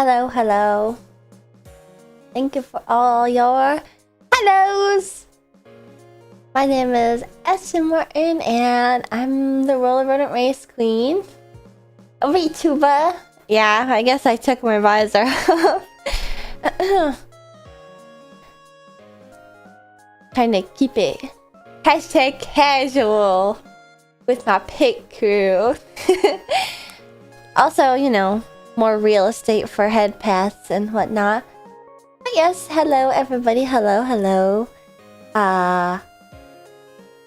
Hello, hello. Thank you for all your hellos. My name is Esther Martin, and I'm the Roller Rodent Race Queen. A VTuber. Yeah, I guess I took my visor off. Trying to keep it #casual with my pit crew. Also, you know, more real estate for head paths and whatnot. But yes, hello everybody. Hello, hello. How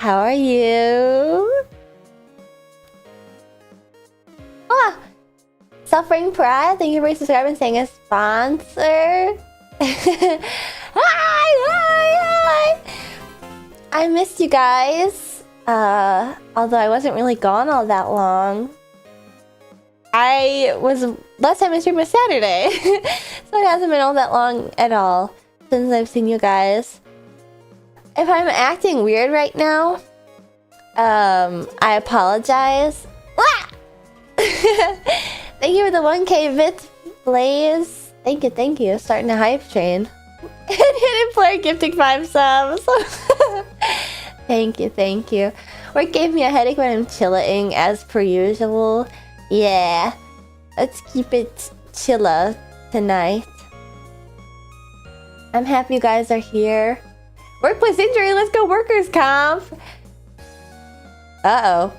are you? Suffering Pride, thank you for subscribing and saying a sponsor. Hi. I missed you guys. Although I wasn't really gone all that long. Last time I streamed was Saturday. So it hasn't been all that long at all since I've seen you guys. If I'm acting weird right now, I apologize. Thank you for the 1K bits, Blaze. Thank you. Starting a hype train. And Hidden Player gifting 5 subs. Thank you. Work gave me a headache when I'm chilling as per usual. Yeah. Let's keep it chilla tonight. I'm happy you guys are here. Workplace injury, let's go workers' comp. Uh-oh.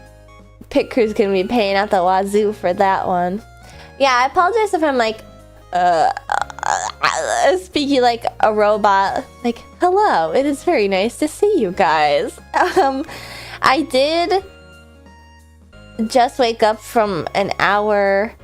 Pit crew's gonna be paying out the wazoo for that one. Yeah, I apologize if I'm like speaking like a robot. Like, hello, it is very nice to see you guys. I did just wake up from an hour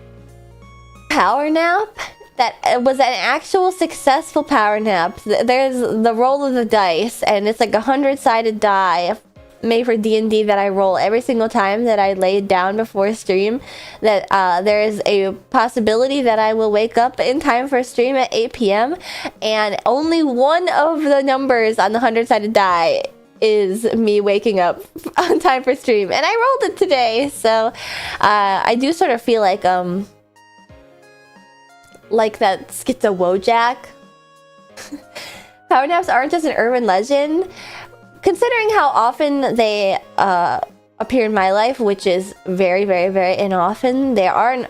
power nap. That was an actual successful power nap. There's the roll of the dice, and it's like 100-sided die made for D&D that I roll every single time that I lay down before stream. That there is a possibility that I will wake up in time for stream at 8 p.m. and only one of the numbers on the 100-sided die is me waking up on time for stream, and I rolled it today. So I do sort of feel like that Schizo Wojak. Power naps aren't just an urban legend. Considering how often they appear in my life, which is very, very, very inoften, they are an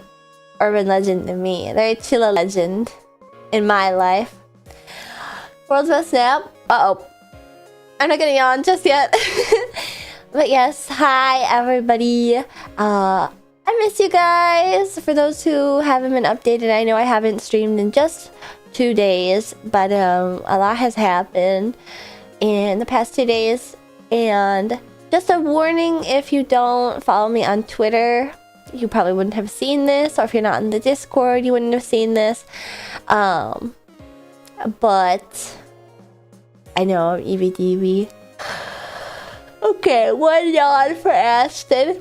urban legend to me. They're a chilla legend in my life. World's best nap. Uh-oh. I'm not gonna yawn just yet. But yes, hi everybody. I miss you guys. For those who haven't been updated, I know I haven't streamed in just 2 days, but a lot has happened in the past 2 days. And just a warning, if you don't follow me on Twitter, you probably wouldn't have seen this, or if you're not in the Discord, you wouldn't have seen this. But I know I'm EVDB. Okay, one yawn for Ashton.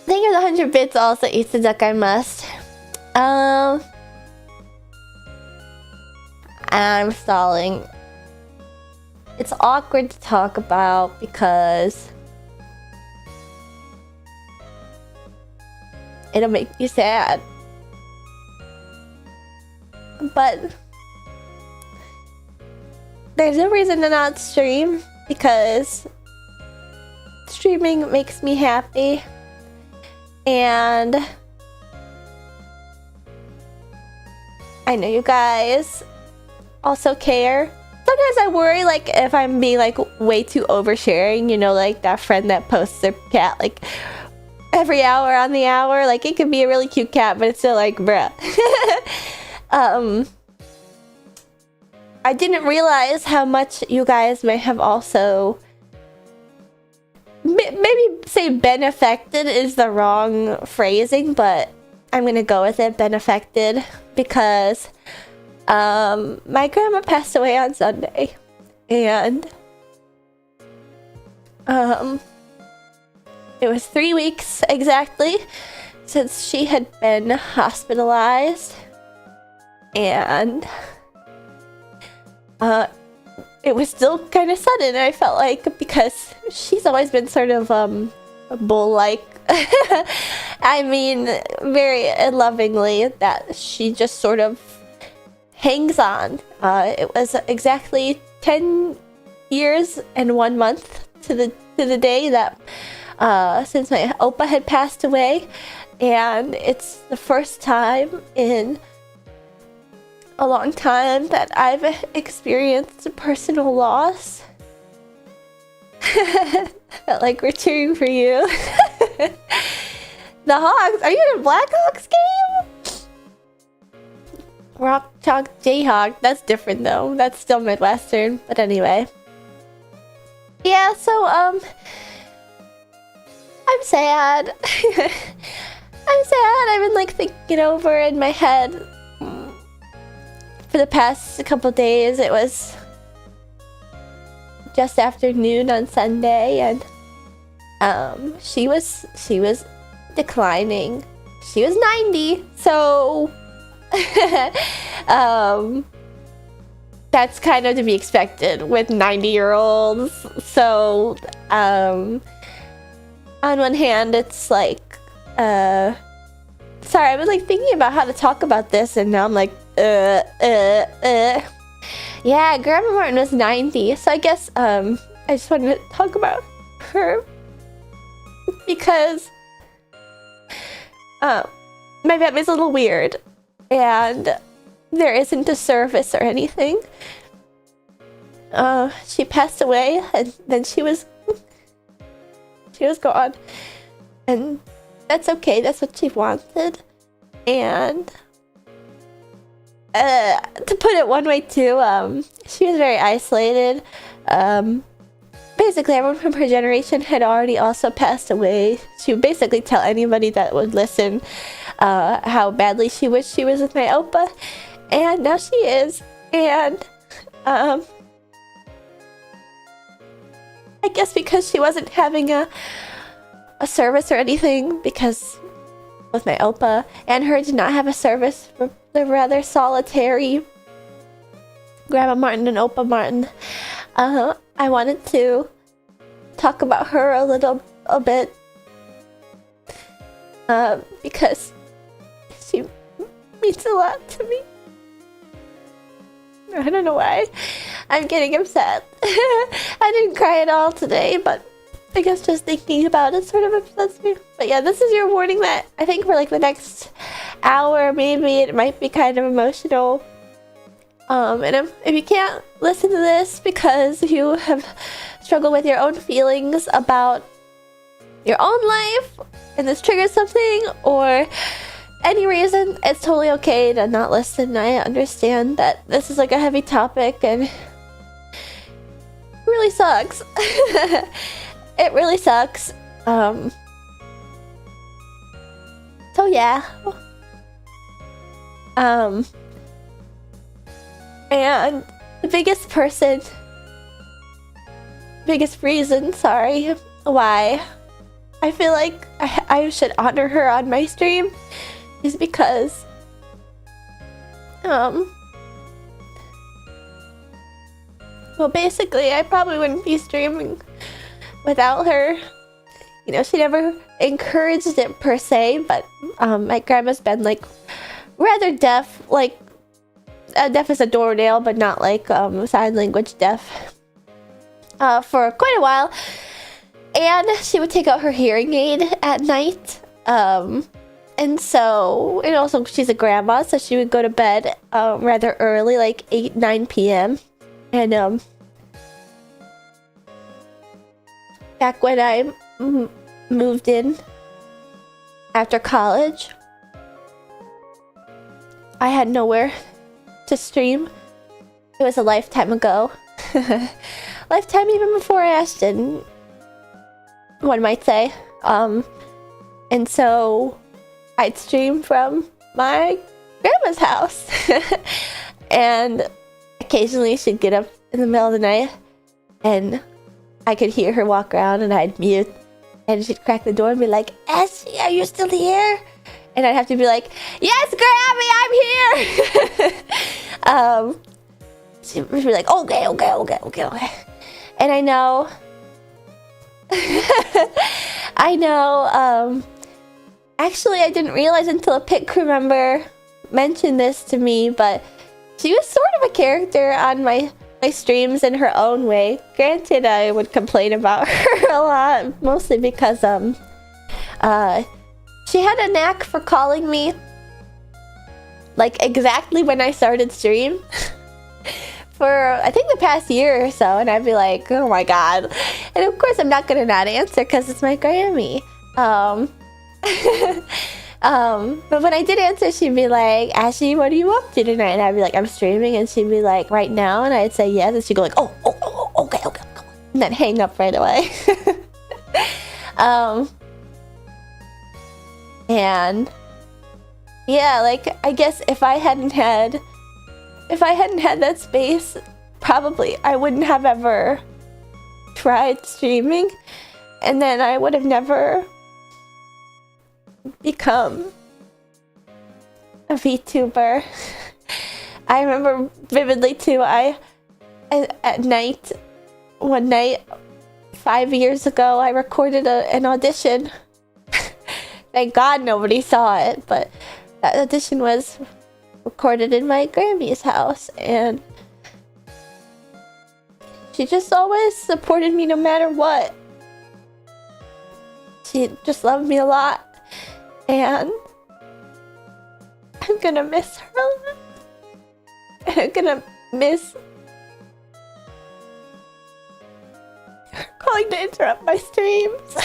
Thank you for the 100 bits also, eats the duck I must. I'm stalling. It's awkward to talk about because it'll make you sad. But there's no reason to not stream because streaming makes me happy. And I know you guys also care. Sometimes I worry like if I'm being like way too oversharing, you know, like that friend that posts their cat like every hour on the hour. Like it could be a really cute cat, but it's still like bruh. I didn't realize how much you guys may have also maybe say benefacted is the wrong phrasing, but I'm gonna go with it, benefacted, because my grandma passed away on Sunday, and it was 3 weeks exactly since she had been hospitalized, and it was still kind of sudden. I felt like, because she's always been sort of bull-like I mean, very lovingly, that she just sort of hangs on. It was exactly 10 years and 1 month to the day that since my oppa had passed away, and it's the first time in a long time that I've experienced personal loss. Felt like we're cheering for you. The Hawks, are you in a Blackhawks game? Rock Chalk Jayhawk, that's different though. That's still Midwestern, but anyway. Yeah, so I'm sad. I'm sad. I've been like thinking over in my head for the past couple days. It was just after noon on Sunday, and she was declining. She was 90, so that's kind of to be expected with 90-year-olds. So on one hand, it's like sorry, I was like thinking about how to talk about this, and now I'm like yeah, Grandma Martin was 90, so I guess I just wanted to talk about her because my family's a little weird, and there isn't a service or anything. She passed away, and then she was gone, and that's okay. That's what she wanted, and to put it one way too, she was very isolated. Basically, everyone from her generation had already also passed away. She would basically tell anybody that would listen how badly she wished she was with my oppa, and now she is. And I guess because she wasn't having a service or anything, because with my oppa and her did not have a service for the rather solitary Grandma Martin and Oppa Martin, I wanted to talk about her a bit because she means a lot to me. I don't know why I'm getting upset. I didn't cry at all today, but I guess just thinking about it sort of upsets me. But yeah, this is your warning that I think for like the next hour, maybe it might be kind of emotional. And if you can't listen to this because you have struggled with your own feelings about your own life and this triggers something, or any reason, it's totally okay to not listen. I understand that this is like a heavy topic and it really sucks. It really sucks. So yeah. And the biggest reason, sorry, why I feel like I should honor her on my stream is because well, basically I probably wouldn't be streaming without her. You know, she never encouraged it per se, but my grandma's been like rather deaf, like deaf as a doornail, but not like sign language deaf for quite a while. And she would take out her hearing aid at night, and so, and also she's a grandma, so she would go to bed rather early, like 8-9 p.m. And back when I moved in after college, I had nowhere to stream. It was a lifetime ago. Lifetime even before Ashton, one might say. And so I'd stream from my grandma's house. And occasionally she'd get up in the middle of the night and I could hear her walk around, and I'd mute, and she'd crack the door and be like, "Essie, are you still here?" And I'd have to be like, "Yes, Grammy, I'm here." She'd be like, okay. And I know I know. Actually, I didn't realize until a pit crew member mentioned this to me, but she was sort of a character on my streams in her own way. Granted, I would complain about her a lot, mostly because she had a knack for calling me like exactly when I started stream for I think the past year or so, and I'd be like, oh my god. And of course I'm not gonna not answer because it's my Grammy. But when I did answer, she'd be like, Ashley, what are you up to tonight? And I'd be like, I'm streaming. And she'd be like, right now? And I'd say yes. And she'd go like, okay, and then hang up right away. And yeah, like, I guess if I hadn't had that space, probably I wouldn't have ever tried streaming, and then I would have never become a VTuber. I remember vividly too, I at night, one night 5 years ago, I recorded an audition. Thank God nobody saw it, but that audition was recorded in my Grammy's house, and she just always supported me no matter what. She just loved me a lot, and I'm gonna miss her a lot. And I'm gonna miss her calling to interrupt my streams.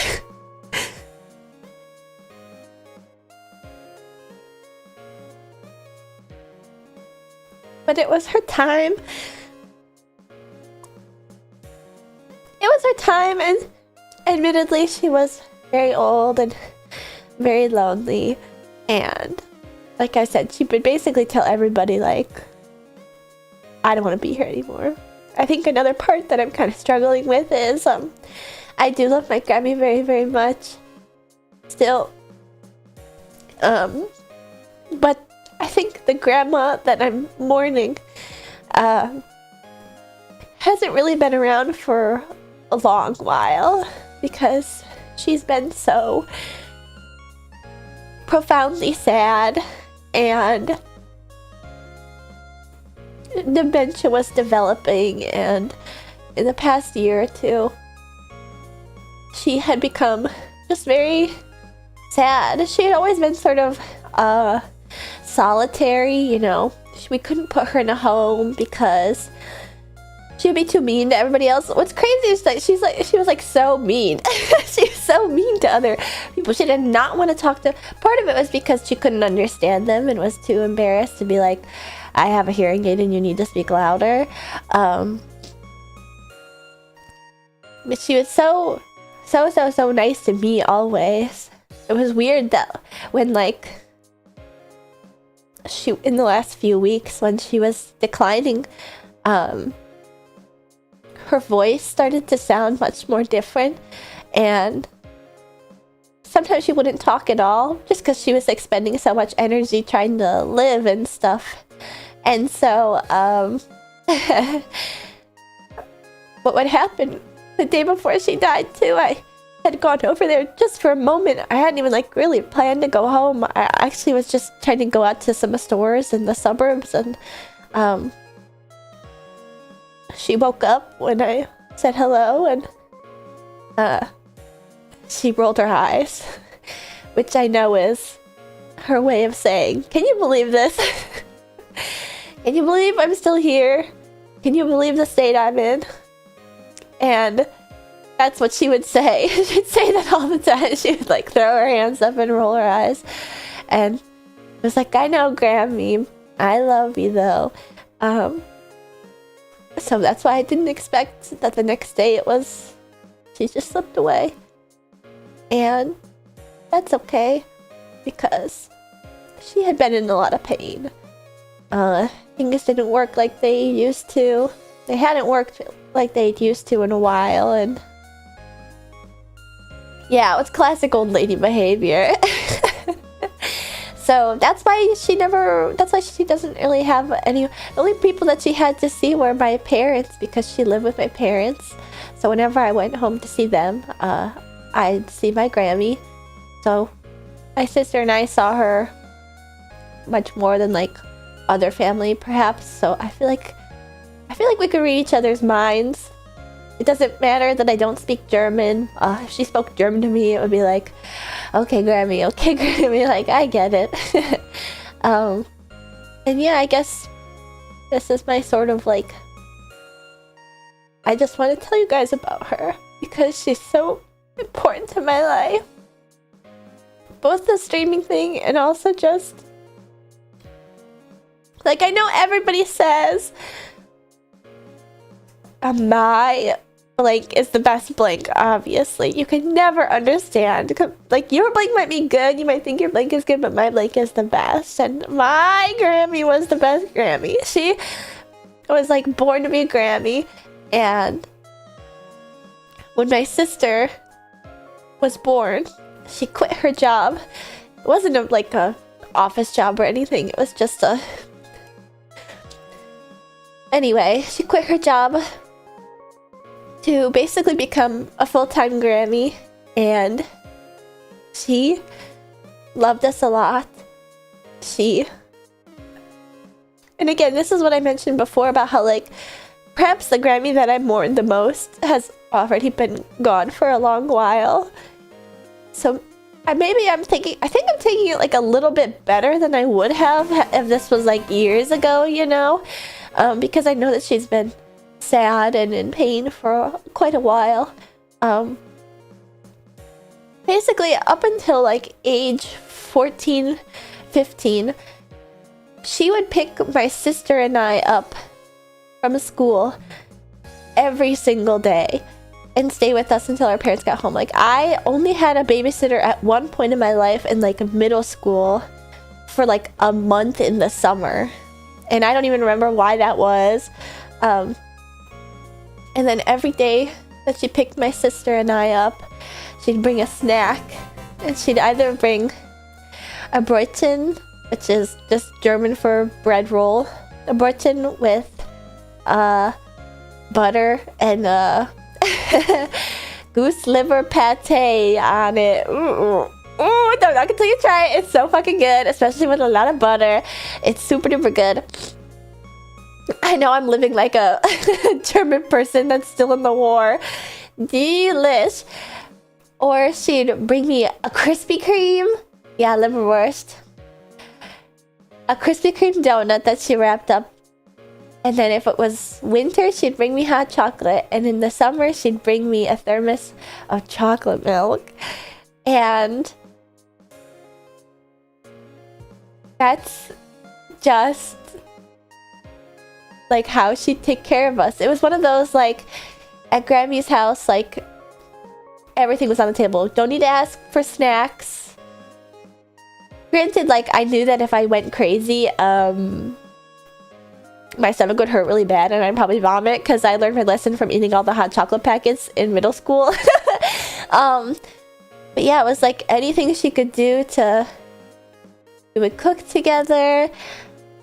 But it was her time. It was her time, and admittedly she was very old and very lonely, and like I said, she would basically tell everybody like, I don't want to be here anymore. I think another part that I'm kind of struggling with is I do love my Grammy very, very much still, but I think the grandma that I'm mourning hasn't really been around for a long while, because she's been so profoundly sad, and dementia was developing, and in the past year or two she had become just very sad. She had always been sort of solitary, you know. We couldn't put her in a home because she would be too mean to everybody else. What's crazy is that she was like so mean. She was so mean to other people. She did not want to talk to. Part of it was because she couldn't understand them and was too embarrassed to be like, I have a hearing aid and you need to speak louder. But she was so nice to me always. It was weird that when like she, in the last few weeks when she was declining, her voice started to sound much more different, and sometimes she wouldn't talk at all just because she was expending so much energy trying to live and stuff. And so but what happened the day before she died too, I had gone over there just for a moment. I hadn't even like really planned to go home. I actually was just trying to go out to some stores in the suburbs, and she woke up when I said hello, and she rolled her eyes, which I know is her way of saying, can you believe this? Can you believe I'm still here? Can you believe the state I'm in? And that's what she would say. She'd say that all the time. She would like throw her hands up and roll her eyes. And it was like, I know, Grammy, I love you though. So that's why I didn't expect that the next day she just slipped away. And that's okay, because she had been in a lot of pain. Things didn't work like they used to. They hadn't worked like they'd used to in a while, and yeah, it was classic old lady behavior. So that's why she doesn't really have any. The only people that she had to see were my parents, because she lived with my parents. So whenever I went home to see them, I'd see my Grammy. So my sister and I saw her much more than like other family perhaps. So I feel like we could read each other's minds. It doesn't matter that I don't speak German. If she spoke German to me, it would be like, okay, Grammy, okay, Grammy, like, I get it. And yeah, I guess this is my sort of like, I just want to tell you guys about her because she's so important to my life. Both the streaming thing and also just, like, I know everybody says my blank is the best blank, obviously. You can never understand. Like, your blank might be good, you might think your blank is good, but my blank is the best. And my Grammy was the best Grammy. She was like born to be a Grammy. And when my sister was born, she quit her job. It wasn't like a office job or anything. It was just a... Anyway, she quit her job to basically become a full-time Grammy, and she loved us a lot. And again, this is what I mentioned before about how, like, perhaps the Grammy that I mourned the most has already been gone for a long while. So I think I'm taking it like a little bit better than I would have if this was like years ago, you know? Because I know that she's been sad and in pain for quite a while. Basically up until like age 14, 15, she would pick my sister and I up from school every single day and stay with us until our parents got home. Like, I only had a babysitter at one point in my life in like middle school for like a month in the summer, and I don't even remember why that was. And then every day that she picked my sister and I up, she'd bring a snack, and she'd either bring a Brötchen, which is just German for bread roll, a Brötchen with butter and goose liver pate on it. Ooh, don't knock until you try it. It's so fucking good, especially with a lot of butter. It's super duper good. I know I'm living like a German person that's still in the war. Delish. Or she'd bring me a Krispy Kreme. Yeah, liverwurst. A Krispy Kreme donut that she wrapped up. And then if it was winter, she'd bring me hot chocolate. And in the summer, she'd bring me a thermos of chocolate milk. And that's just like how she'd take care of us. It was one of those, like, at Grammy's house, like, everything was on the table. Don't need to ask for snacks. Granted, like, I knew that if I went crazy, my stomach would hurt really bad and I'd probably vomit, because I learned my lesson from eating all the hot chocolate packets in middle school. But yeah, it was like anything she could do to... We would cook together.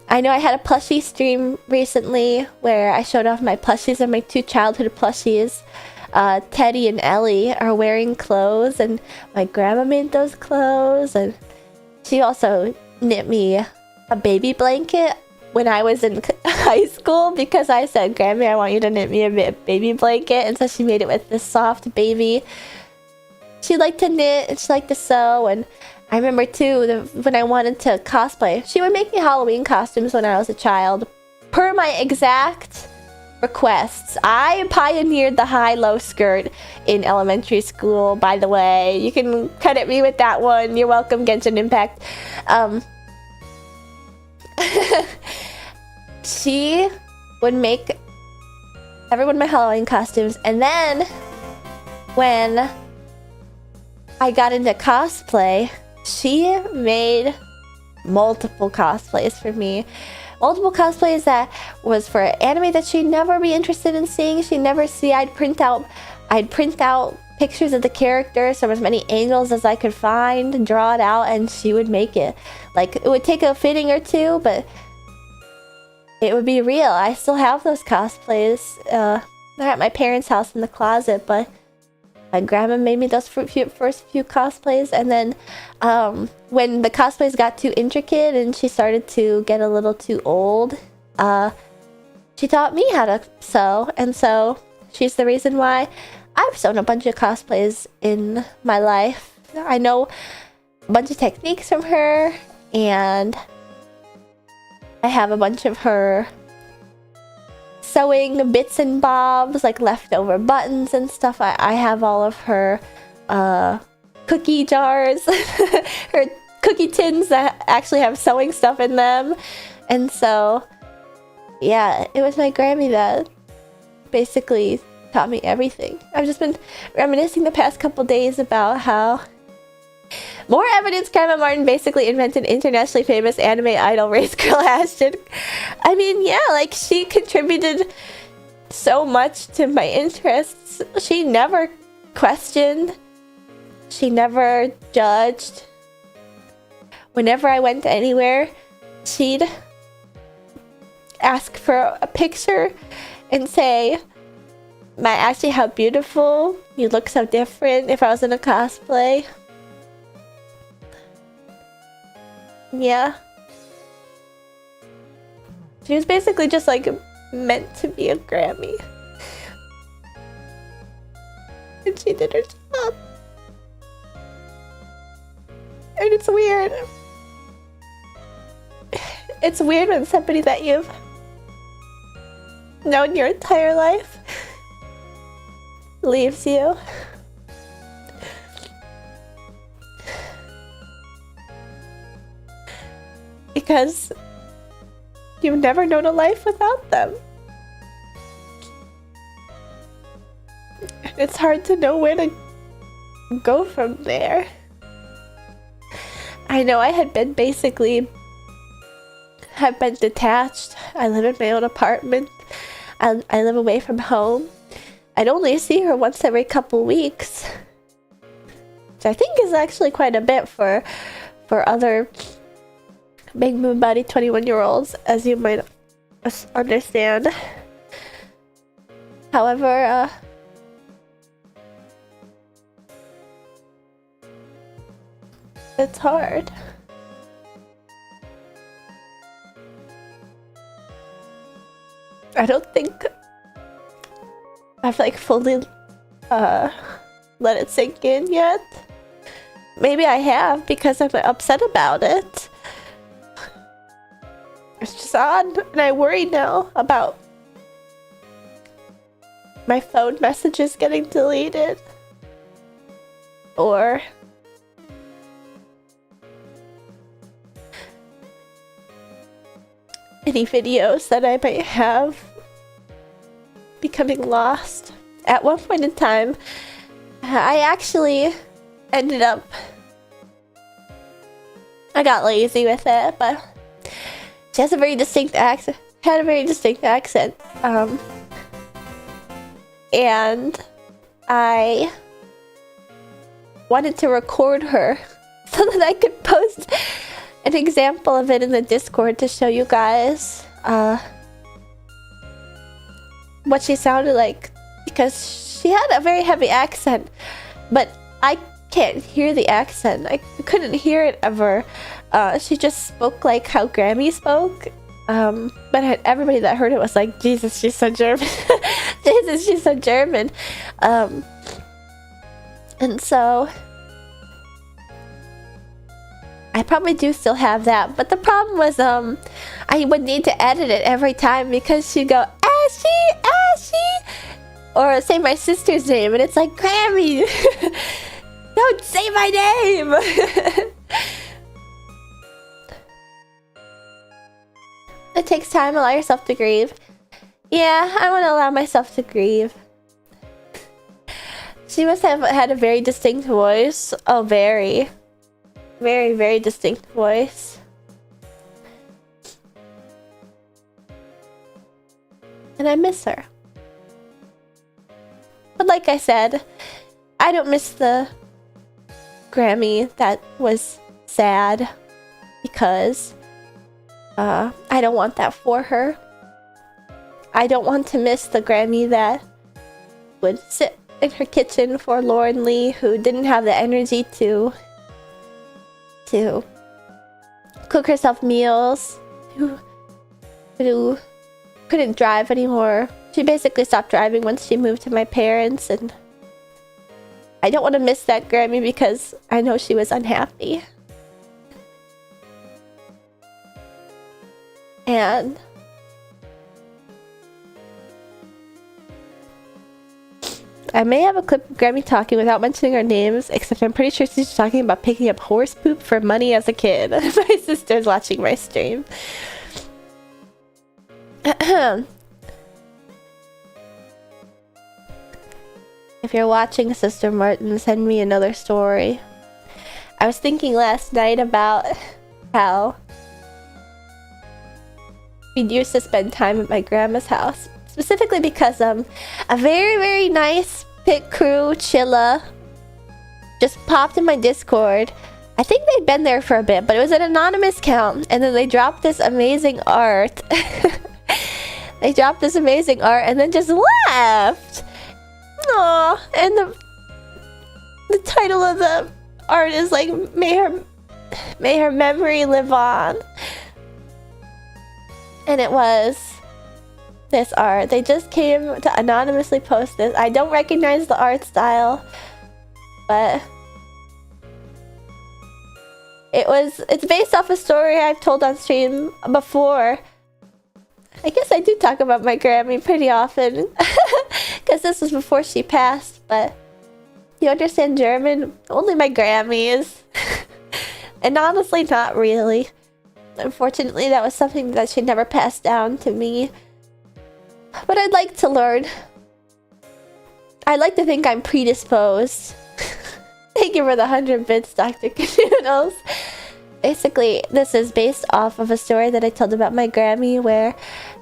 I know I had a plushie stream recently where I showed off my plushies and my two childhood plushies. Teddy and Ellie are wearing clothes, and my grandma made those clothes, and she also knit me a baby blanket when I was in high school, because I said, Grammy, I want you to knit me a baby blanket. And so she made it with this soft baby. She liked to knit and she liked to sew. And I remember too, when I wanted to cosplay, she would make me Halloween costumes when I was a child, per my exact requests. I pioneered the high-low skirt in elementary school, by the way. You can credit me with that one. You're welcome, Genshin Impact. She would make everyone my Halloween costumes, and then when I got into cosplay, she made multiple cosplays for me. Multiple cosplays that was for anime that she'd never be interested in seeing. She'd never see. I'd print out pictures of the characters from as many angles as I could find, draw it out, and she would make it. Like, it would take a fitting or two, but it would be real. I still have those cosplays. They're at my parents' house in the closet, but my grandma made me those first few cosplays, and then when the cosplays got too intricate and she started to get a little too old, she taught me how to sew, and so she's the reason why I've sewn a bunch of cosplays in my life. I know a bunch of techniques from her, and I have a bunch of her sewing bits and bobs, like leftover buttons and stuff. I have all of her cookie jars, her cookie tins that actually have sewing stuff in them. And so, yeah, it was my Grammy that basically taught me everything. I've just been reminiscing the past couple days about how more evidence Grandma Martin basically invented internationally famous anime idol Race Girl Ashton. I mean, yeah, like, she contributed so much to my interests. She never questioned. She never judged. Whenever I went anywhere, she'd ask for a picture and say, "My Ashley, how beautiful. You look so different," if I was in a cosplay. Yeah. She was basically just like meant to be a Grammy. And she did her job. And it's weird. It's weird when somebody that you've known your entire life leaves you. Because you've never known a life without them. It's hard to know where to go from there. I know I had been have been detached. I live in my own apartment. I live away from home. I'd only see her once every couple weeks, which I think is actually quite a bit for other big moon body 21-year-olds, as you might understand. However, it's hard. I don't think I've like fully let it sink in yet. Maybe I have because I'm upset about it. It's just odd, and I worry now about my phone messages getting deleted, or any videos that I might have becoming lost. At one point in time, I actually ended up, I got lazy with it, but she has a very distinct accent. Had a very distinct accent. And I wanted to record her so that I could post an example of it in the Discord to show you guys what she sounded like, because she had a very heavy accent, but I can't hear the accent. I couldn't hear it ever. She just spoke like how Grammy spoke, but everybody that heard it was like, Jesus, she's so German. Jesus, she's so German. And so I probably do still have that, but the problem was I would need to edit it every time because she'd go, Ashy, Ashy, or say my sister's name, and it's like, Grammy, don't say my name. It takes time. Allow yourself to grieve. Yeah, I want to allow myself to grieve. She must have had a very distinct voice. Oh, very, very, very distinct voice. And I miss her. But like I said, I don't miss the Grammy that was sad, because I don't want that for her. I don't want to miss the Grammy that would sit in her kitchen forlornly, who didn't have the energy to cook herself meals, who couldn't drive anymore. She basically stopped driving once she moved to my parents, and I don't want to miss that Grammy because I know she was unhappy. And I may have a clip of Grammy talking without mentioning our names, except I'm pretty sure she's talking about picking up horse poop for money as a kid. My sister's watching my stream. If you're watching, Sister Martin, send me another story. I was thinking last night about how we used to spend time at my grandma's house. Specifically because a very, very nice pit crew chilla just popped in my Discord. I think they'd been there for a bit, but it was an anonymous account. And then they dropped this amazing art. They dropped this amazing art and then just left. Aww. And the title of the art is like, may her memory live on. And it was this art. They just came to anonymously post this. I don't recognize the art style, but it's based off a story I've told on stream before. I guess I do talk about my Grammy pretty often because this was before she passed, but you understand German? Only my Grammys. And honestly, not really. Unfortunately, that was something that she never passed down to me. But I'd like to learn. I'd like to think I'm predisposed. Thank you for the 100 bits, Dr. Canoodles. Basically, this is based off of a story that I told about my Grammy, where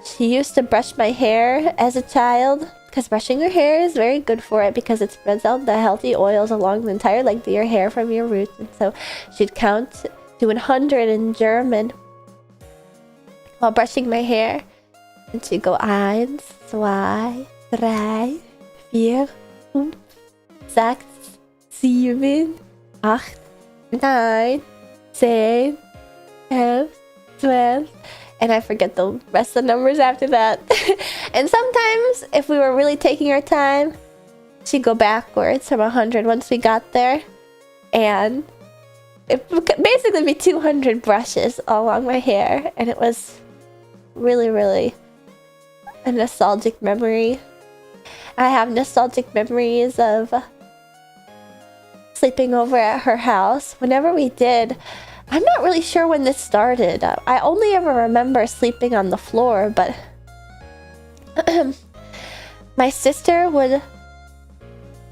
she used to brush my hair as a child. Because brushing your hair is very good for it, because it spreads out the healthy oils along the entire length of your hair from your roots. And so she'd count to 100 in German while brushing my hair. And she'd go 1, 2, 3, 4, 5, 6, 7, 8, 9, 10, 11, 12. And I forget the rest of the numbers after that. And sometimes, if we were really taking our time, she'd go backwards from 100 once we got there. And it would basically be 200 brushes all along my hair. And it was really, really a nostalgic memory. I have nostalgic memories of sleeping over at her house. Whenever we did, I'm not really sure when this started. I only ever remember sleeping on the floor, but my sister would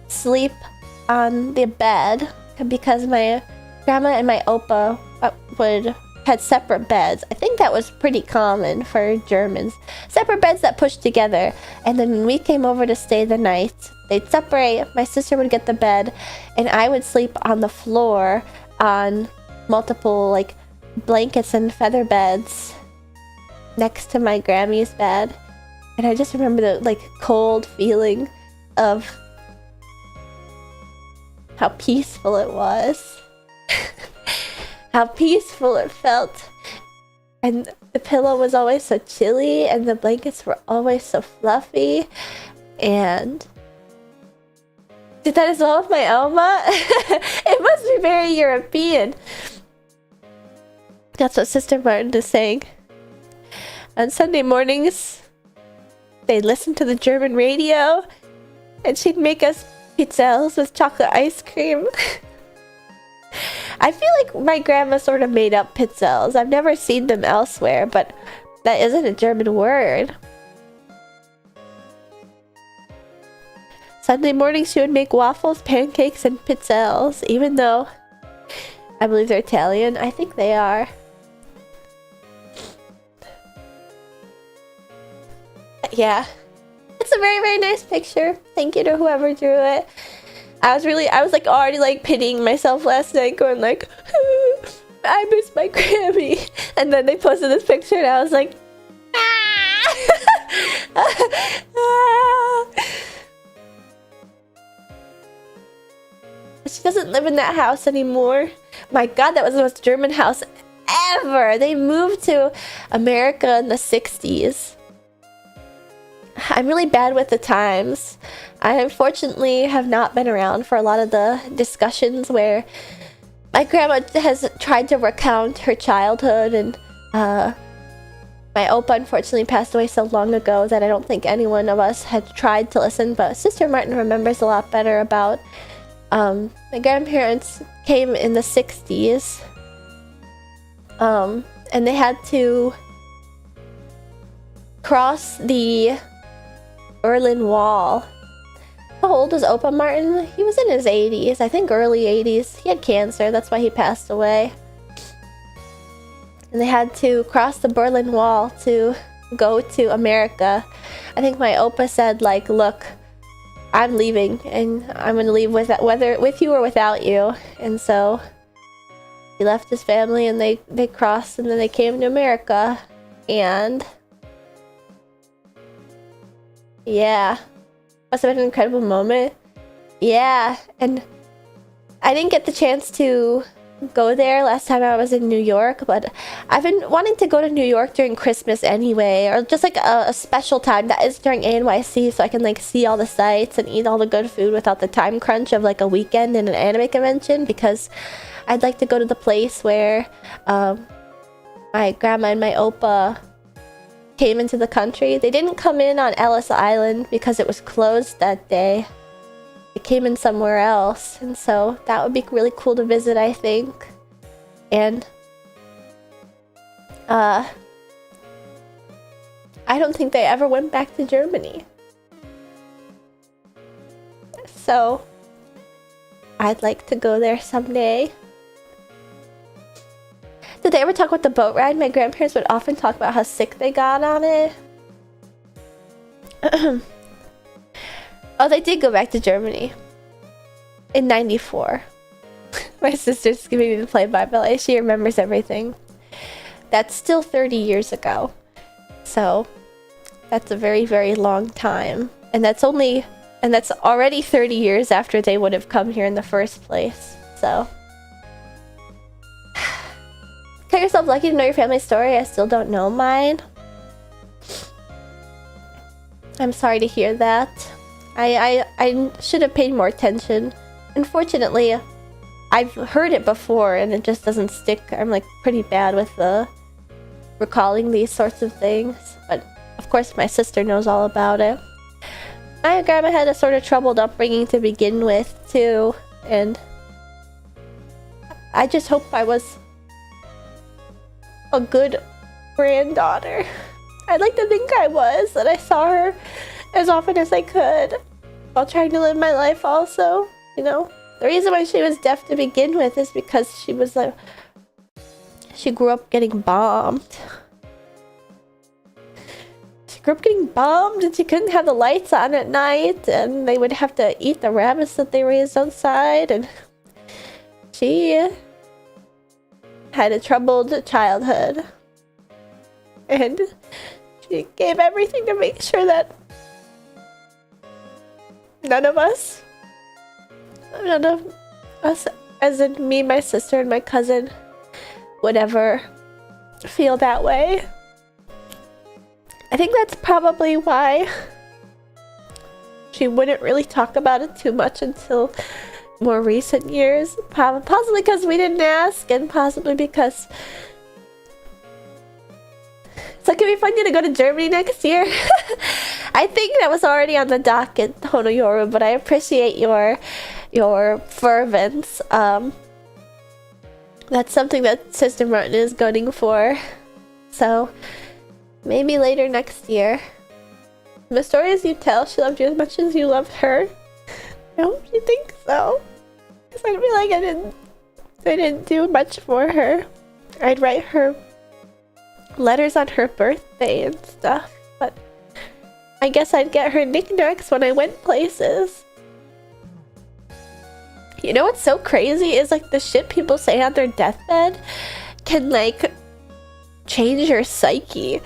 sleep on the bed because my grandma and my oppa had separate beds. I think that was pretty common for Germans. Separate beds that pushed together. And then when we came over to stay the night, they'd separate. My sister would get the bed, and I would sleep on the floor on multiple like blankets and feather beds next to my Grammy's bed. And I just remember the like cold feeling of how peaceful it was. How peaceful it felt. And the pillow was always so chilly, and the blankets were always so fluffy. And did that as well with my Elma? It must be very European. That's what Sister Martin is saying. On Sunday mornings, they'd listen to the German radio, and she'd make us pizzelles with chocolate ice cream. I feel like my grandma sort of made up pizzelles. I've never seen them elsewhere, but that isn't a German word. Sunday mornings, she would make waffles, pancakes, and pizzelles, even though I believe they're Italian. I think they are. Yeah. It's a very, very nice picture. Thank you to whoever drew it. I was like already like pitying myself last night, going like, I miss my Grammy. And then they posted this picture, and I was like, She doesn't live in that house anymore. My God, that was the most German house ever. They moved to America in the 60s. I'm really bad with the times. I unfortunately have not been around for a lot of the discussions where my grandma has tried to recount her childhood, and my Opa unfortunately passed away so long ago that I don't think any one of us had tried to listen, but Sister Martin remembers a lot better about my grandparents came in the 60s, and they had to cross the Berlin Wall. How old was Opa Martin? He was in his 80s, I think early 80s. He had cancer, that's why he passed away. And they had to cross the Berlin Wall to go to America. I think my Opa said, like, look, I'm leaving, and I'm gonna leave with you or without you. And so he left his family, and they crossed, and then they came to America. And yeah, must have been an incredible moment. Yeah, and I didn't get the chance to go there last time I was in New York, but I've been wanting to go to New York during Christmas anyway, or just like a special time that is during ANYC, so I can like see all the sights and eat all the good food without the time crunch of like a weekend in an anime convention, because I'd like to go to the place where my grandma and my Opa came into the country. They didn't come in on Ellis Island because it was closed that day. It came in somewhere else, and so that would be really cool to visit, I think. And I don't think they ever went back to Germany, so I'd like to go there someday. Did they ever talk about the boat ride? My grandparents would often talk about how sick they got on it. Oh, they did go back to Germany in '94. My sister's giving me the play-by-play. She remembers everything. That's still 30 years ago. So that's a very, very long time. And that's already 30 years after they would have come here in the first place. So count yourself lucky to know your family story. I still don't know mine. I'm sorry to hear that. I should have paid more attention. Unfortunately, I've heard it before and it just doesn't stick. I'm like pretty bad with recalling these sorts of things. But of course my sister knows all about it. My grandma had a sort of troubled upbringing to begin with too. And I just hope I was a good granddaughter. I'd like to think I was, that I saw her as often as I could while trying to live my life also, you know. The reason why she was deaf to begin with is because she was like, she grew up getting bombed. She grew up getting bombed and she couldn't have the lights on at night, and they would have to eat the rabbits that they raised outside, and she had a troubled childhood. And she gave everything to make sure that none of us, as in me, my sister, and my cousin, would ever feel that way. I think that's probably why she wouldn't really talk about it too much until more recent years. Possibly because we didn't ask, and possibly because it's like, it'd be fun to go to Germany next year. I think that was already on the docket, Honoyoru, but I appreciate your fervence. That's something that Sister Martin is gunning for. So maybe later next year. The stories you tell, she loved you as much as you loved her. I hope you think so. Because I feel like I didn't do much for her. I'd write her letters on her birthday and stuff, but I guess I'd get her knickknacks when I went places. You know what's so crazy is like the shit people say on their deathbed can like change your psyche.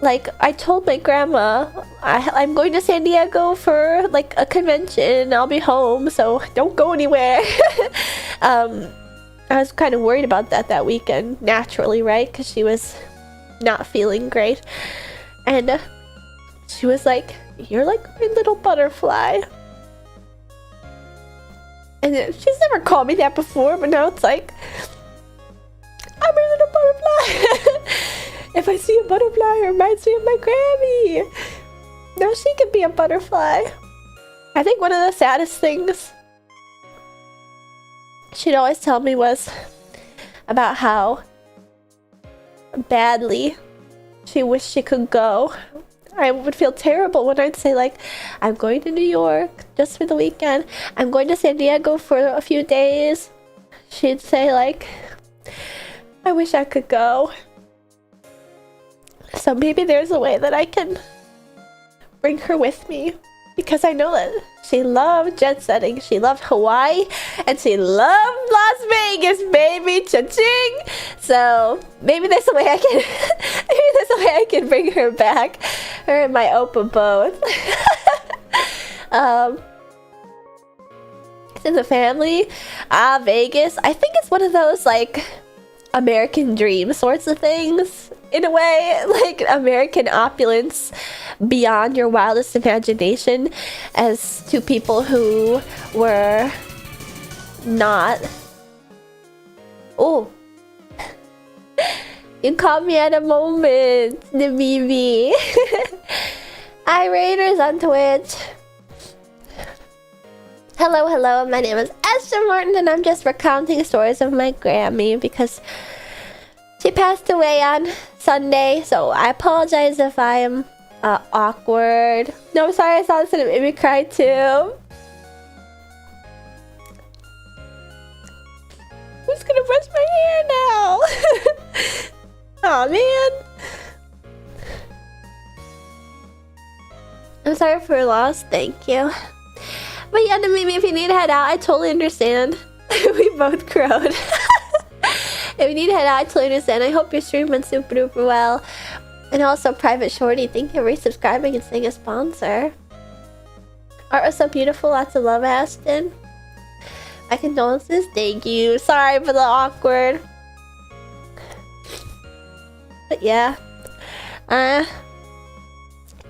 like, I told my grandma I'm going to San Diego for like a convention. I'll be home, so don't go anywhere. I was kind of worried about that weekend, naturally, right? Because she was not feeling great. And she was like, "You're like my little butterfly." And she's never called me that before, but now it's like, I'm a little butterfly. If I see a butterfly, it reminds me of my Grammy. Now she can be a butterfly. I think one of the saddest things she'd always tell me was about how badly she wished she could go. I would feel terrible when I'd say, like, I'm going to New York just for the weekend. I'm going to San Diego for a few days. She'd say, like, I wish I could go. So maybe there's a way that I can bring her with me. Because I know that she loved jet setting. She loved Hawaii. And she loved Las Vegas, baby. Cha-ching! So maybe there's a way I can maybe there's a way I can bring her back. Her and my Oppa both. In the family. Vegas. I think it's one of those like American dream sorts of things. In a way, like American opulence beyond your wildest imagination, as to people who were not. Oh, you caught me at a moment, the BB. Hi, Raiders on Twitch. Hello, hello. My name is Esther Martin, and I'm just recounting stories of my Grammy because she passed away on Sunday, so I apologize if I am awkward. No, I'm sorry, I saw this and it made me cry too. Who's gonna brush my hair now? Aw, man. I'm sorry for your loss, thank you. But yeah, maybe if you need to head out, I totally understand. We both crowed. If you need to head out, I totally understand. I hope your stream went super duper well. And also, Private Shorty, thank you for resubscribing and staying a sponsor. Art was so beautiful. Lots of love, Ashton. My condolences. Thank you. Sorry for the awkward. But yeah.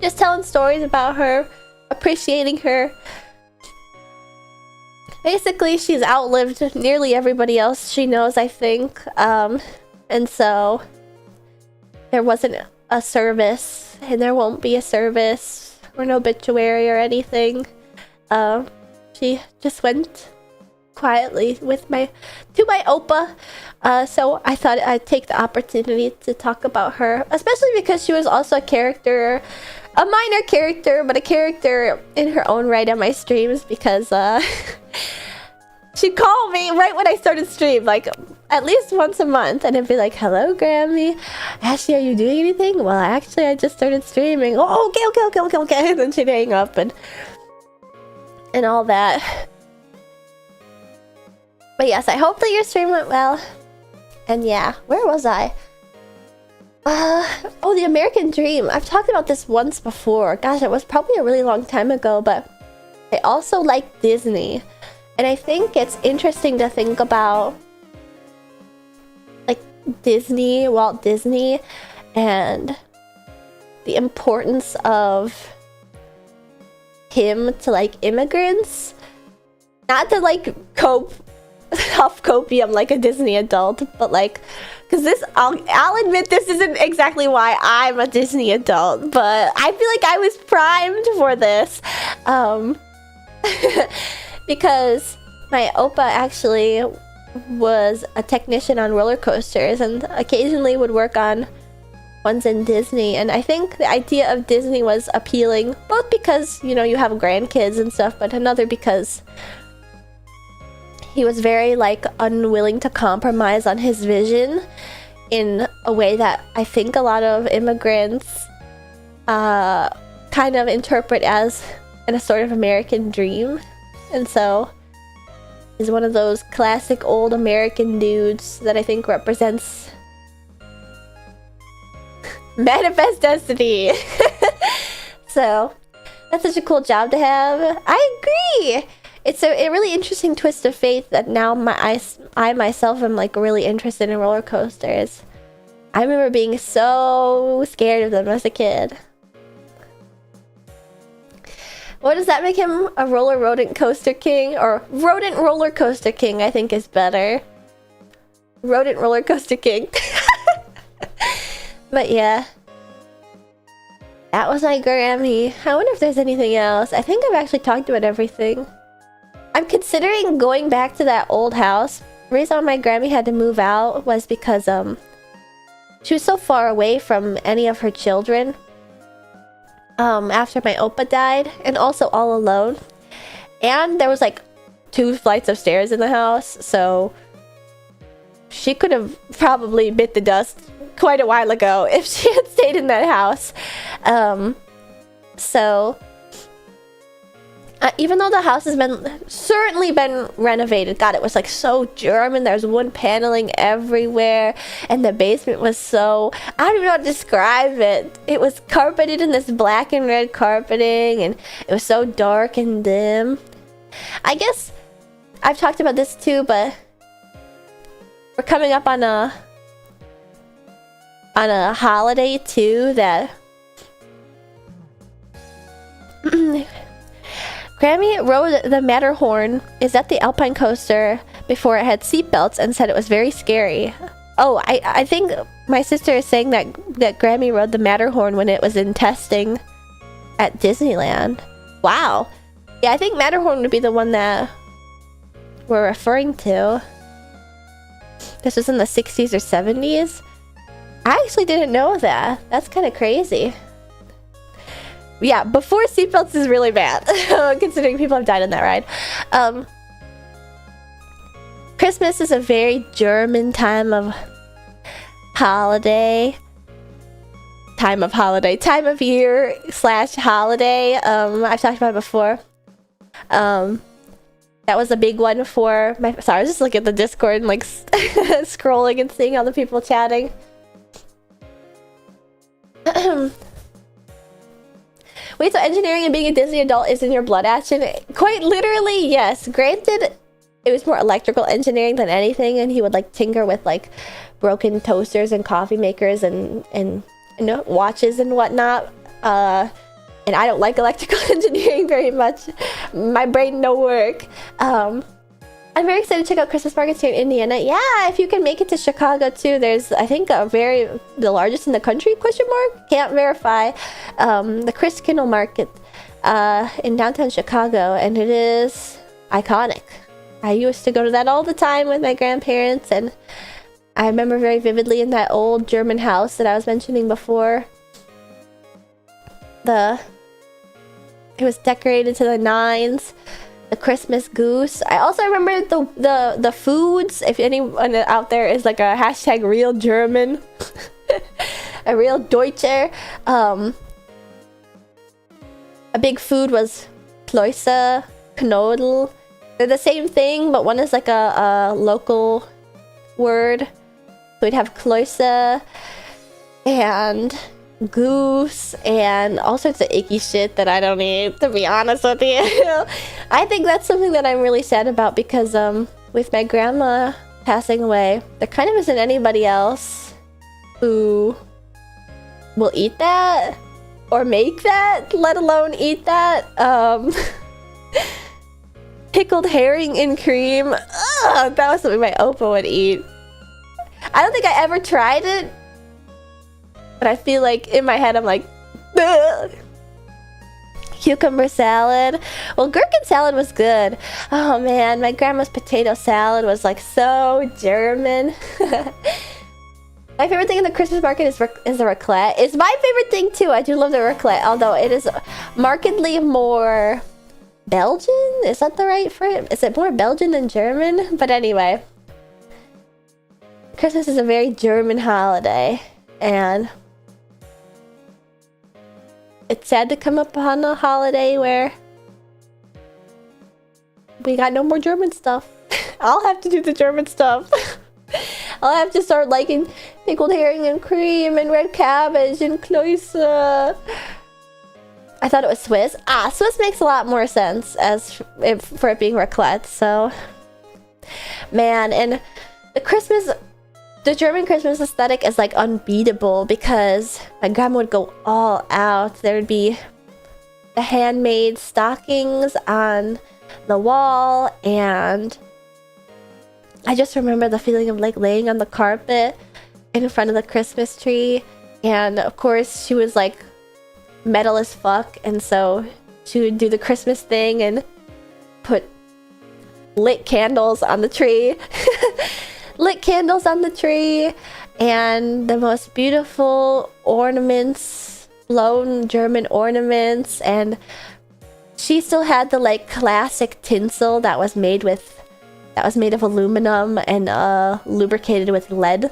Just telling stories about her. Appreciating her. Basically, she's outlived nearly everybody else she knows, I think. And so there wasn't a service, and there won't be a service or an obituary or anything. She just went quietly with to my Oppa. So I thought I'd take the opportunity to talk about her, especially because she was also a character, a minor character, but a character in her own right on my streams, because she'd call me right when I started stream, like at least once a month, and it'd be like, "Hello, Grammy. Ashley, are you doing anything?" "Well, actually, I just started streaming." "Oh, okay. And then she'd hang up and all that. But yes, I hope that your stream went well. And yeah, where was I? Oh, the American Dream. I've talked about this once before. Gosh, it was probably a really long time ago, but I also like Disney. And I think it's interesting to think about like Disney, Walt Disney, and the importance of him to like immigrants. Not to like cope off copium like a Disney adult, but like, because this, I'll admit this isn't exactly why I'm a Disney adult, but I feel like I was primed for this. Because my Oppa actually was a technician on roller coasters and occasionally would work on ones in Disney. And I think the idea of Disney was appealing, both because, you know, you have grandkids and stuff, but another because he was very like unwilling to compromise on his vision in a way that I think a lot of immigrants kind of interpret as a sort of American dream. And so he's one of those classic old American dudes that I think represents Manifest destiny. So that's such a cool job to have. I agree. It's a really interesting twist of fate that now I myself am like really interested in roller coasters. I remember being so scared of them as a kid. What does that make him? A rodent coaster king? Or rodent roller coaster king, I think is better. Rodent roller coaster king. But yeah. That was my Grammy. I wonder if there's anything else. I think I've actually talked about everything. I'm considering going back to that old house. The reason why my Grammy had to move out was because she was so far away from any of her children. After my oppa died, and also all alone. And there was like 2 flights of stairs in the house, so she could have probably bit the dust quite a while ago if she had stayed in that house. Even though the house has certainly been renovated, God, it was like so German. There's wood paneling everywhere, and the basement was so, I don't even know how to describe it. It was carpeted in this black and red carpeting, and it was so dark and dim. I guess I've talked about this too, but we're coming up on a holiday too that Grammy rode the Matterhorn is at the Alpine coaster before it had seatbelts and said it was very scary. Oh, I think my sister is saying that Grammy rode the Matterhorn when it was in testing at Disneyland. Wow. Yeah, I think Matterhorn would be the one that we're referring to. This was in the 60s or 70s. I actually didn't know that. That's kind of crazy. Yeah, before seatbelts is really bad, considering people have died on that ride. Christmas is a very German time of holiday. Time of year / holiday. I've talked about it before. That was a big one for my... Sorry, I was just looking at the Discord and like scrolling and seeing all the people chatting. Wait, so engineering and being a Disney adult is in your blood, Ashton? Quite literally, yes. Granted, it was more electrical engineering than anything, and he would like tinker with like broken toasters and coffee makers and watches and whatnot. And I don't like electrical engineering very much. My brain no work. I'm very excited to check out Christmas markets here in Indiana. Yeah, if you can make it to Chicago too. There's, I think, the largest in the country, ? Can't verify. The Chris Kindle Market in downtown Chicago, and it is iconic. I used to go to that all the time with my grandparents, and I remember very vividly in that old German house that I was mentioning before. It was decorated to the nines. The Christmas goose. I also remember the foods. If anyone out there is like a hashtag real German, a real Deutscher. A big food was Klöße, Knödel. They're the same thing, but one is like a local word. So we'd have Klöße and goose and all sorts of icky shit that I don't eat, to be honest with you. I think that's something that I'm really sad about because with my grandma passing away, there kind of isn't anybody else who will eat that or make that, let alone eat that. Pickled herring and cream. Ugh, that was something my oppa would eat. I don't think I ever tried it, but I feel like in my head I'm like, ugh. Cucumber salad. Well, gherkin salad was good. Oh man, my grandma's potato salad was like so German. My favorite thing in the Christmas market is the raclette. It's my favorite thing too. I do love the raclette, although it is markedly more Belgian. Is that the right phrase? Is it more Belgian than German? But anyway, Christmas is a very German holiday, and it's sad to come upon a holiday where we got no more German stuff. I'll have to do the German stuff. I'll have to start liking pickled herring and cream and red cabbage and Kloise. I thought it was Swiss. Ah, Swiss makes a lot more sense for it being raclette. So, man, and the German Christmas aesthetic is like unbeatable because my grandma would go all out. There would be the handmade stockings on the wall, and I just remember the feeling of like laying on the carpet in front of the Christmas tree. And of course, she was like metal as fuck, and so she would do the Christmas thing and put lit candles on the tree. Lit candles on the tree, and the most beautiful ornaments, blown German ornaments. And she still had the like classic tinsel that was made of aluminum and lubricated with lead.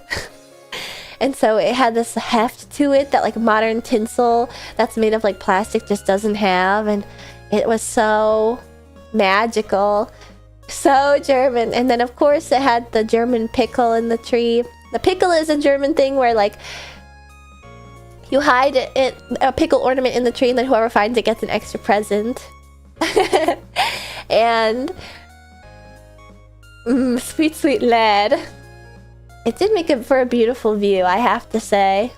And so it had this heft to it that like modern tinsel that's made of like plastic just doesn't have. And it was so magical, so German. And then of course it had the German pickle in the tree. The pickle is a German thing where like you hide a pickle ornament in the tree, and then whoever finds it gets an extra present. And sweet, sweet lad. It did make it for a beautiful view, I have to say.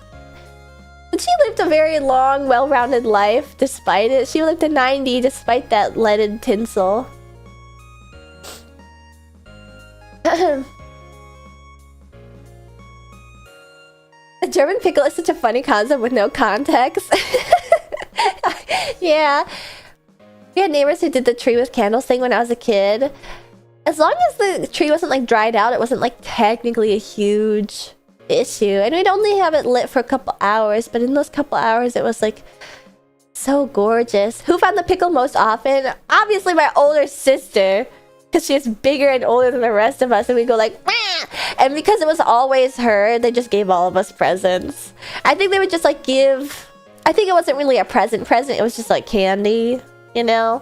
But she lived a very long, well-rounded life despite it. She lived to 90 despite that leaded tinsel. The German pickle is such a funny concept with no context. Yeah. We had neighbors who did the tree with candles thing when I was a kid. As long as the tree wasn't like dried out, it wasn't like technically a huge issue. And we'd only have it lit for a couple hours, but in those couple hours it was like so gorgeous. Who found the pickle most often? Obviously my older sister, because she's bigger and older than the rest of us, and we go like, "Wah!" And because it was always her, they just gave all of us presents. I think they would just like give, I think it wasn't really a present, it was just like candy, you know?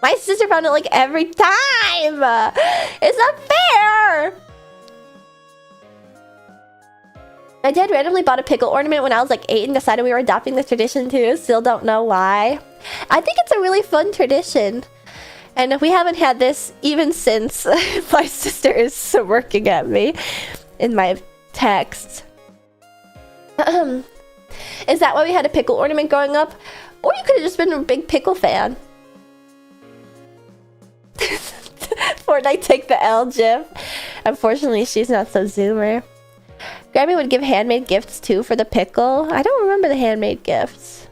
My sister found it like every time! It's not fair! My dad randomly bought a pickle ornament when I was like 8 and decided we were adopting this tradition too. Still don't know why. I think it's a really fun tradition. And we haven't had this even since my sister is working at me in my texts. Is that why we had a pickle ornament growing up? Or you could have just been a big pickle fan. Fortnite take the L gif. Unfortunately, she's not so zoomer. Grammy would give handmade gifts too for the pickle. I don't remember the handmade gifts.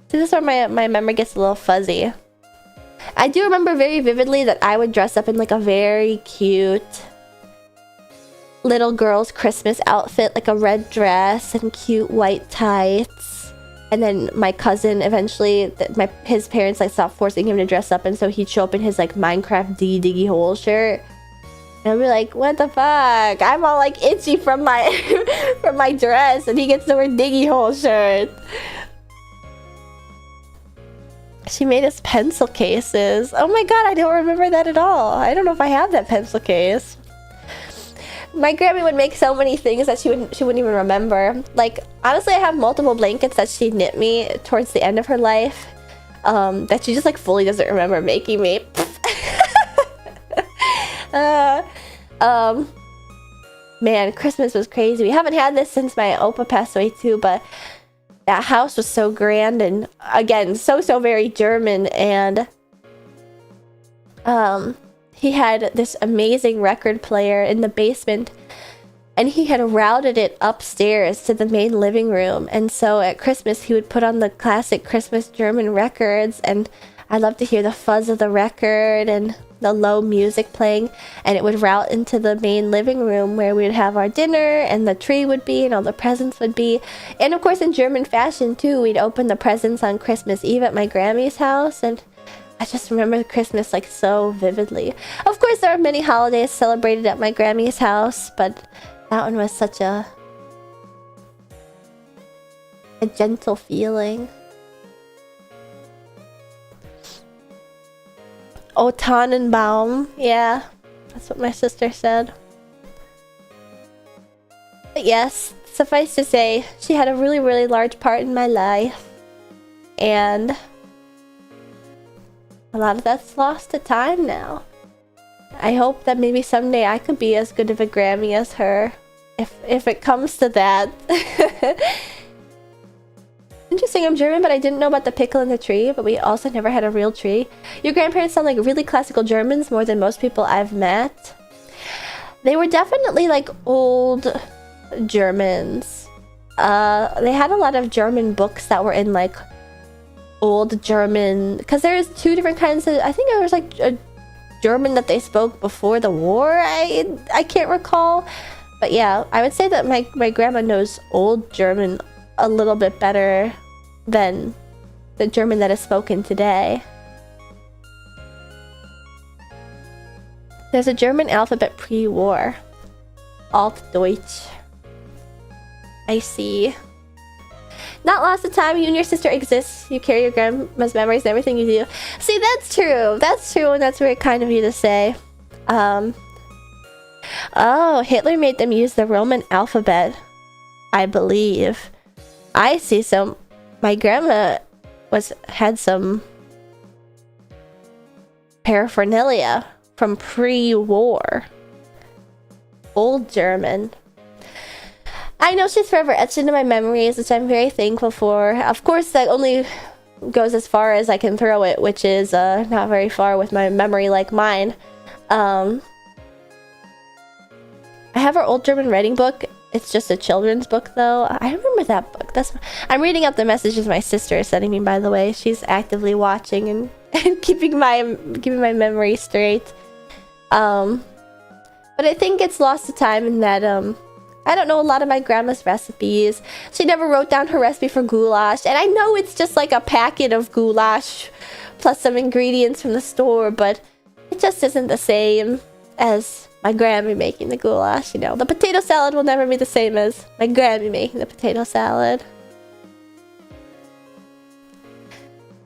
See, this is where my memory gets a little fuzzy. I do remember very vividly that I would dress up in like a very cute little girl's Christmas outfit, like a red dress and cute white tights. And then my cousin eventually, his parents like stopped forcing him to dress up, and so he'd show up in his like Minecraft diggy hole shirt. And I'd be like, what the fuck? I'm all like itchy from my from my dress, and he gets to wear diggy hole shirt. She made us pencil cases. Oh my god, I don't remember that at all. I don't know if I have that pencil case. My Grammy would make so many things that she wouldn't even remember. Like, honestly, I have multiple blankets that she knit me towards the end of her life, that she just like fully doesn't remember making me. Man, Christmas was crazy. We haven't had this since my Opa passed away too, but that house was so grand, and again, so very German. And he had this amazing record player in the basement, and he had routed it upstairs to the main living room. And so at Christmas he would put on the classic Christmas German records, and I love to hear the fuzz of the record and the low music playing, and it would route into the main living room where we would have our dinner, and the tree would be, and all the presents would be. And of course, in German fashion too, we'd open the presents on Christmas Eve at my Grammy's house, and I just remember Christmas like so vividly. Of course, there are many holidays celebrated at my Grammy's house, but that one was such a gentle feeling. Oh, Tannenbaum. Yeah, that's what my sister said. But yes, suffice to say, she had a really, really large part in my life. And a lot of that's lost to time now. I hope that maybe someday I could be as good of a Grammy as her. If it comes to that. Interesting, I'm German, but I didn't know about the pickle in the tree, but we also never had a real tree. Your grandparents sound like really classical Germans, more than most people I've met. They were definitely like old Germans. They had a lot of German books that were in like old German, because there's two different kinds of, I think there was like a German that they spoke before the war. I can't recall. But yeah, I would say that my grandma knows old German a little bit better than the German that is spoken today. There's a German alphabet pre-war. Altdeutsch. I see. Not lost of time. You and your sister exist. You carry your grandma's memories and everything you do. See, that's true. That's true, and that's very kind of you to say. Oh, Hitler made them use the Roman alphabet, I believe. I see. So my grandma had some paraphernalia from pre-war. Old German. I know she's forever etched into my memories, which I'm very thankful for. Of course, that only goes as far as I can throw it, which is not very far with my memory like mine. I have her old German writing book. It's just a children's book, though. I remember that book. I'm reading out the messages my sister is sending me, by the way. She's actively watching and keeping my memory straight. But I think it's lost to time in that I don't know a lot of my grandma's recipes. She never wrote down her recipe for goulash, and I know it's just like a packet of goulash plus some ingredients from the store, but it just isn't the same as my Grammy making the goulash, you know. The potato salad will never be the same as my Grammy making the potato salad.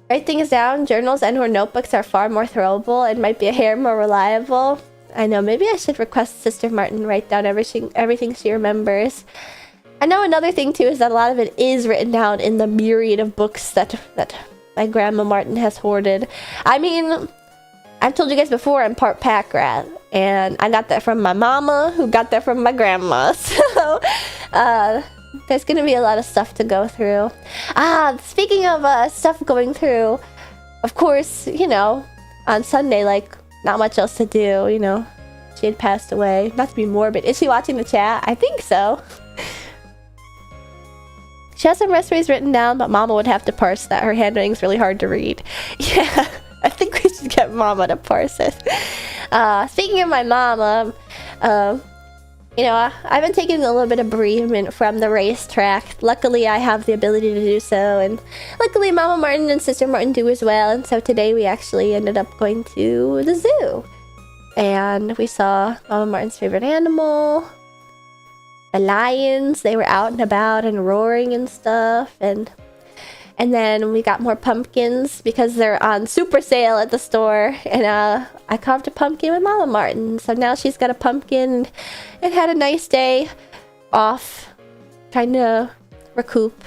Write things down. Journals and/or notebooks are far more throwable and might be a hair more reliable. I know, maybe I should request Sister Martin write down everything she remembers. I know another thing too is that a lot of it is written down in the myriad of books that my Grandma Martin has hoarded. I mean, I've told you guys before, I'm part pack rat, and I got that from my mama, who got that from my grandma. So, there's gonna be a lot of stuff to go through. Speaking of stuff going through, of course, you know, on Sunday, like, not much else to do, you know. She had passed away. Not to be morbid. Is she watching the chat? I think so. She has some recipes written down, but Mama would have to parse that. Her handwriting's really hard to read. Yeah, I think we should get Mama to parse it. Speaking of my mom, you know, I've been taking a little bit of bereavement from the racetrack. Luckily, I have the ability to do so, and luckily Mama Martin and Sister Martin do as well. And so today we actually ended up going to the zoo, and we saw Mama Martin's favorite animal, the lions. They were out and about and roaring and stuff, and then we got more pumpkins because they're on super sale at the store. And I carved a pumpkin with Mama Martin. So now she's got a pumpkin and had a nice day off, trying to recoup.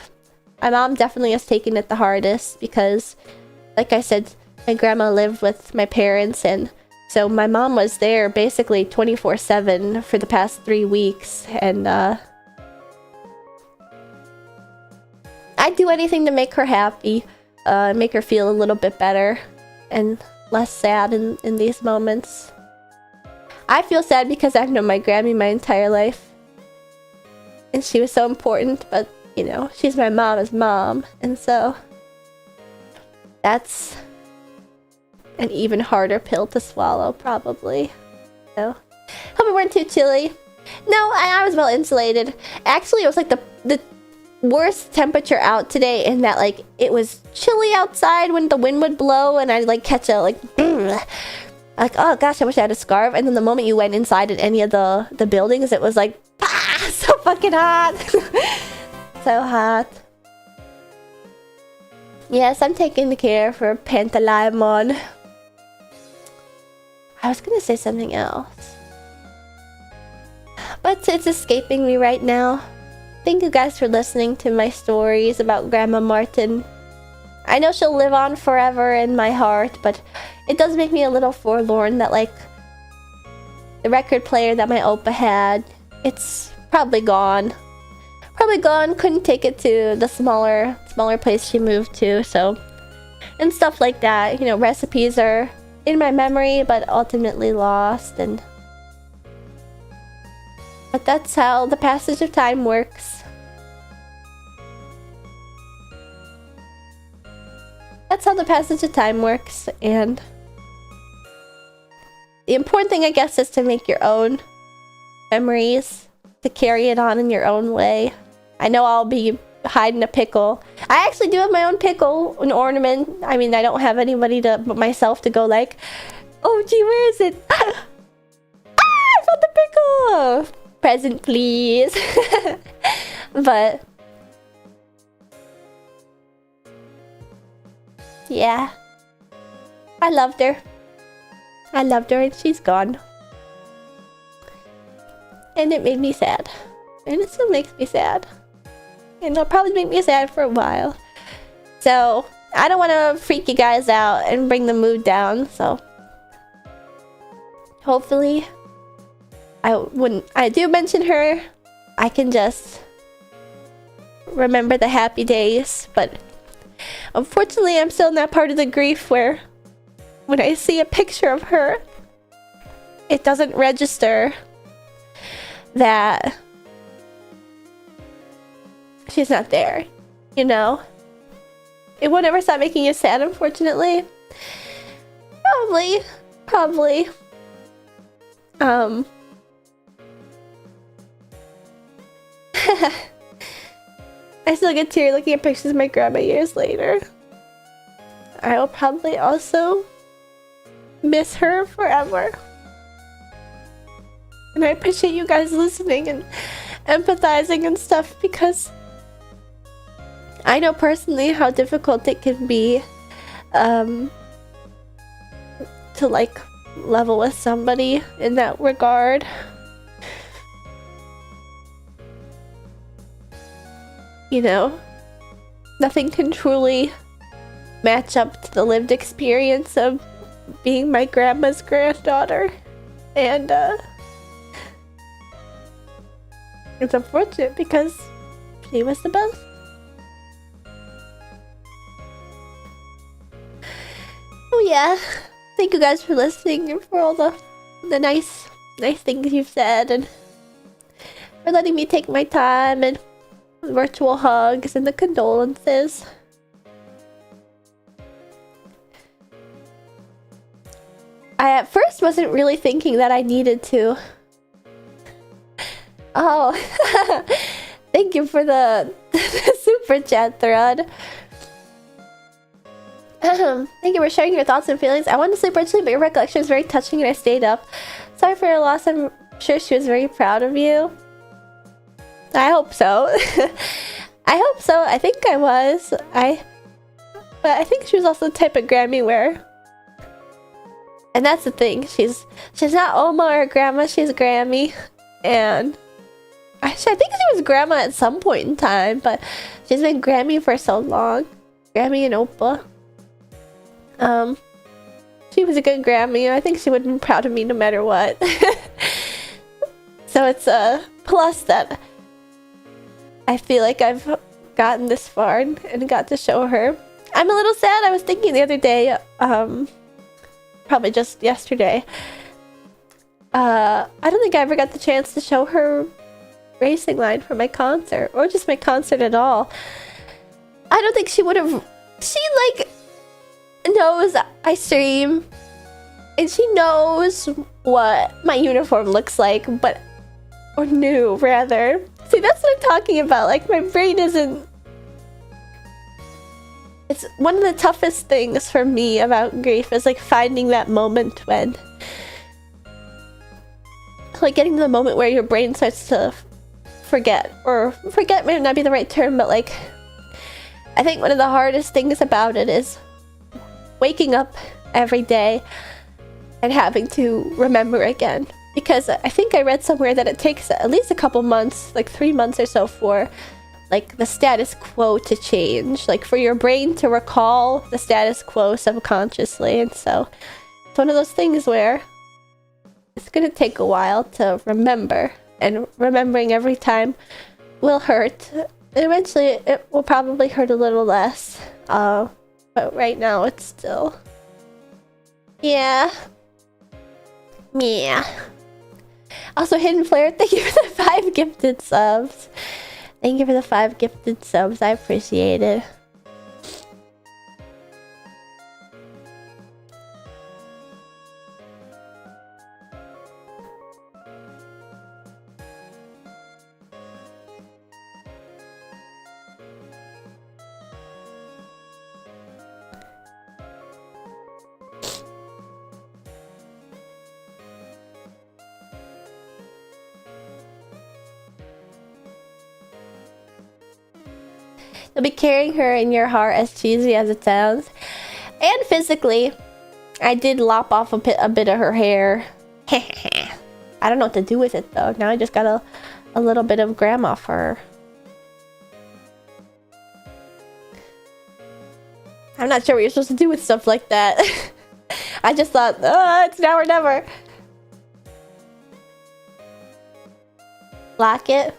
My mom definitely has taken it the hardest because, like I said, my grandma lived with my parents, and so my mom was there basically 24/7 for the past 3 weeks. And I'd do anything to make her happy, make her feel a little bit better and less sad in these moments. I feel sad because I've known my Grammy my entire life, and she was so important, but, you know, she's my mama's mom, and so that's an even harder pill to swallow, probably. So, hope it weren't too chilly. No, I was well insulated. Actually, it was like the worst temperature out today, in that, like, it was chilly outside when the wind would blow, and I'd like catch a like oh gosh, I wish I had a scarf. And then the moment you went inside in any of the buildings, it was like so fucking hot. So hot. Yes, I'm taking care for Pantalaimon. I was gonna say something else, But it's escaping me right now. Thank you guys for listening to my stories about Grandma Martin. I know she'll live on forever in my heart, but it does make me a little forlorn that, like, the record player that my Opa had, it's probably gone. Probably gone, couldn't take it to the smaller place she moved to, so... And stuff like that, you know, recipes are in my memory, but ultimately lost, and... But that's how the passage of time works. That's how the passage of time works, and... The important thing, I guess, is to make your own memories, to carry it on in your own way. I know I'll be hiding a pickle. I actually do have my own pickle, an ornament. I mean, I don't have anybody but myself to go like, oh gee, where is it? Ah, I found the pickle! Present, please. But yeah, I loved her. I loved her and she's gone. And it made me sad. And it still makes me sad. And it'll probably make me sad for a while. So, I don't want to freak you guys out and bring the mood down, so... Hopefully, when I do mention her, I can just remember the happy days. But unfortunately, I'm still in that part of the grief where when I see a picture of her, it doesn't register that she's not there, you know? It won't ever stop making you sad, unfortunately. Probably. I still get teary looking at pictures of my grandma years later. I will probably also miss her forever. And I appreciate you guys listening and empathizing and stuff, because I know personally how difficult it can be to like level with somebody in that regard. You know, nothing can truly match up to the lived experience of being my grandma's granddaughter, and it's unfortunate because she was the best. Oh yeah, thank you guys for listening and for all the nice things you've said, and for letting me take my time, and virtual hugs and the condolences. I at first wasn't really thinking that I needed to. Oh, thank you for the super chat thread. Thank you for sharing your thoughts and feelings. I wanted to sleep virtually, but your recollection was very touching and I stayed up. Sorry for your loss. I'm sure she was very proud of you. I hope so. I hope so. I think I was. But I think she was also the type of Grammy where... And that's the thing. She's not Oma or Grandma. She's Grammy. And... Actually, I think she was Grandma at some point in time. But she's been Grammy for so long. Grammy and Opa. She was a good Grammy. I think she would have been proud of me no matter what. So it's a plus that... I feel like I've gotten this far and got to show her. I'm a little sad. I was thinking the other day, probably just yesterday, I don't think I ever got the chance to show her Racing Line for my concert, or just my concert at all. I don't think she would have... She, like, knows I stream, and she knows what my uniform looks like, but... Or knew, rather. See, that's what I'm talking about. Like, my brain isn't... It's one of the toughest things for me about grief is, like, finding that moment when... Like, getting to the moment where your brain starts to forget. Or, forget may not be the right term, but, like... I think one of the hardest things about it is waking up every day and having to remember again. because I think I read somewhere that it takes at least a couple months, like 3 months or so, for like the status quo to change, like for your brain to recall the status quo subconsciously. And so it's one of those things where it's gonna take a while to remember, and remembering every time will hurt. And eventually it will probably hurt a little less, but right now it's still, yeah. Also, Hidden Flare, thank you for the 5 gifted subs. Thank you for the 5 gifted subs. I appreciate it. You'll be carrying her in your heart, as cheesy as it sounds. And physically, I did lop off a bit of her hair. I don't know what to do with it though. Now I just got a little bit of grandma fur. I'm not sure what you're supposed to do with stuff like that. I just thought, it's now or never. Lock it.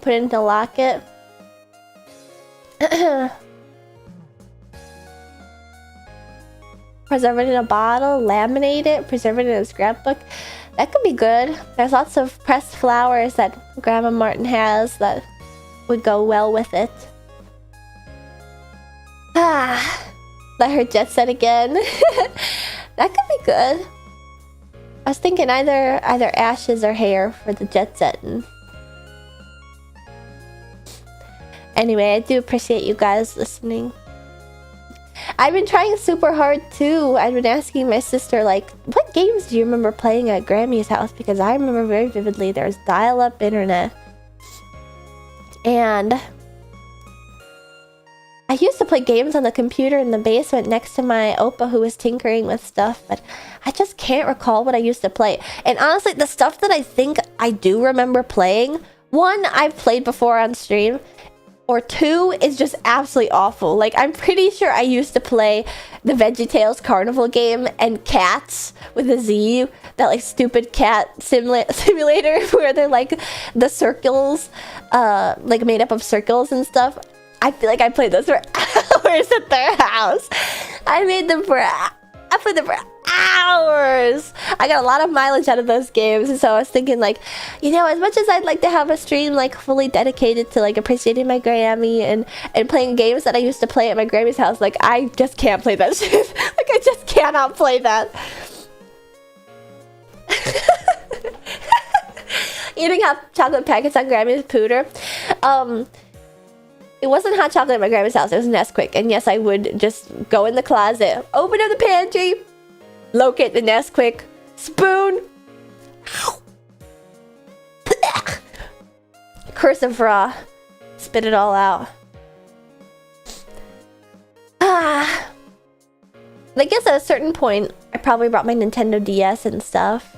Put it into locket. Preserve it in a bottle, laminate it, preserve it in a scrapbook. That could be good. There's lots of pressed flowers that Grandma Martin has that would go well with it. Let her jet set again. That could be good. I was thinking either ashes or hair for the jet setting. Anyway, I do appreciate you guys listening. I've been trying super hard too. I've been asking my sister, like, what games do you remember playing at Grammy's house? Because I remember very vividly there's dial-up internet. And I used to play games on the computer in the basement next to my Oppa who was tinkering with stuff, but I just can't recall what I used to play. And honestly, the stuff that I think I do remember playing, one, I've played before on stream, or two, is just absolutely awful. Like, I'm pretty sure I used to play the VeggieTales Carnival game and Cats with a Z, that like stupid cat simulator where they're like the circles, like made up of circles and stuff. I feel like I played those for hours at their house. I played them for hours. I got a lot of mileage out of those games, and so I was thinking, like, you know, as much as I'd like to have a stream like fully dedicated to like appreciating my Grammy and playing games that I used to play at my Grammy's house, like, I just can't play that shit. Like, I just cannot play that. Eating hot chocolate packets on Grammy's pooter. It wasn't hot chocolate at my grandma's house, it was Nesquik. And yes, I would just go in the closet, open up the pantry, locate the Nesquik, spoon, cursive raw, spit it all out. I guess at a certain point, I probably brought my Nintendo DS and stuff.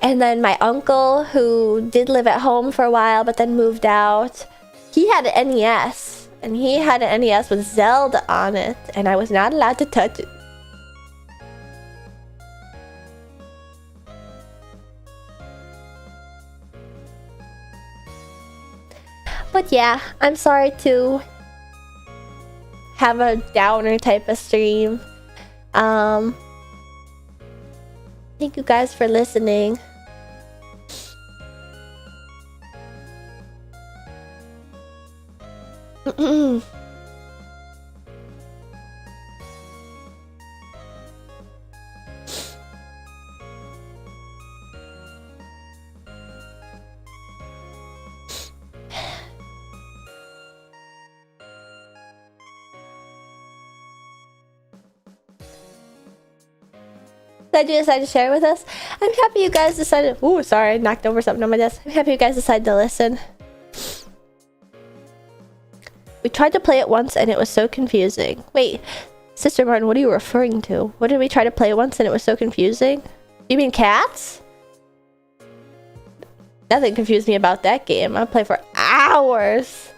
And then my uncle, who did live at home for a while, but then moved out, he had an NES. And he had an NES with Zelda on it, and I was not allowed to touch it. But yeah, I'm sorry to have a downer type of stream. Thank you guys for listening. Did you decide to share it with us? I'm happy you guys decided. Ooh, sorry, I knocked over something on my desk. I'm happy you guys decided to listen. We tried to play it once and it was so confusing. Wait, Sister Martin, what are you referring to? What did we try to play once and it was so confusing? You mean Cats? Nothing confused me about that game. I'll play for hours.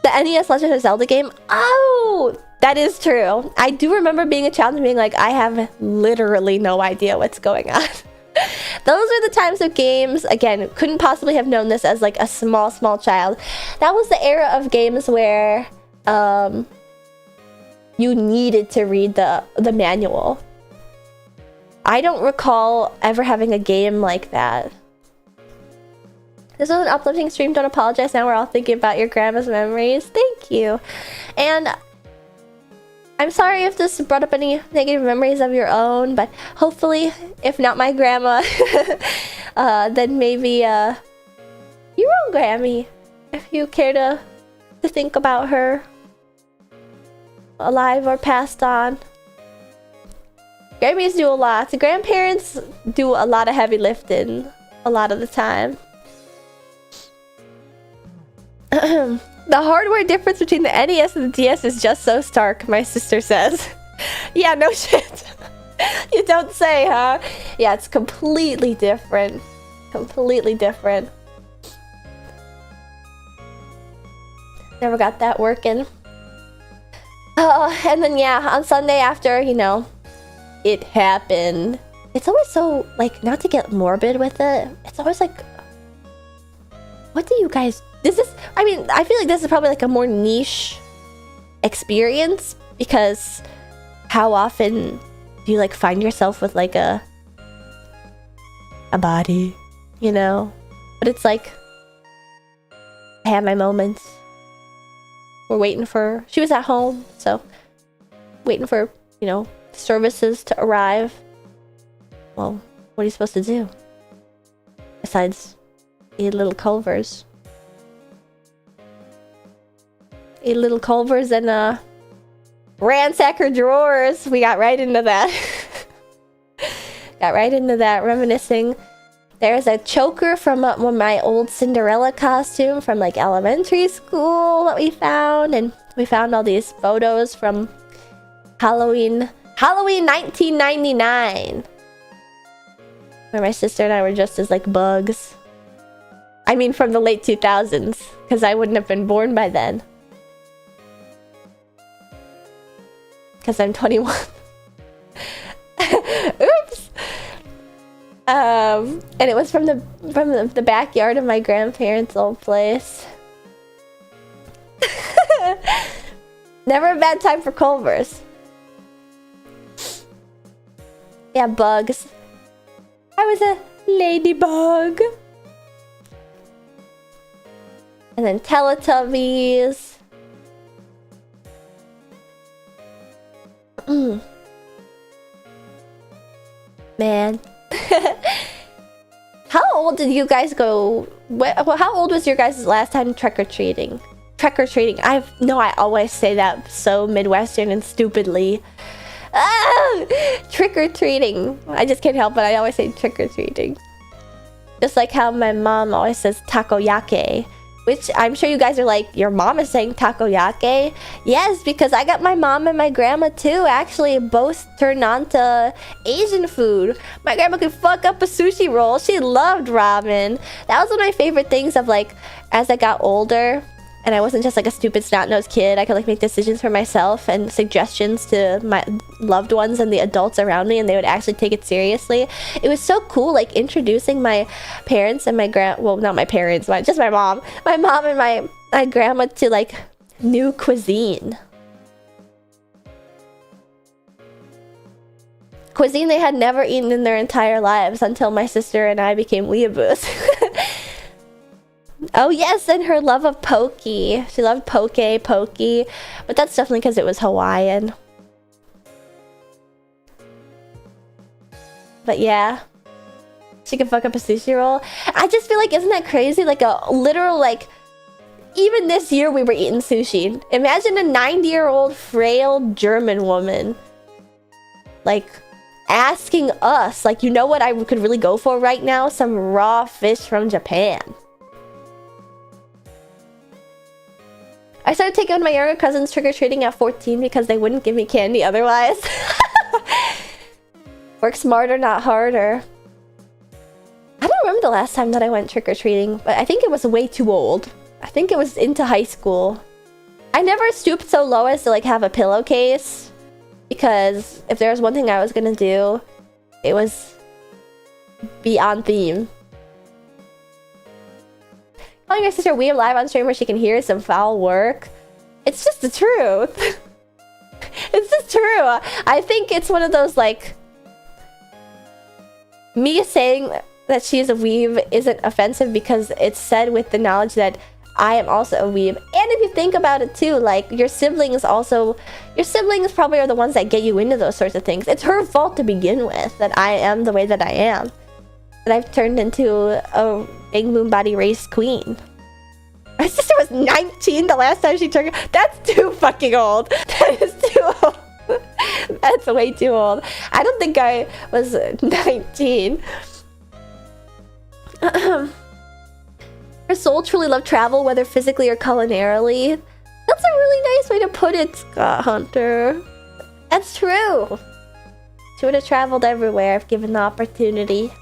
The NES Legend of Zelda game? Oh, that is true. I do remember being a child and being like, I have literally no idea what's going on. Those are the times of games, again, couldn't possibly have known this as like a small child. That was the era of games where you needed to read the manual. I don't recall ever having a game like that. This was an uplifting stream. Don't apologize. Now we're all thinking about your grandma's memories. Thank you. And I'm sorry if this brought up any negative memories of your own, but hopefully, if not my grandma, then maybe your own Grammy, if you care to think about her, alive or passed on. Grammys do a lot. The grandparents do a lot of heavy lifting a lot of the time. The hardware difference between the NES and the DS is just so stark, my sister says. Yeah, no shit. You don't say, huh? Yeah, it's completely different. Completely different. Never got that working. And then yeah, on Sunday after, you know, it happened. It's always so, like, not to get morbid with it, it's always like, what do you guys... I mean, I feel like this is probably like a more niche experience, because how often do you like find yourself with like a body, you know? But it's like, I had my moments. We're waiting for... She was at home, so waiting for, you know, services to arrive. Well, what are you supposed to do? Besides eat little Culvers. Eat little Culvers and ransack her drawers. We got right into that. Got right into that, reminiscing. There's a choker from my old Cinderella costume from like elementary school that we found, and we found all these photos from Halloween 1999, where my sister and I were dressed as like bugs. I mean, from the late 2000s, because I wouldn't have been born by then. Because I'm 21. Oops. And it was from the backyard of my grandparents' old place. Never a bad time for Culvers. Yeah, bugs. I was a ladybug. And then Teletubbies. Man. How old did you guys go? How old was your guys' last time trick-or-treating? Trick-or-treating. I always say that so Midwestern and stupidly. Trick-or-treating. I just can't help it. I always say trick-or-treating. Just like how my mom always says takoyaki. Which I'm sure you guys are like, your mom is saying takoyaki? Yes, because I got my mom and my grandma too. Actually, both turned on to Asian food. My grandma could fuck up a sushi roll. She loved ramen. That was one of my favorite things of like, as I got older, and I wasn't just like a stupid snot-nosed kid. I could like make decisions for myself and suggestions to my loved ones and the adults around me, and they would actually take it seriously. It was so cool, like introducing my parents and my well, not my parents, just my mom and my grandma to like new cuisine. Cuisine they had never eaten in their entire lives until my sister and I became weeaboos. Oh yes, and her love of poke. She loved poke, but that's definitely because it was Hawaiian. But yeah, she could fuck up a sushi roll. I just feel like, isn't that crazy? Like a literal, like, even this year we were eating sushi. Imagine a 90-year-old frail German woman, like, asking us, like, you know what I could really go for right now? Some raw fish from Japan. I started taking my younger cousins trick-or-treating at 14 because they wouldn't give me candy otherwise. Work smarter, not harder. I don't remember the last time that I went trick-or-treating, but I think it was way too old. I think it was into high school. I never stooped so low as to like have a pillowcase, because if there was one thing I was gonna do, it was be on theme. Calling your sister weird live on stream where she can hear some foul work. It's just the truth. It's just true. I think it's one of those like, me saying that she's a weeb isn't offensive because it's said with the knowledge that I am also a weeb. And if you think about it too, like your siblings probably are the ones that get you into those sorts of things. It's her fault to begin with that I am the way that I am. That I've turned into a big moon body race queen. My sister was 19 the last time she turned. That's too fucking old. That is too old. That's way too old. I don't think I was 19. Her soul truly loved travel, whether physically or culinarily. That's a really nice way to put it, Scott Hunter. That's true. She would have traveled everywhere if given the opportunity.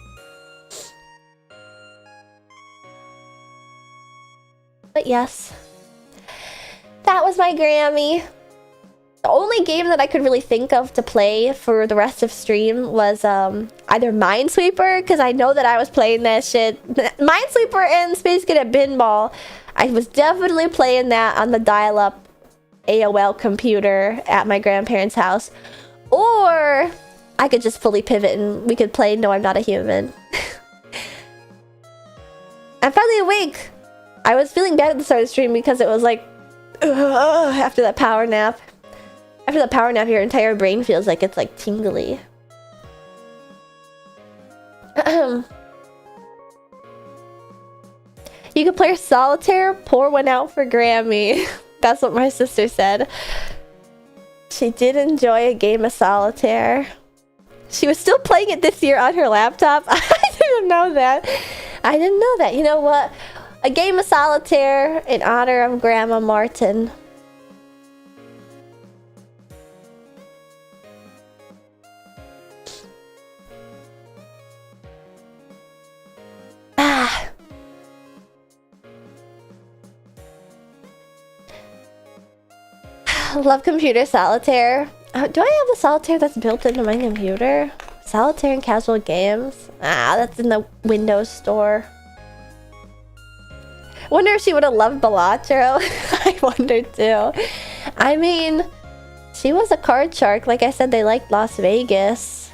But yes, that was my Grammy. The only game that I could really think of to play for the rest of stream was either Minesweeper, because I know that I was playing that shit. Minesweeper and Space Cadet Pinball. I was definitely playing that on the dial-up AOL computer at my grandparents' house. Or I could just fully pivot and we could play No, I'm Not a Human. I'm finally awake! I was feeling bad at the start of the stream because it was like, after that power nap. After that power nap, your entire brain feels like it's like tingly. You could play solitaire, pour one out for Grammy. That's what my sister said. She did enjoy a game of solitaire. She was still playing it this year on her laptop. I didn't know that. I didn't know that. You know what? A game of solitaire in honor of Grandma Martin. Ah. Love computer solitaire. Do I have the solitaire that's built into my computer? Solitaire and casual games? Ah, that's in the Windows store. Wonder if she would have loved Balatro. I wonder too. I mean, she was a card shark. Like I said, they liked Las Vegas.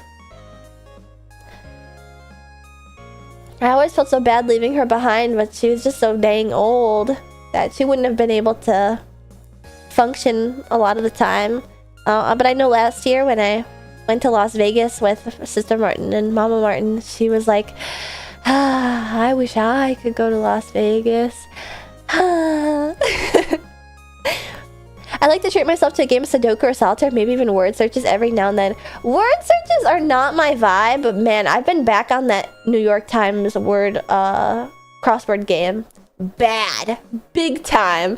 I always felt so bad leaving her behind, but she was just so dang old that she wouldn't have been able to function a lot of the time. But I know last year when I went to Las Vegas with Sister Martin and Mama Martin, she was like, I wish I could go to Las Vegas. I like to treat myself to a game of Sudoku or Solitaire, maybe even word searches every now and then. Word searches are not my vibe, but man, I've been back on that New York Times word crossword game. Bad. Big time.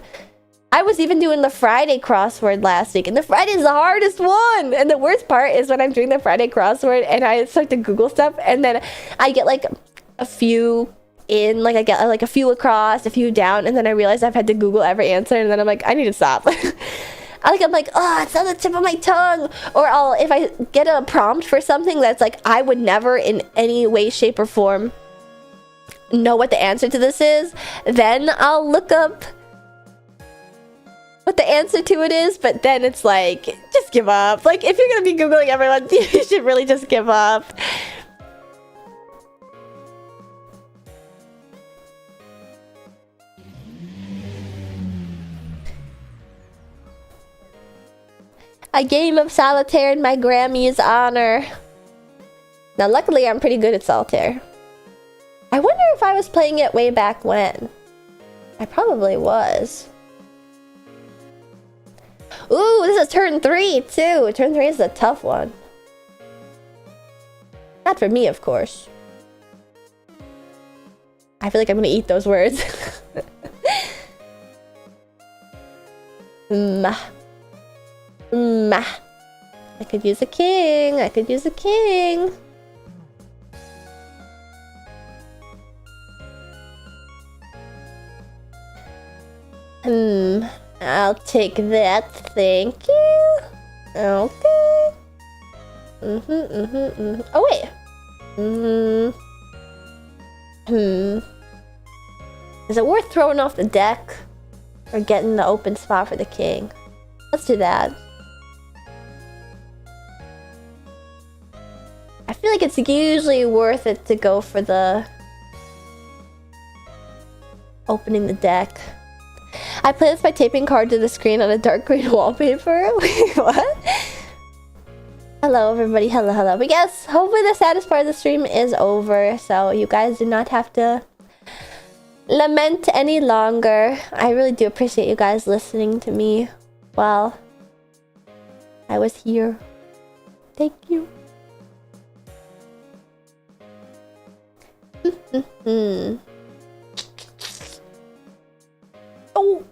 I was even doing the Friday crossword last week, and the Friday's the hardest one! And the worst part is when I'm doing the Friday crossword and I start to Google stuff, and then I get like a few in, like I get like a few across, a few down, and then I realize I've had to Google every answer, and then I'm like, I need to stop. I'm like, oh, it's on the tip of my tongue. Or if I get a prompt for something that's like, I would never in any way, shape, or form know what the answer to this is, then I'll look up what the answer to it is, but then it's like, just give up. Like, if you're gonna be Googling everyone, you should really just give up. A game of solitaire in my Grammy's honor. Now, luckily, I'm pretty good at solitaire. I wonder if I was playing it way back when. I probably was. Ooh, this is turn 3, too. Turn 3 is a tough one. Not for me, of course. I feel like I'm gonna eat those words. Ma. I could use a king. I could use a king. I'll take that. Thank you. Okay. Oh, wait. Is it worth throwing off the deck or getting the open spot for the king? Let's do that. I feel like it's usually worth it to go for the opening the deck. I play this by taping cards to the screen on a dark green wallpaper. Wait, what? Hello, everybody. Hello. But yes, hopefully the saddest part of the stream is over, so you guys do not have to lament any longer. I really do appreciate you guys listening to me while I was here. Thank you. Oh,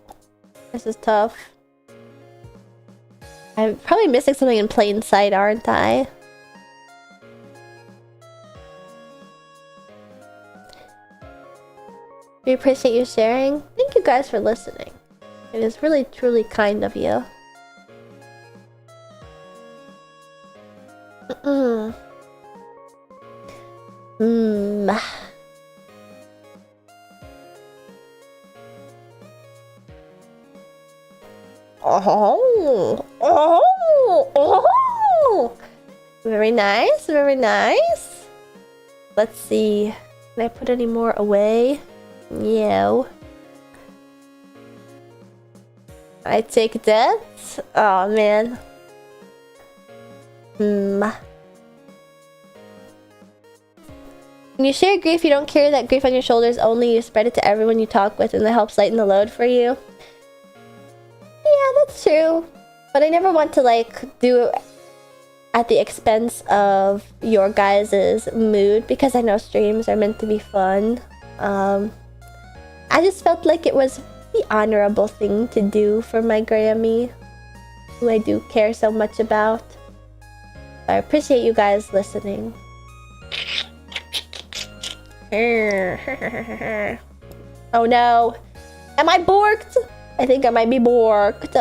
this is tough. I'm probably missing something in plain sight, aren't I? We appreciate you sharing. Thank you guys for listening. It is really, truly kind of you. Oh. Very nice, very nice. Let's see. Can I put any more away? No. I take that. Oh man. When you share grief, you don't carry that grief on your shoulders only. You spread it to everyone you talk with, and that helps lighten the load for you. Yeah, that's true. But I never want to like do it at the expense of your guys' mood, because I know streams are meant to be fun. I just felt like it was the honorable thing to do for my Grammy, who I do care so much about. I appreciate you guys listening. Oh no. Am I borked? I think I might be borked.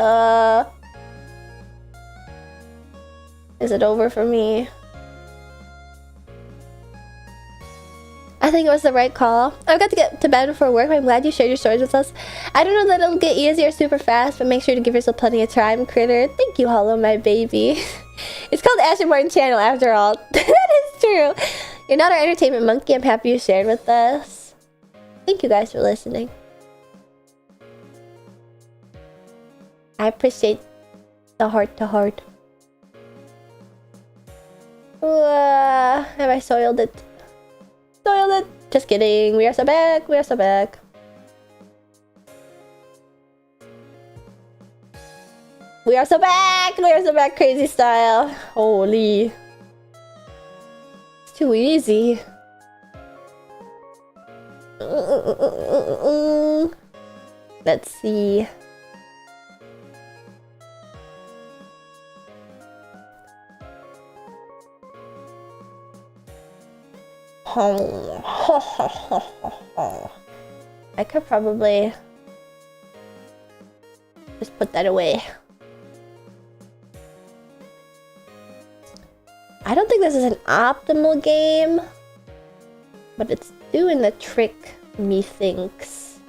Is it over for me? I think it was the right call. I've got to get to bed before work, but I'm glad you shared your stories with us. I don't know that it'll get easier super fast, but make sure to give yourself plenty of time, Critter. Thank you, Hollow, my baby. It's called Ashley Martin Channel, after all. That is true. You're not our entertainment monkey. I'm happy you shared with us. Thank you guys for listening. I appreciate the heart-to-heart. Have I soiled it? Soiled it! Just kidding. We are so back. We are so back. We are so back. We are so back. Crazy style. Holy. It's too easy. Let's see. I could probably just put that away. I don't think this is an optimal game, but it's doing the trick, methinks.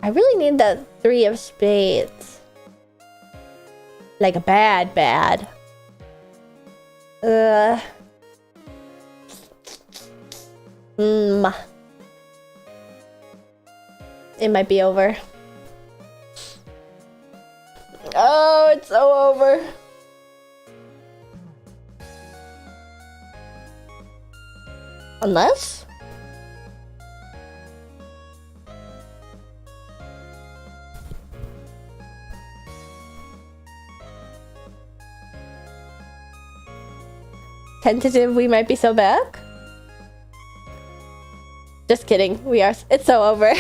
I really need that 3 of spades. Like a bad. It might be over. Oh, it's so over. Unless? Tentative, we might be so back? Just kidding. We are. It's so over.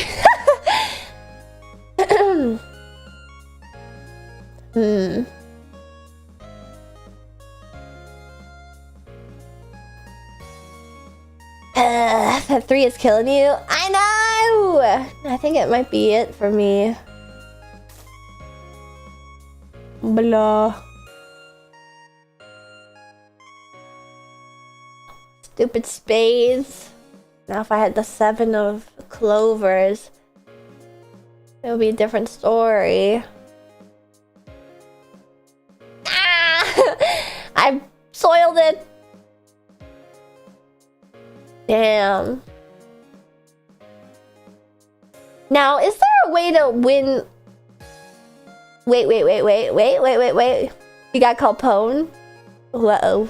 That 3 is killing you. I know! I think it might be it for me. Blah. Stupid spades. Now if I had the 7 of clovers, it would be a different story. Ah! I soiled it. Damn. Now, is there a way to win? Wait. You got called pwn? Uh-oh.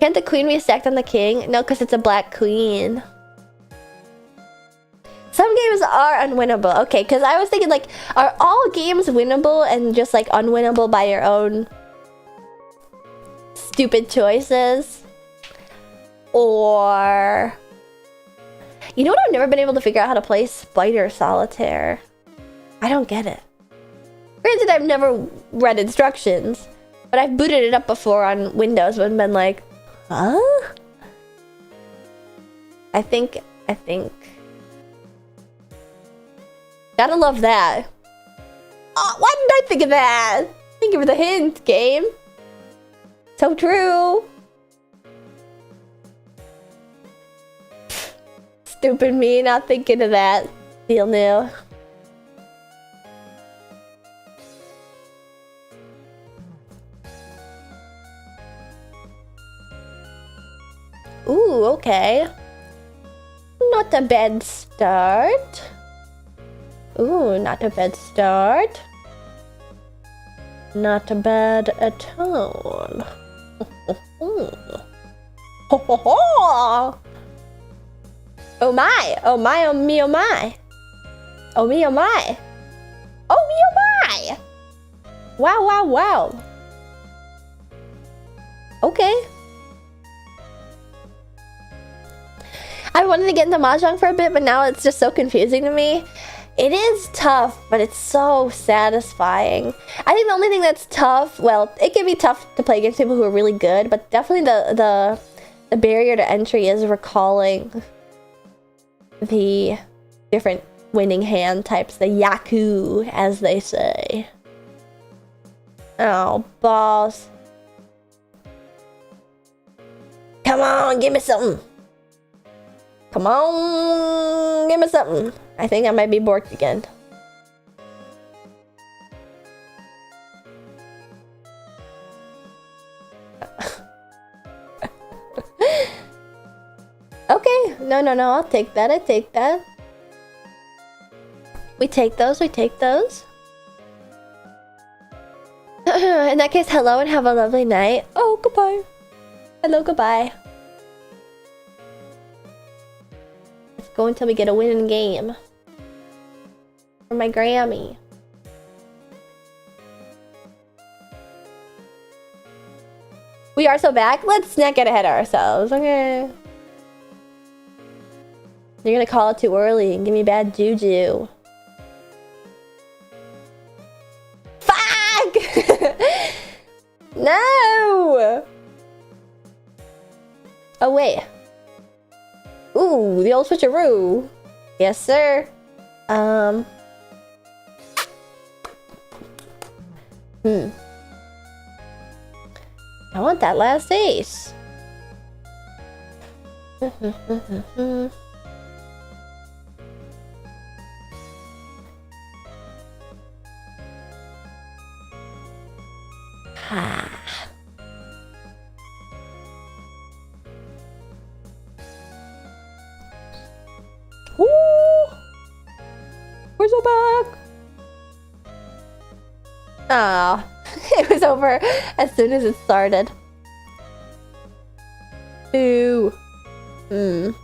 Can't the queen be stacked on the king? No, because it's a black queen. Some games are unwinnable. Okay, because I was thinking, like, are all games winnable and just, like, unwinnable by your own stupid choices? Or... You know what I've never been able to figure out how to play? Spider Solitaire. I don't get it. Granted, I've never read instructions, but I've booted it up before on Windows and been like, huh? I think. Gotta love that. Oh, why didn't I think of that? Thank you for the hint, game. So true. Stupid me not thinking of that. Feel new. Ooh, okay. Not a bad start. Ooh, not a bad start. Not bad at all. Ho ho ho! Oh my! Oh my! Oh me! Oh my! Oh me! Oh my! Oh me! Oh my! Wow! Wow! Wow! Okay. I wanted to get into Mahjong for a bit, but now it's just so confusing to me. It is tough, but it's so satisfying. I think the only thing that's tough, well, it can be tough to play against people who are really good, but definitely the barrier to entry is recalling the different winning hand types, the yaku, as they say. Oh, boss. Come on, give me something. Come on, give me something. I think I might be borked again. Okay, no, I'll take that, I take that. We take those. In that case, hello and have a lovely night. Oh, goodbye. Hello, goodbye. Let's go until we get a winning game. For my Grammy. We are so back. Let's not get ahead of ourselves, okay? You're gonna call it too early and give me bad juju. Fuck! No! Oh, wait. Ooh, the old switcheroo. Yes, sir. I want that last ace. Woo! We're so back. Ah, it was over as soon as it started. Ooh. Ooh.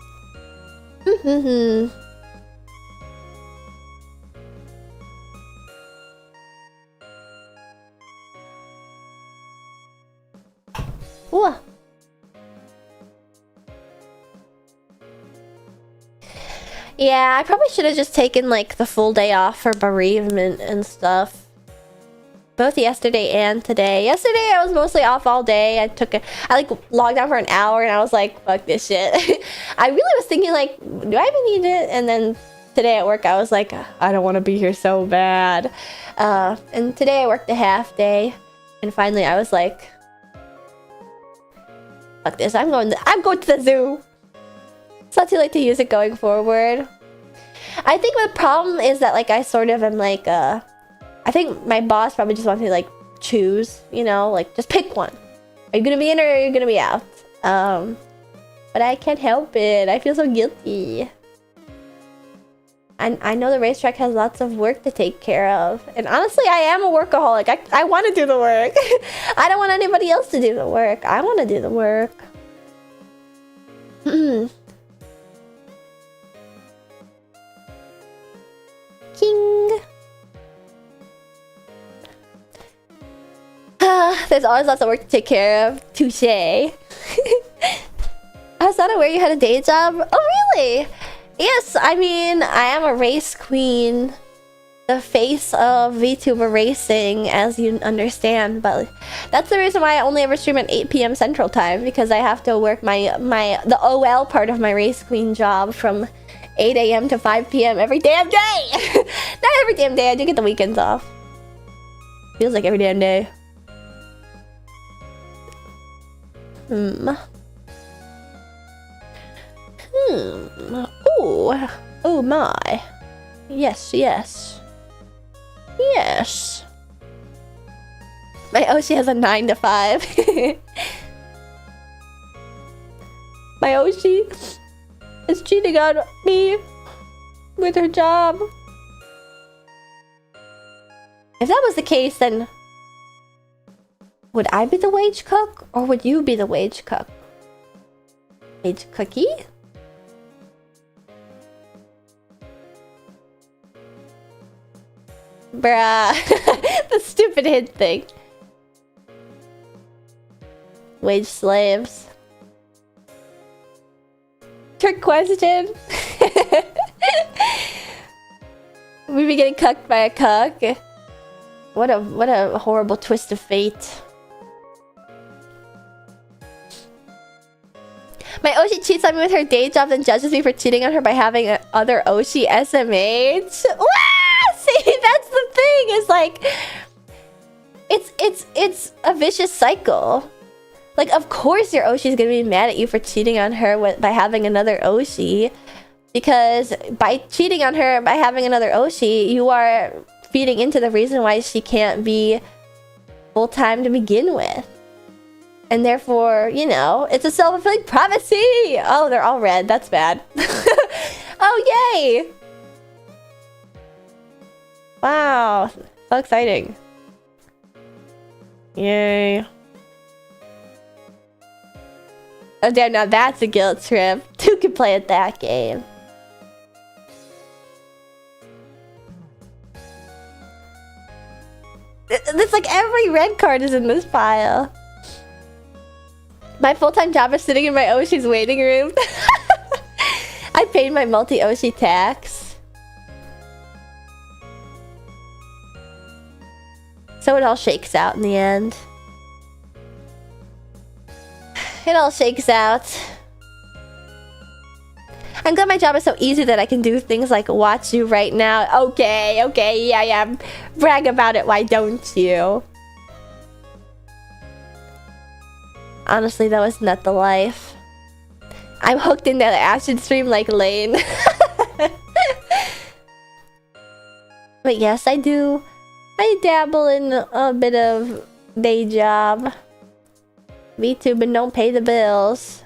Yeah, I probably should have just taken like the full day off for bereavement and stuff. Both yesterday and today. Yesterday I was mostly off all day. I like logged on for an hour and I was like, fuck this shit. I really was thinking like, do I even need it? And then today at work I was like, I don't want to be here so bad. And today I worked a half day and finally I was like, fuck this, I'm going to the zoo. It's not too late to use it going forward. I think the problem is that like I sort of am like I think my boss probably just wants me to like choose, you know, like just pick one. Are you gonna be in or are you gonna be out? But I can't help it. I feel so guilty. I know the racetrack has lots of work to take care of. And honestly, I am a workaholic. I want to do the work. I don't want anybody else to do the work. I want to do the work. King. There's always lots of work to take care of. Touche. I was not aware you had a day job. Oh, really? Yes, I mean, I am a race queen. The face of VTuber racing, as you understand. But that's the reason why I only ever stream at 8 p.m. Central Time. Because I have to work the OL part of my race queen job from 8 a.m. to 5 p.m. every damn day. Not every damn day. I do get the weekends off. Feels like every damn day. Oh my. Yes. My Oshi has a 9 to 5. My Oshi is cheating on me with her job. If that was the case, then would I be the wage cook or would you be the wage cook? Wage cookie? Bruh. The stupid hint thing. Wage slaves. Trick question. We be getting cucked by a cuck. What a horrible twist of fate. My Oshi cheats on me with her day job and judges me for cheating on her by having other Oshi SMH. Wah! See, that's the thing. It's like it's a vicious cycle. Like, of course your Oshi is gonna be mad at you for cheating on her by having another Oshi, because by cheating on her by having another Oshi, you are feeding into the reason why she can't be full-time to begin with. And therefore, you know, it's a self-fulfilling prophecy! Oh, they're all red. That's bad. Oh, yay! Wow. So exciting. Yay. Oh, damn, now that's a guilt trip. Who can play at that game? It's like every red card is in this pile. My full-time job is sitting in my Oshi's waiting room. I paid my multi-Oshi tax. So it all shakes out in the end. It all shakes out. I'm glad my job is so easy that I can do things like watch you right now. Okay, yeah. Brag about it, why don't you? Honestly, though, isn't that the life? I'm hooked into the acid stream like Lane. But yes, I do. I dabble in a bit of day job. VTubing don't pay the bills.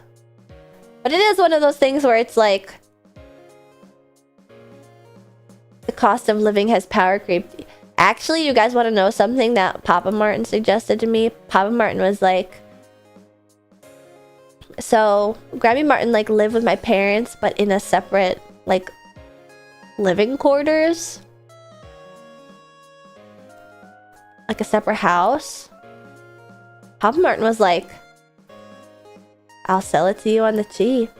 But it is one of those things where it's like the cost of living has power creeped. Actually, you guys want to know something that Papa Martin suggested to me? Papa Martin was like, so Grammy Martin like lived with my parents but in a separate like living quarters, like a separate house. Papa Martin was like, I'll sell it to you on the cheap.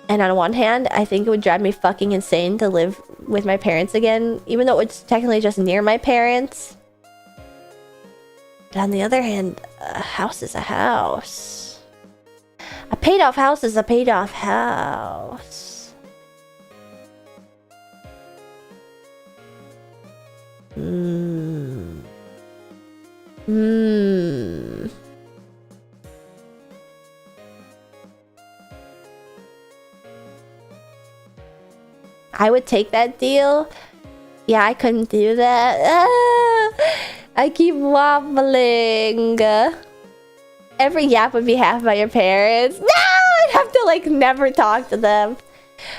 And on one hand, I think it would drive me fucking insane to live with my parents again, even though it's technically just near my parents. But on the other hand, a house is a house. A paid off house is a paid off house. I would take that deal. Yeah, I couldn't do that. I keep wobbling. Every yap would be half by your parents. No! I'd have to like never talk to them.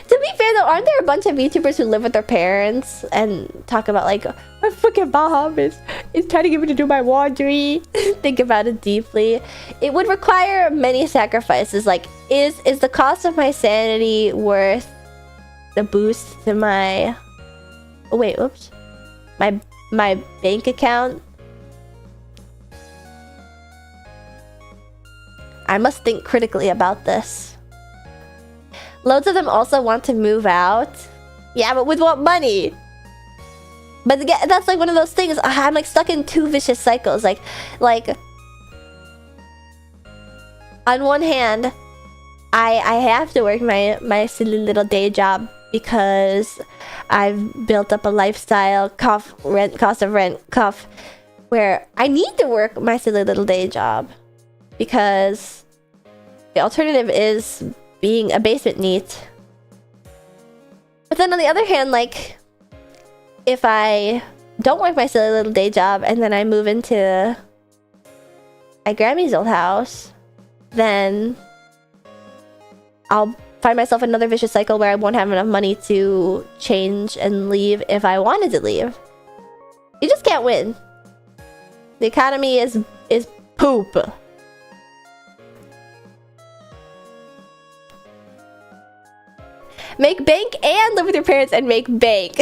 To be fair though, aren't there a bunch of YouTubers who live with their parents and talk about like, my fucking mom is trying to get me to do my laundry? Think about it deeply. It would require many sacrifices. Like, is the cost of my sanity worth the boost to my... Oh wait, oops. My bank account? I must think critically about this. Loads of them also want to move out. Yeah, but with what money? But again, that's like one of those things. I'm like stuck in two vicious cycles. Like on one hand, I have to work my silly little day job because I've built up a lifestyle, cost of rent, where I need to work my silly little day job because the alternative is being a basement neat. But then on the other hand, like, if I don't work my silly little day job and then I move into my Grammy's old house, then I'll find myself in another vicious cycle where I won't have enough money to change and leave if I wanted to leave. You just can't win. The economy is poop. Make bank and live with your parents and make bank.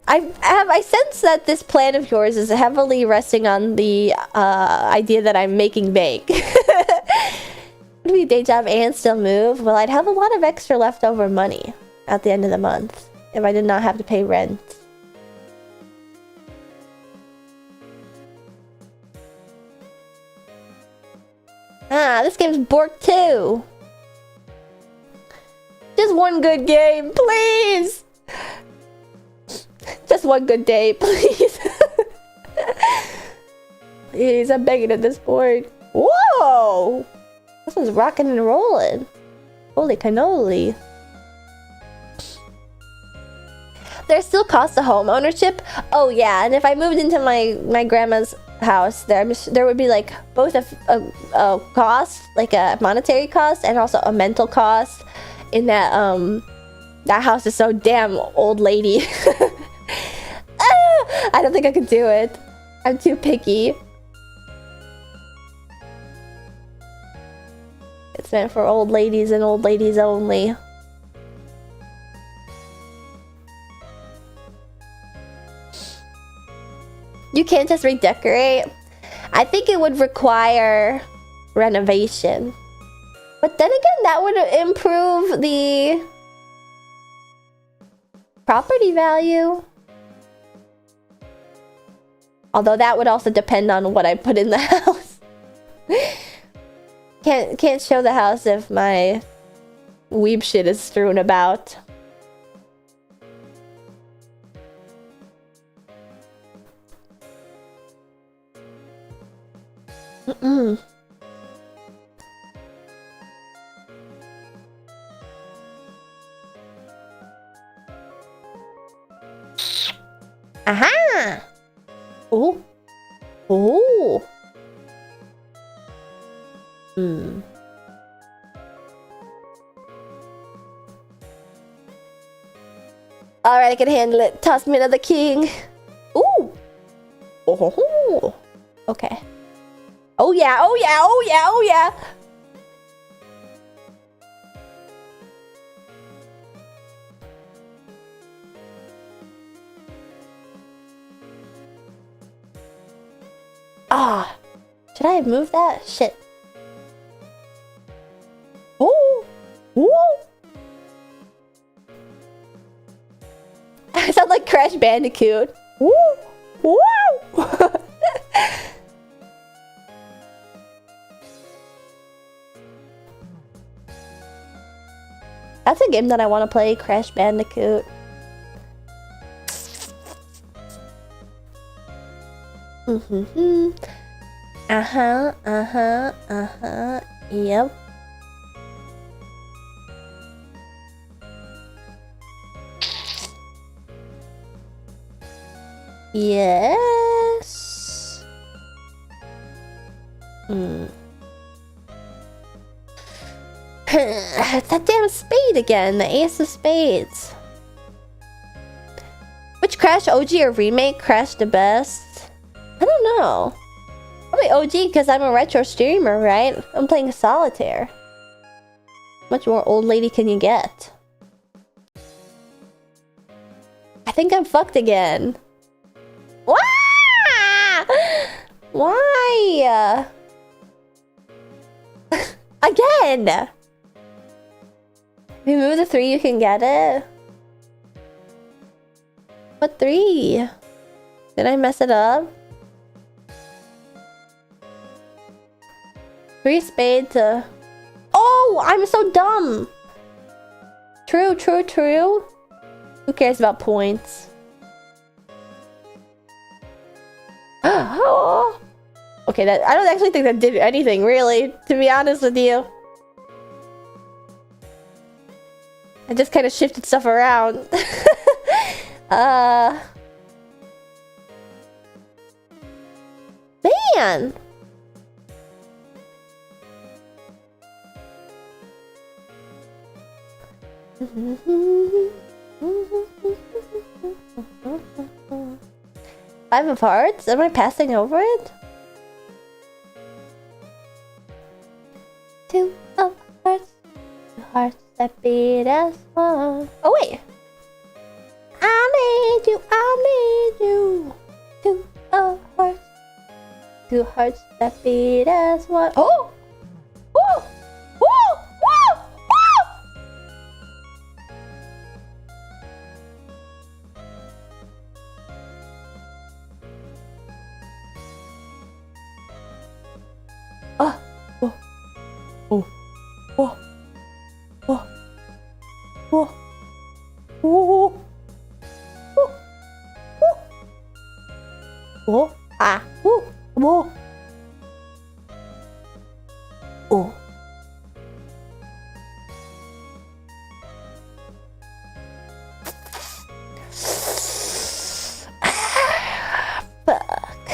I sense that this plan of yours is heavily resting on the idea that I'm making bank. Be a day job and still move. Well, I'd have a lot of extra leftover money at the end of the month if I did not have to pay rent. Ah, this game's borked too. Just one good game, please! Just one good day, please. Please, I'm begging at this point. Whoa! This one's rocking and rolling. Holy cannoli. There's still cost of home ownership. Oh yeah, and if I moved into my grandma's house, there would be like both a cost, like a monetary cost, and also a mental cost. In that that house is so damn old lady. I don't think I could do it. I'm too picky. It's meant for old ladies and old ladies only. You can't just redecorate. I think it would require renovation. But then again, that would improve the property value. Although that would also depend on what I put in the house. Can't show the house if my weeb shit is strewn about. Aha! Oh. Oh. Alright, I can handle it. Toss me another king. Ooh. Oh. Okay. Oh yeah, oh yeah, oh yeah, oh yeah. Ah, should I have moved that? Shit. Oh, ooh, Crash Bandicoot. Woo! Woo! That's a game that I want to play, Crash Bandicoot. Yep. Yes. It's that damn spade again, the ace of spades. Which Crash, OG or remake, Crash the best? I don't know. Probably OG because I'm a retro streamer, right? I'm playing solitaire. Much more old lady can you get? I think I'm fucked again. Why? Why? Again? Remove the 3, you can get it. What 3? Did I mess it up? 3 spade to... Oh, I'm so dumb. True, true, true. Who cares about points? Okay, that I don't actually think that did anything, really, to be honest with you. I just kind of shifted stuff around. Man! Five of Hearts? Am I passing over it? 2 of Hearts. 2 hearts that beat as one. Oh wait! I need you, I need you. 2 of Hearts. 2 hearts that beat as one. Oh! Woo! Woo! Woo! Woo! Oh! Oh! Oh! Oh! Oh! Oh! Oh! Oh! Oh! Ah! Oh! Oh! Oh! Fuck.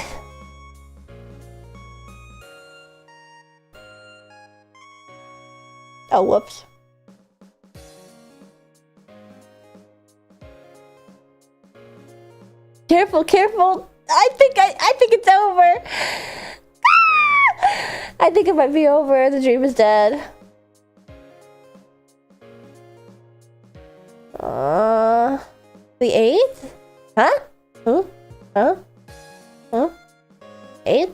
Oh, whoops. Careful, careful. I think it's over. I think it might be over. The dream is dead. The 8th? Huh? Huh? Huh? Huh? 8?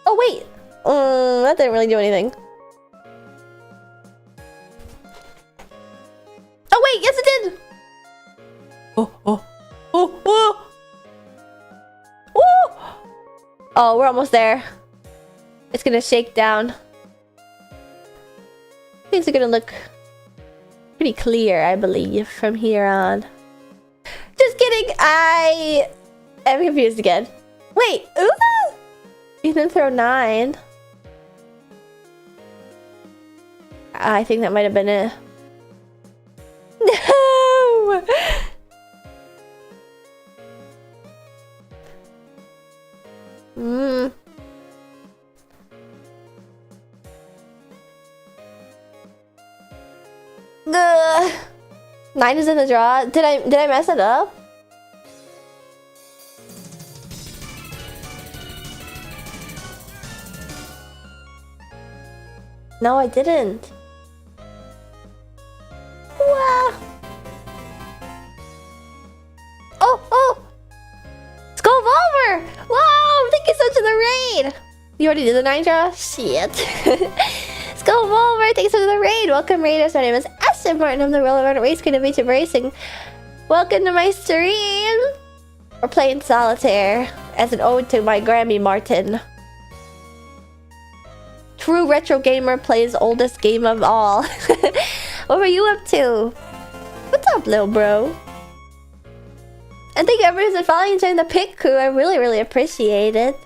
Oh wait! That didn't really do anything. Oh wait, yes it did! Oh, oh, oh, oh! Oh! Oh, we're almost there. It's gonna shake down. Things are gonna look pretty clear, I believe, from here on. Just kidding! I am confused again. Wait! Ooh! You didn't throw 9. I think that might have been it. No! Ugh. 9 is in the draw. Did I mess it up? No, I didn't. Wow. Oh! Skullvolver! Wow, thank you so much for the raid! You already did the 9 draw? Shit. Skullvolver, thanks for the raid. Welcome, raiders. My name is S. Justin Martin. I'm the relevant race queen of HM Racing. Welcome to my stream. We're playing solitaire as an ode to my Grammy Martin. True retro gamer plays oldest game of all. What were you up to? What's up, little bro? And thank you everyone who's been following and joining the pit crew. I really, really appreciate it.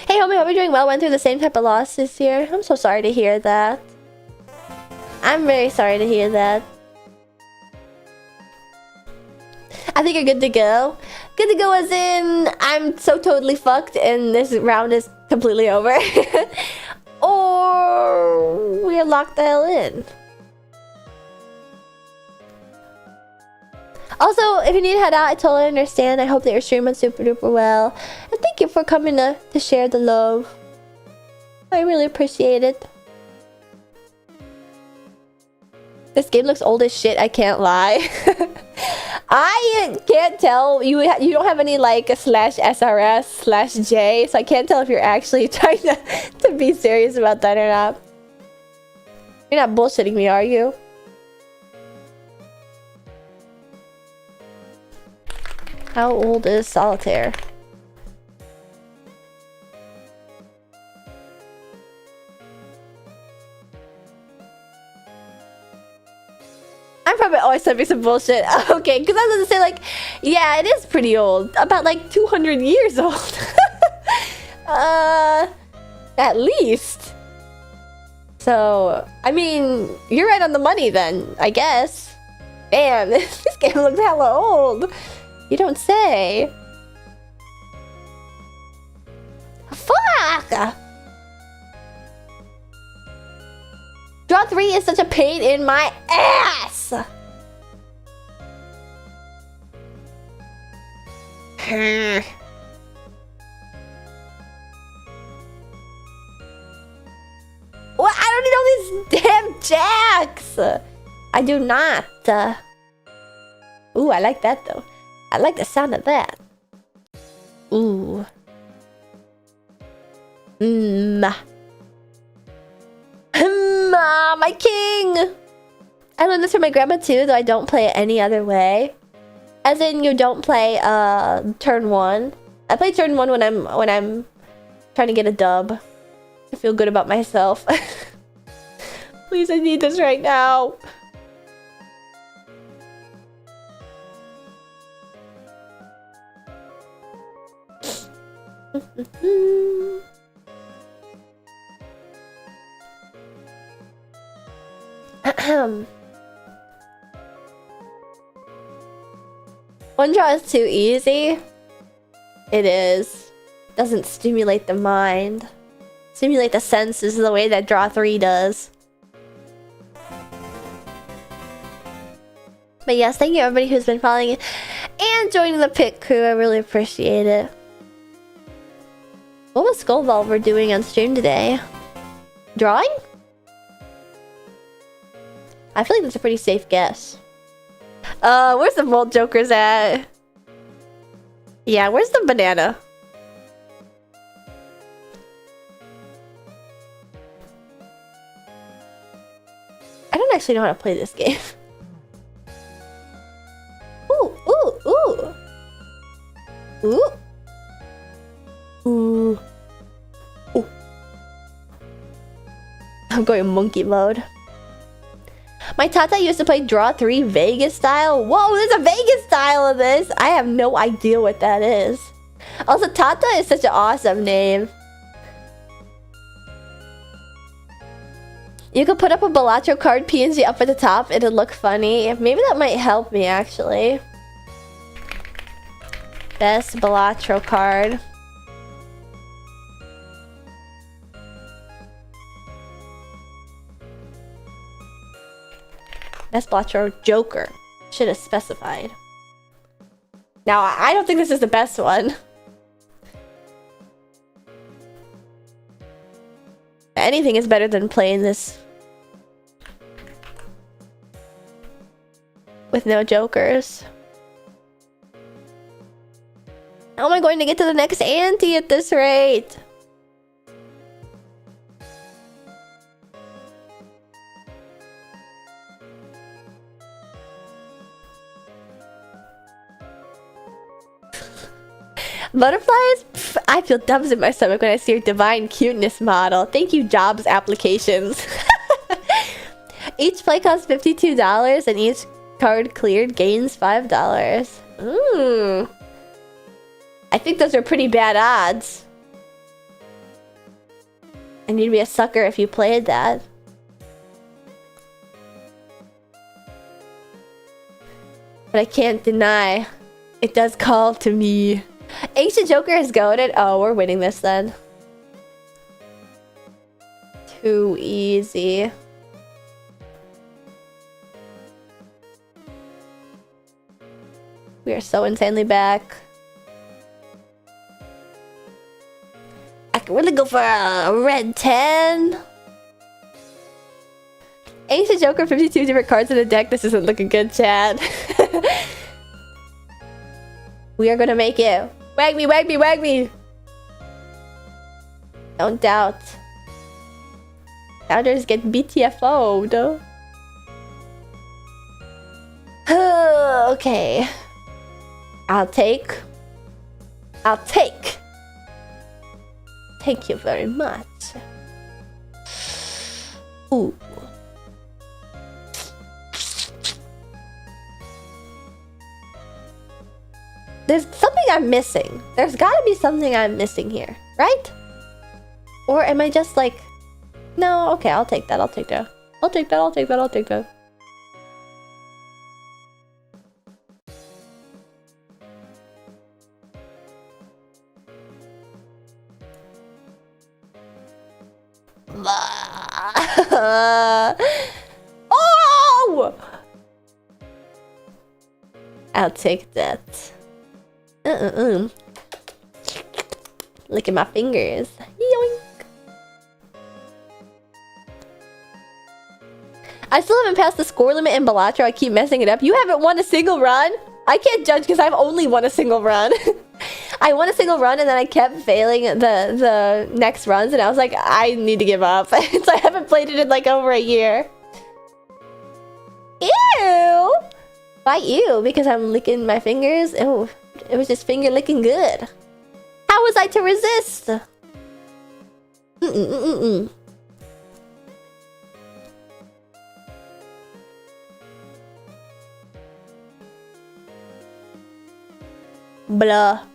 Hey homie, hope you're doing well. Went through the same type of loss this year. I'm so sorry to hear that. I'm very sorry to hear that. I think you're good to go. Good to go as in, I'm so totally fucked and this round is completely over. Or we're locked the hell in. Also, if you need to head out, I totally understand. I hope that your stream went super duper well. And thank you for coming to share the love. I really appreciate it. This game looks old as shit, I can't lie. I can't tell. You don't have any like /SRS/J, so I can't tell if you're actually trying to be serious about that or not. You're not bullshitting me, are you? How old is Solitaire? I'm probably always sending some bullshit. Okay, because I was gonna say like, yeah, it is pretty old. About like 200 years old. At least. So, I mean, you're right on the money then, I guess. Damn, this game looks hella old. You don't say. Fuck! Draw 3 is such a pain in my ass! Well, I don't need all these damn jacks! I do not. Ooh, I like that though. I like the sound of that. Ooh. My king! I learned this from my grandma too, though I don't play it any other way. As in, you don't play turn 1. I play turn 1 when I'm trying to get a dub. To feel good about myself. Please, I need this right now. One draw is too easy. It is. Doesn't stimulate the mind. Stimulate the senses the way that draw 3 does. But yes, thank you everybody who's been following and joining the pit crew. I really appreciate it. What was Skullvolver doing on stream today? Drawing? I feel like that's a pretty safe guess. Where's the Volt Jokers at? Yeah, where's the banana? I don't actually know how to play this game. Ooh, ooh, ooh. Ooh. Ooh. Ooh. I'm going monkey mode. My Tata used to play Draw 3 Vegas style. Whoa, there's a Vegas style of this. I have no idea what that is. Also, Tata is such an awesome name. You could put up a Balatro card PNG up at the top. It'd look funny. Maybe that might help me, actually. Best Balatro card. Best Balatro Joker. Should have specified. Now, I don't think this is the best one. Anything is better than playing this with no jokers. How am I going to get to the next ante at this rate? Butterflies? Pff, I feel dubs in my stomach when I see your divine cuteness model. Thank you, Jobs Applications. Each play costs $52 and each card cleared gains $5. Ooh. I think those are pretty bad odds. And you'd be a sucker if you played that. But I can't deny, it does call to me. Ancient Joker is goated. Oh, we're winning this then. Too easy. We are so insanely back. I can really go for a red 10. Ancient Joker, 52 different cards in the deck. This isn't looking good, Chad. We are gonna make it. Wag me, wag me, wag me! Don't doubt. Founders get BTFO'd. Okay. I'll take. Thank you very much. Ooh. There's something I'm missing. There's gotta be something I'm missing here, right? Or am I just like... No, okay, I'll take that, I'll take that. I'll take that, I'll take that, I'll take that. Oh! I'll take that. Look at my fingers. Yoink. I still haven't passed the score limit in Balatro. I keep messing it up. You haven't won a single run? I can't judge because I've only won a single run. I won a single run and then I kept failing the next runs and I was like, I need to give up. So I haven't played it in like over a year. Ew! Why ew? Because I'm licking my fingers? Oh, it was just finger licking good. How was I to resist? Blah.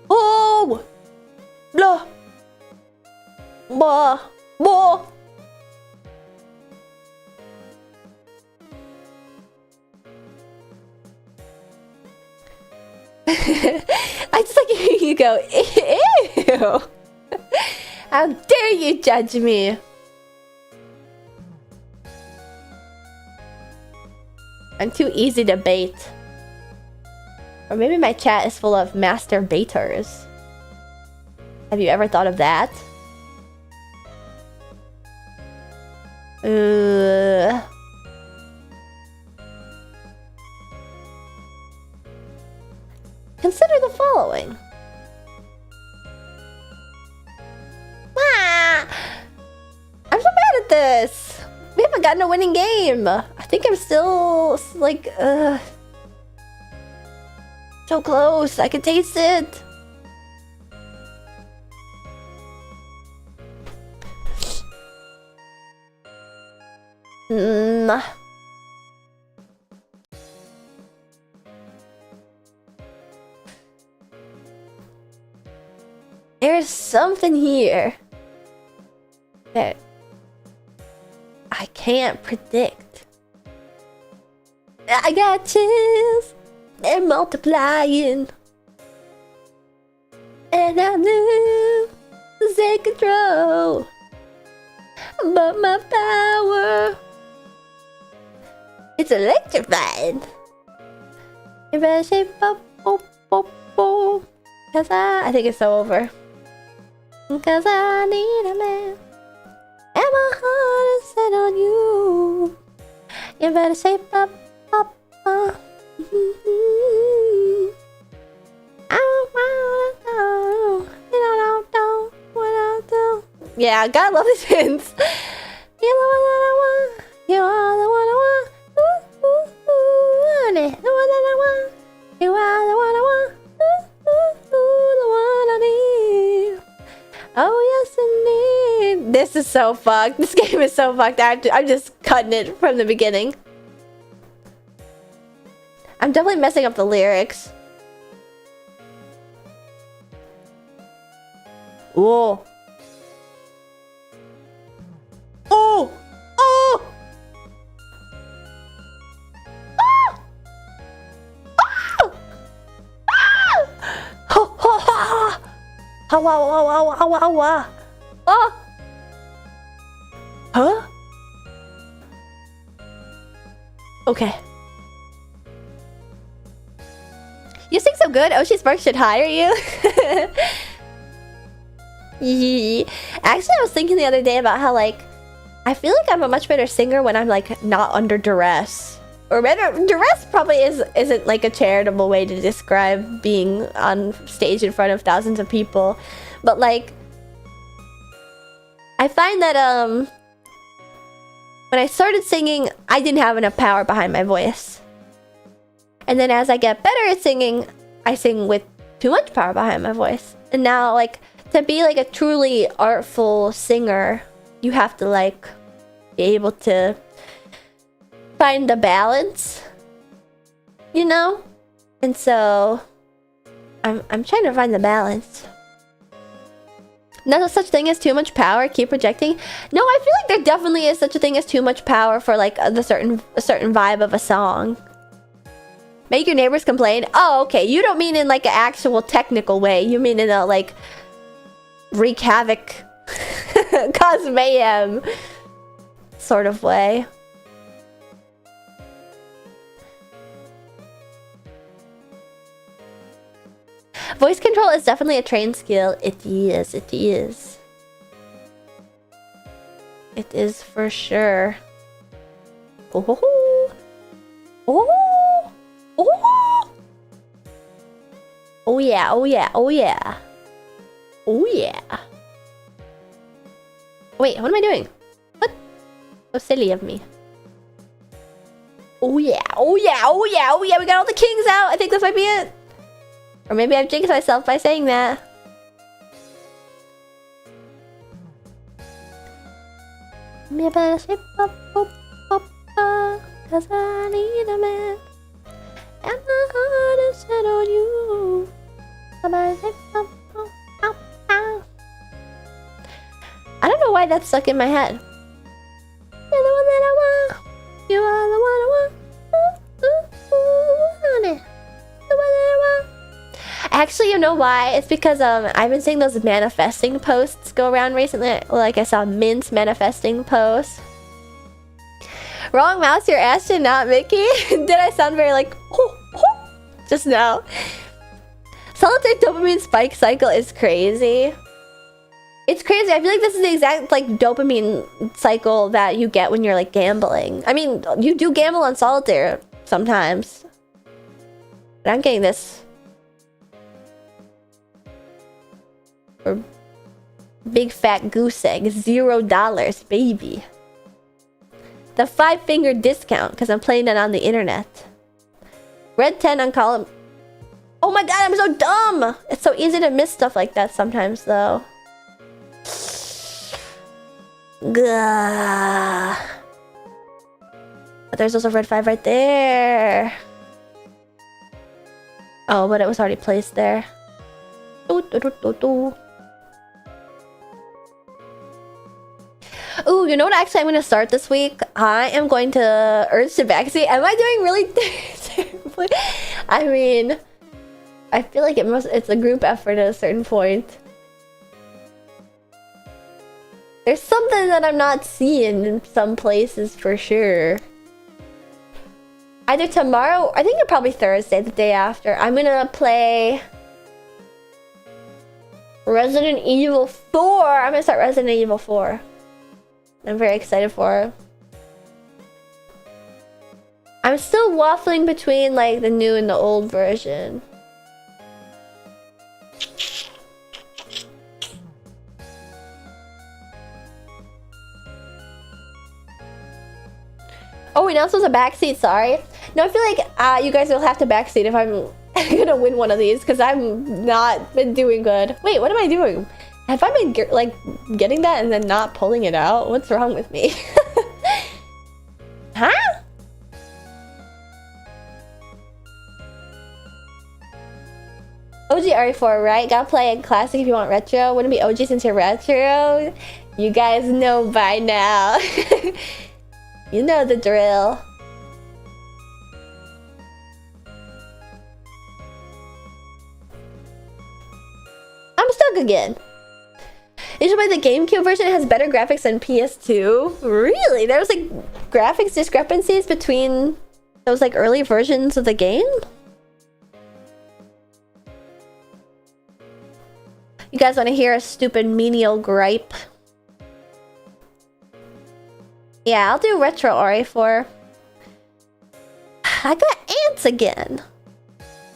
Oh! Blah. Blah. Blah. I just like hearing you go, ew! How dare you judge me? I'm too easy to bait. Or maybe my chat is full of master baiters. Have you ever thought of that? Consider the following. Ah! I'm so bad at this. We haven't gotten a winning game. I think I'm still like so close. I can taste it. There's something here that I can't predict. I got chills. They're multiplying. And I lose control. But my power, it's electrifying. If I say pop, pop, pop, pop. Cause I think it's so over. Cause I need a man. my heart is set on you. You better shape up, up, up. Yeah, gotta love these hints. You're the one that I want. You are the one I want. Ooh, ooh, ooh, honey. The one that I want. You are the one I want. Ooh, ooh, ooh, the one I need. Oh, yes, indeed. This is so fucked. This game is so fucked. I'm just cutting it from the beginning. I'm definitely messing up the lyrics. Whoa. Oh! Oh! Ah! Ah! Ah! Ho, ho, ha! Ha, wa, wa, wa, wa, wa, wa. Oh! Huh? Okay. You sing so good, Oshi Sparks should hire you. Actually, I was thinking the other day about how, like, I feel like I'm a much better singer when I'm, like, not under duress. Or better, duress probably isn't, like, a charitable way to describe being on stage in front of thousands of people. But, like, I find that, when I started singing, I didn't have enough power behind my voice. And then as I get better at singing, I sing with too much power behind my voice. And now, like, to be, like, a truly artful singer, you have to, like, be able to find the balance, you know? And so I'm trying to find the balance. No such thing as too much power, keep projecting. No, I feel like there definitely is such a thing as too much power for, like, a certain vibe of a song. Make your neighbors complain. Oh, okay. You don't mean in, like, an actual technical way. You mean in a, like, wreak havoc, cause mayhem sort of way. Voice control is definitely a trained skill. It is. It is. It is for sure. Oh, oh, oh, oh, oh yeah, oh yeah, oh yeah. Oh yeah. Wait, what am I doing? What? So silly of me. Oh yeah, oh yeah, oh yeah, oh yeah, we got all the kings out. I think this might be it. Or maybe I've jinxed myself by saying that. Me better shape up, up, up, up, cause I need a man. And my heart is set on you. I better shape up, up, up, up. I don't know why that's stuck in my head. You're the one that I want. You are the one I want. Ooh, ooh, ooh, honey. The one that I want. Actually, you know why? It's because I've been seeing those manifesting posts go around recently. Like, I saw Mint's manifesting post. Wrong mouse, you're Ashton, not Mickey. Did I sound very like oh, oh, just now? Solitaire dopamine spike cycle is crazy. It's crazy. I feel like this is the exact, like, dopamine cycle that you get when you're, like, gambling. I mean, you do gamble on solitaire sometimes. But I'm getting this. Or big fat goose egg. $0, baby. The 5-finger discount, because I'm playing it on the internet. Red 10 on column. Oh my god, I'm so dumb! It's so easy to miss stuff like that sometimes, though. Gah. But there's also red 5 right there. Oh, but it was already placed there. Ooh, you know what actually I'm going to start this week? I am going to Urge Tabaxi. Am I doing really terribly? I mean, I feel like it's a group effort at a certain point. There's something that I'm not seeing in some places for sure. Either tomorrow, I think it's probably Thursday, the day after. I'm gonna play Resident Evil 4. I'm gonna start Resident Evil 4. I'm very excited for. I'm still waffling between like the new and the old version. Oh, we announced it was a backseat, sorry. No, I feel like you guys will have to backseat if I'm gonna win one of these, because I've not been doing good. Wait, what am I doing? Have I been like getting that and then not pulling it out? What's wrong with me? Huh? OG RE4, right? Gotta play a classic if you want retro. Wouldn't be OG since you're retro. You guys know by now. You know the drill. I'm stuck again. Usually the GameCube version has better graphics than PS2. Really? There was like graphics discrepancies between those like early versions of the game? You guys want to hear a stupid menial gripe? Yeah, I'll do retro RE4. I got ants again.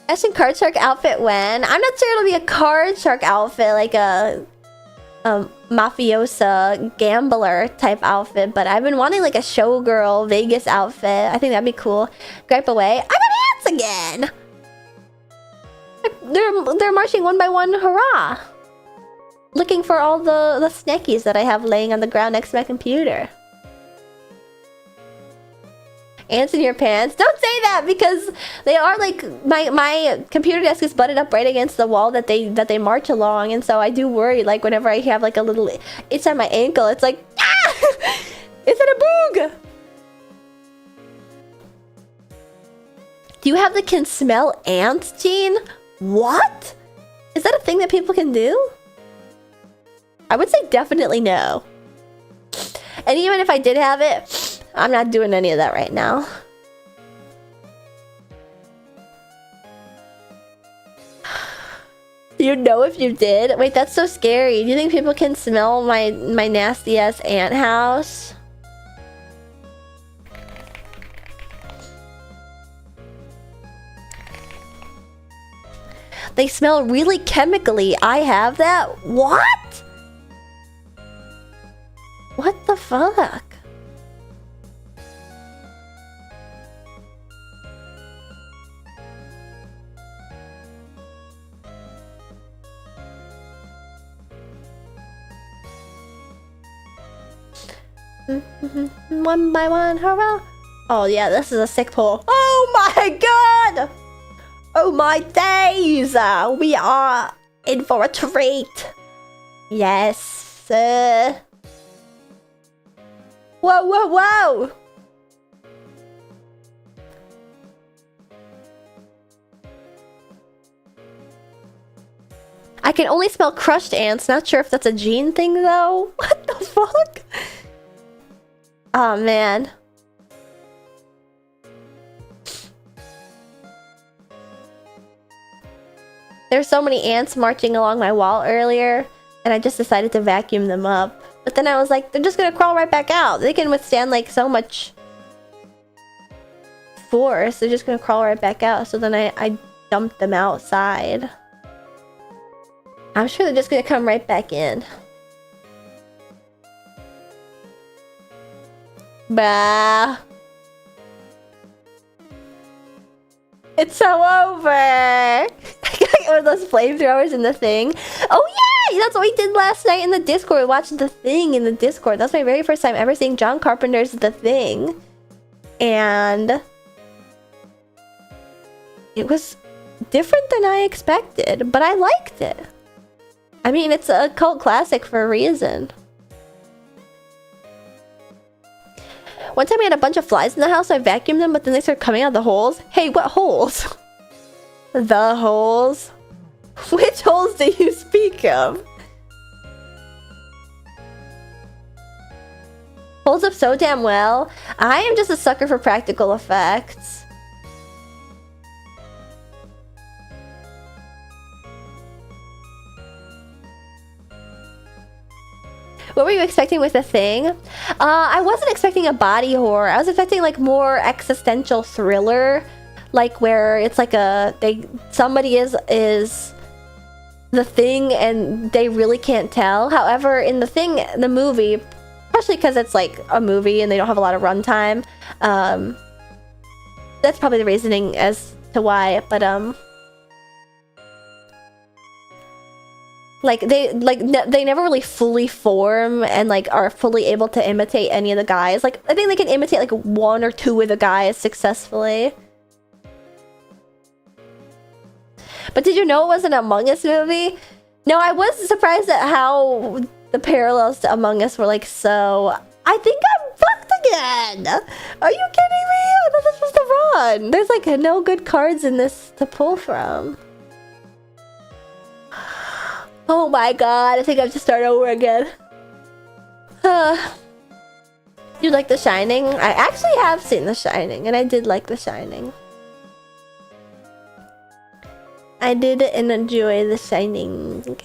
Asking Card Shark outfit when? I'm not sure it'll be a Card Shark outfit, like a mafiosa gambler type outfit, but I've been wanting like a showgirl Vegas outfit. I think that'd be cool. Gripe away. I got ants again! They're marching one by one, hurrah! Looking for all the snackies that I have laying on the ground next to my computer. Ants in your pants? Don't say that, because they are like my computer desk is butted up right against the wall that they march along, and so I do worry like whenever I have like a little itch on my ankle, it's like ah! Is it a boog? Do you have the can smell ants gene? What? Is that a thing that people can do? I would say definitely no. And even if I did have it, I'm not doing any of that right now. You know if you did? Wait, that's so scary. Do you think people can smell my nasty ass ant house? They smell really chemically. I have that? What? What the fuck? One by one, hurrah! Oh yeah, this is a sick pull. Oh my god! Oh my days! We are in for a treat. Yes. Whoa, whoa, whoa! I can only smell crushed ants. Not sure if that's a gene thing though. What the fuck? Oh man. There's so many ants marching along my wall earlier, and I just decided to vacuum them up. But then I was like, they're just gonna crawl right back out. They can withstand like so much force. They're just gonna crawl right back out. So then I dumped them outside. I'm sure they're just gonna come right back in. Bah. It's so over. I got one of those flamethrowers in the thing. Oh yeah, that's what we did last night in the Discord. We watched The Thing in the Discord. That's my very first time ever seeing John Carpenter's The Thing. And it was different than I expected, but I liked it. I mean, it's a cult classic for a reason. One time we had a bunch of flies in the house, so I vacuumed them, but then they started coming out of the holes. Hey, what holes? The holes? Which holes do you speak of? Holds up so damn well. I am just a sucker for practical effects. What were you expecting with The Thing? I wasn't expecting a body horror. I was expecting like more existential thriller, like where it's like somebody is the thing and they really can't tell. However, in The Thing, the movie, especially because it's like a movie and they don't have a lot of runtime, that's probably the reasoning as to why. But like they never really fully form and like are fully able to imitate any of the guys. Like I think they can imitate like one or two of the guys successfully. But did you know it was an Among Us movie? No, I was surprised at how the parallels to Among Us were like so. I think I'm fucked again. Are you kidding me? I thought this was the run. There's like no good cards in this to pull from. Oh my god, I think I have to start over again. You like The Shining? I actually have seen The Shining, and I did like The Shining. I did enjoy The Shining.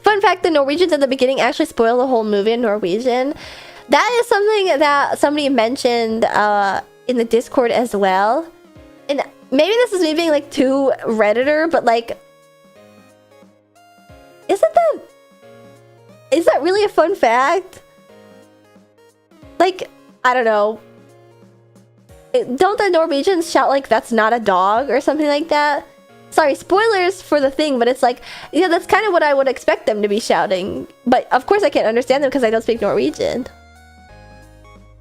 Fun fact, the Norwegians at the beginning actually spoil the whole movie in Norwegian. That is something that somebody mentioned in the Discord as well. And maybe this is me being like too Redditor, but like, is that really a fun fact? Like, I don't know. Don't the Norwegians shout like that's not a dog or something like that? Sorry, spoilers for The Thing, but it's like, yeah, that's kind of what I would expect them to be shouting. But of course I can't understand them because I don't speak Norwegian.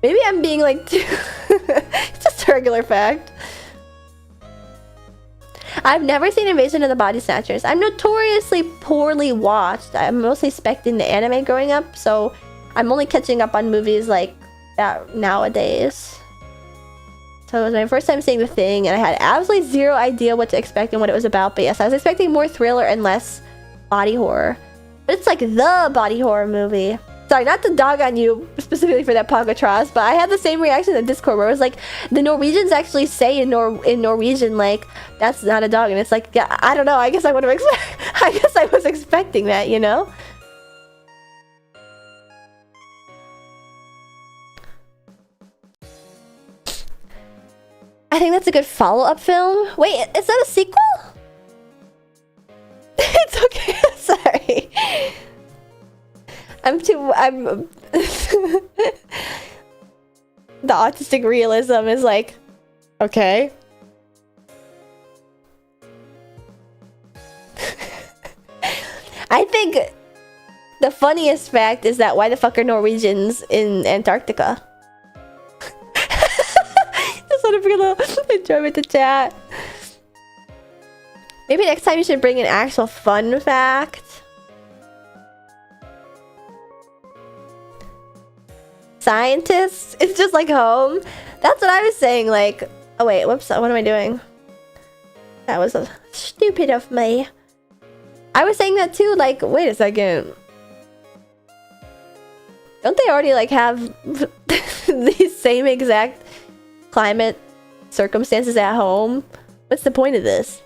Maybe I'm being like too... It's just a regular fact. I've never seen Invasion of the Body Snatchers. I'm notoriously poorly watched. I'm mostly specting the anime growing up, so I'm only catching up on movies like that nowadays. So it was my first time seeing The Thing, and I had absolutely zero idea what to expect and what it was about. But yes, I was expecting more thriller and less body horror. But it's like the body horror movie. Sorry, not to dog on you specifically for that Pocatros, but I had the same reaction in the Discord where it was like, the Norwegians actually say in Norwegian, like, that's not a dog. And it's like, yeah, I don't know. I guess I would have I guess I was expecting that, you know? I think that's a good follow-up film. Wait, is that a sequel? It's okay. Sorry. I'm the autistic realism is like, okay. I think the funniest fact is that why the fuck are Norwegians in Antarctica? Just want to bring a little enjoyment to chat. Maybe next time you should bring an actual fun fact. Scientists, it's just like home. That's what I was saying. Like, oh wait, whoops, what am I doing? That was stupid of me. I was saying that too. Like, wait a second, don't they already like have these same exact climate circumstances at home? What's the point of this?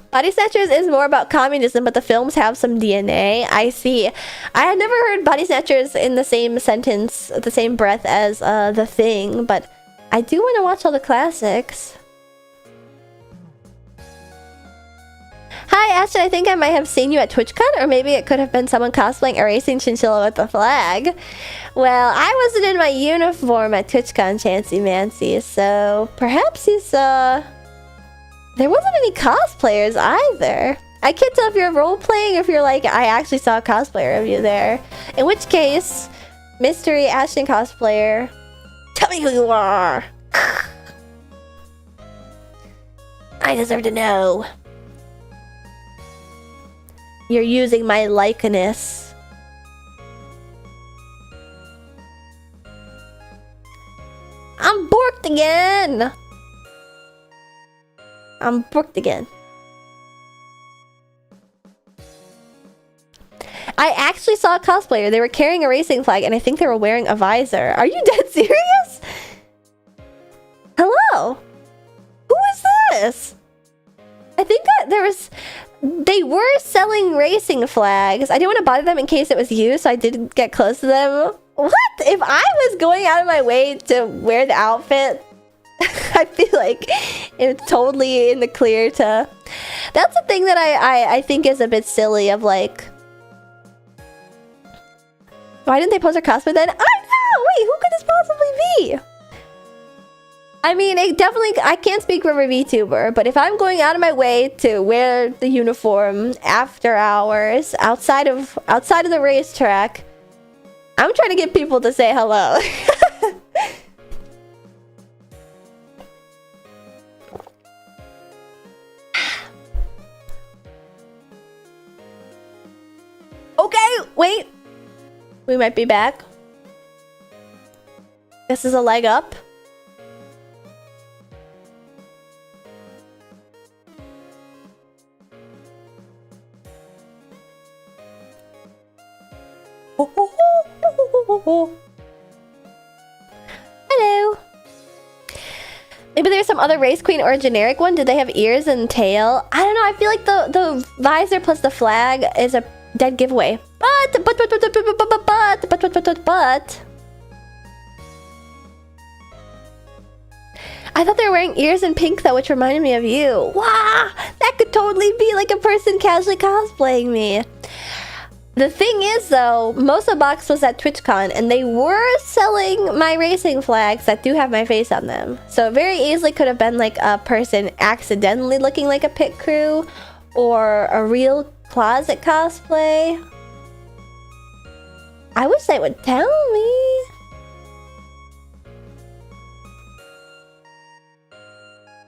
Body Snatchers is more about communism, but the films have some DNA. I see. I had never heard Body Snatchers in the same sentence, the same breath as The Thing, but I do want to watch all the classics. Hi, Ashton. I think I might have seen you at TwitchCon, or maybe it could have been someone cosplaying a racing chinchilla with the flag. Well, I wasn't in my uniform at TwitchCon, Chancy Mancy, so perhaps you saw... There wasn't any cosplayers either. I can't tell if you're role-playing or if you're like, I actually saw a cosplayer of you there. In which case, mystery Ashton cosplayer, tell me who you are. I deserve to know. You're using my likeness. I'm borked again. I'm booked again. I actually saw a cosplayer. They were carrying a racing flag, and I think they were wearing a visor. Are you dead serious? Hello? Who is this? I think that there was... They were selling racing flags. I didn't want to bother them in case it was you, so I didn't get close to them. What? If I was going out of my way to wear the outfit, I feel like it's totally in the clear to... That's the thing that I think is a bit silly of like... Why didn't they post their cosplay then? I know! Wait, who could this possibly be? I mean, I can't speak for a VTuber, but if I'm going out of my way to wear the uniform after hours, outside of the racetrack, I'm trying to get people to say hello. Okay, wait. We might be back. This is a leg up. Hello. Maybe there's some other race queen or a generic one. Did they have ears and tail? I don't know. I feel like the visor plus the flag is a dead giveaway. But I thought they were wearing ears and pink though, which reminded me of you. Wow, that could totally be like a person casually cosplaying me. The thing is though, Mosa Box was at TwitchCon and they were selling my racing flags that do have my face on them. So it very easily could have been like a person accidentally looking like a pit crew or a real closet cosplay. I wish they would tell me.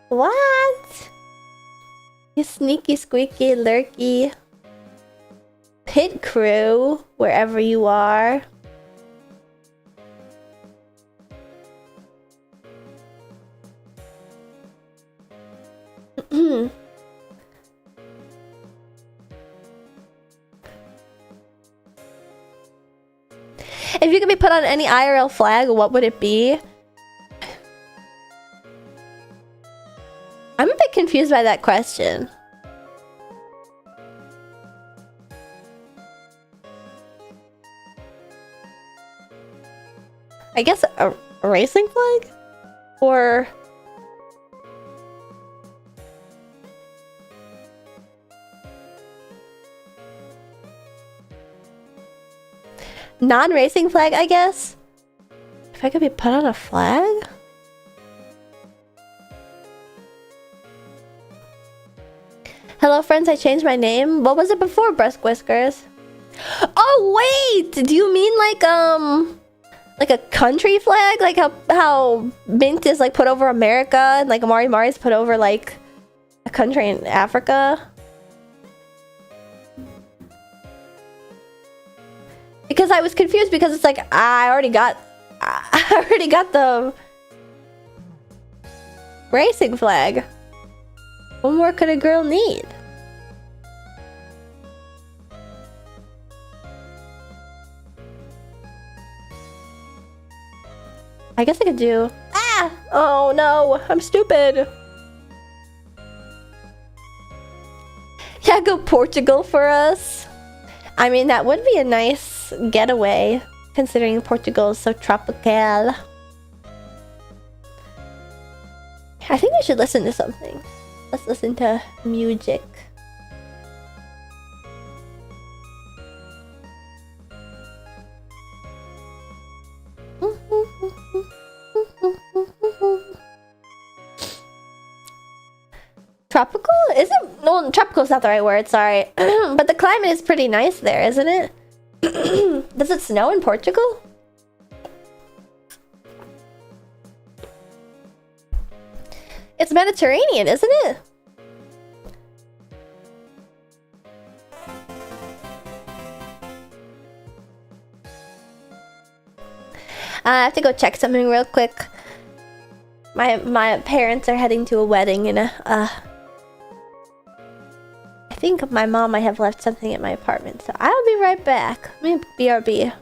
What? You sneaky, squeaky, lurky pit crew, wherever you are. If you could be put on any IRL flag, what would it be? I'm a bit confused by that question. I guess a racing flag? Or... non-racing flag, I guess? If I could be put on a flag? Hello friends, I changed my name. What was it before, Breast Whiskers? Oh wait! Do you mean like a country flag? Like how Mint is like put over America and like Mari Mari's put over like a country in Africa? Because I was confused because it's like I already got the racing flag. What more could a girl need? I guess I could do... Ah! Oh no, I'm stupid. Yeah, go Portugal for us. I mean, that would be a nice getaway, considering Portugal is so tropical. I think we should listen to something. Let's listen to music. Tropical? Isn't... No, tropical is not the right word, sorry. But the climate is pretty nice there, isn't it? Does it snow in Portugal? It's Mediterranean, isn't it? I have to go check something real quick. My parents are heading to a wedding in I think my mom might have left something in my apartment, so I'll be right back. Let me BRB.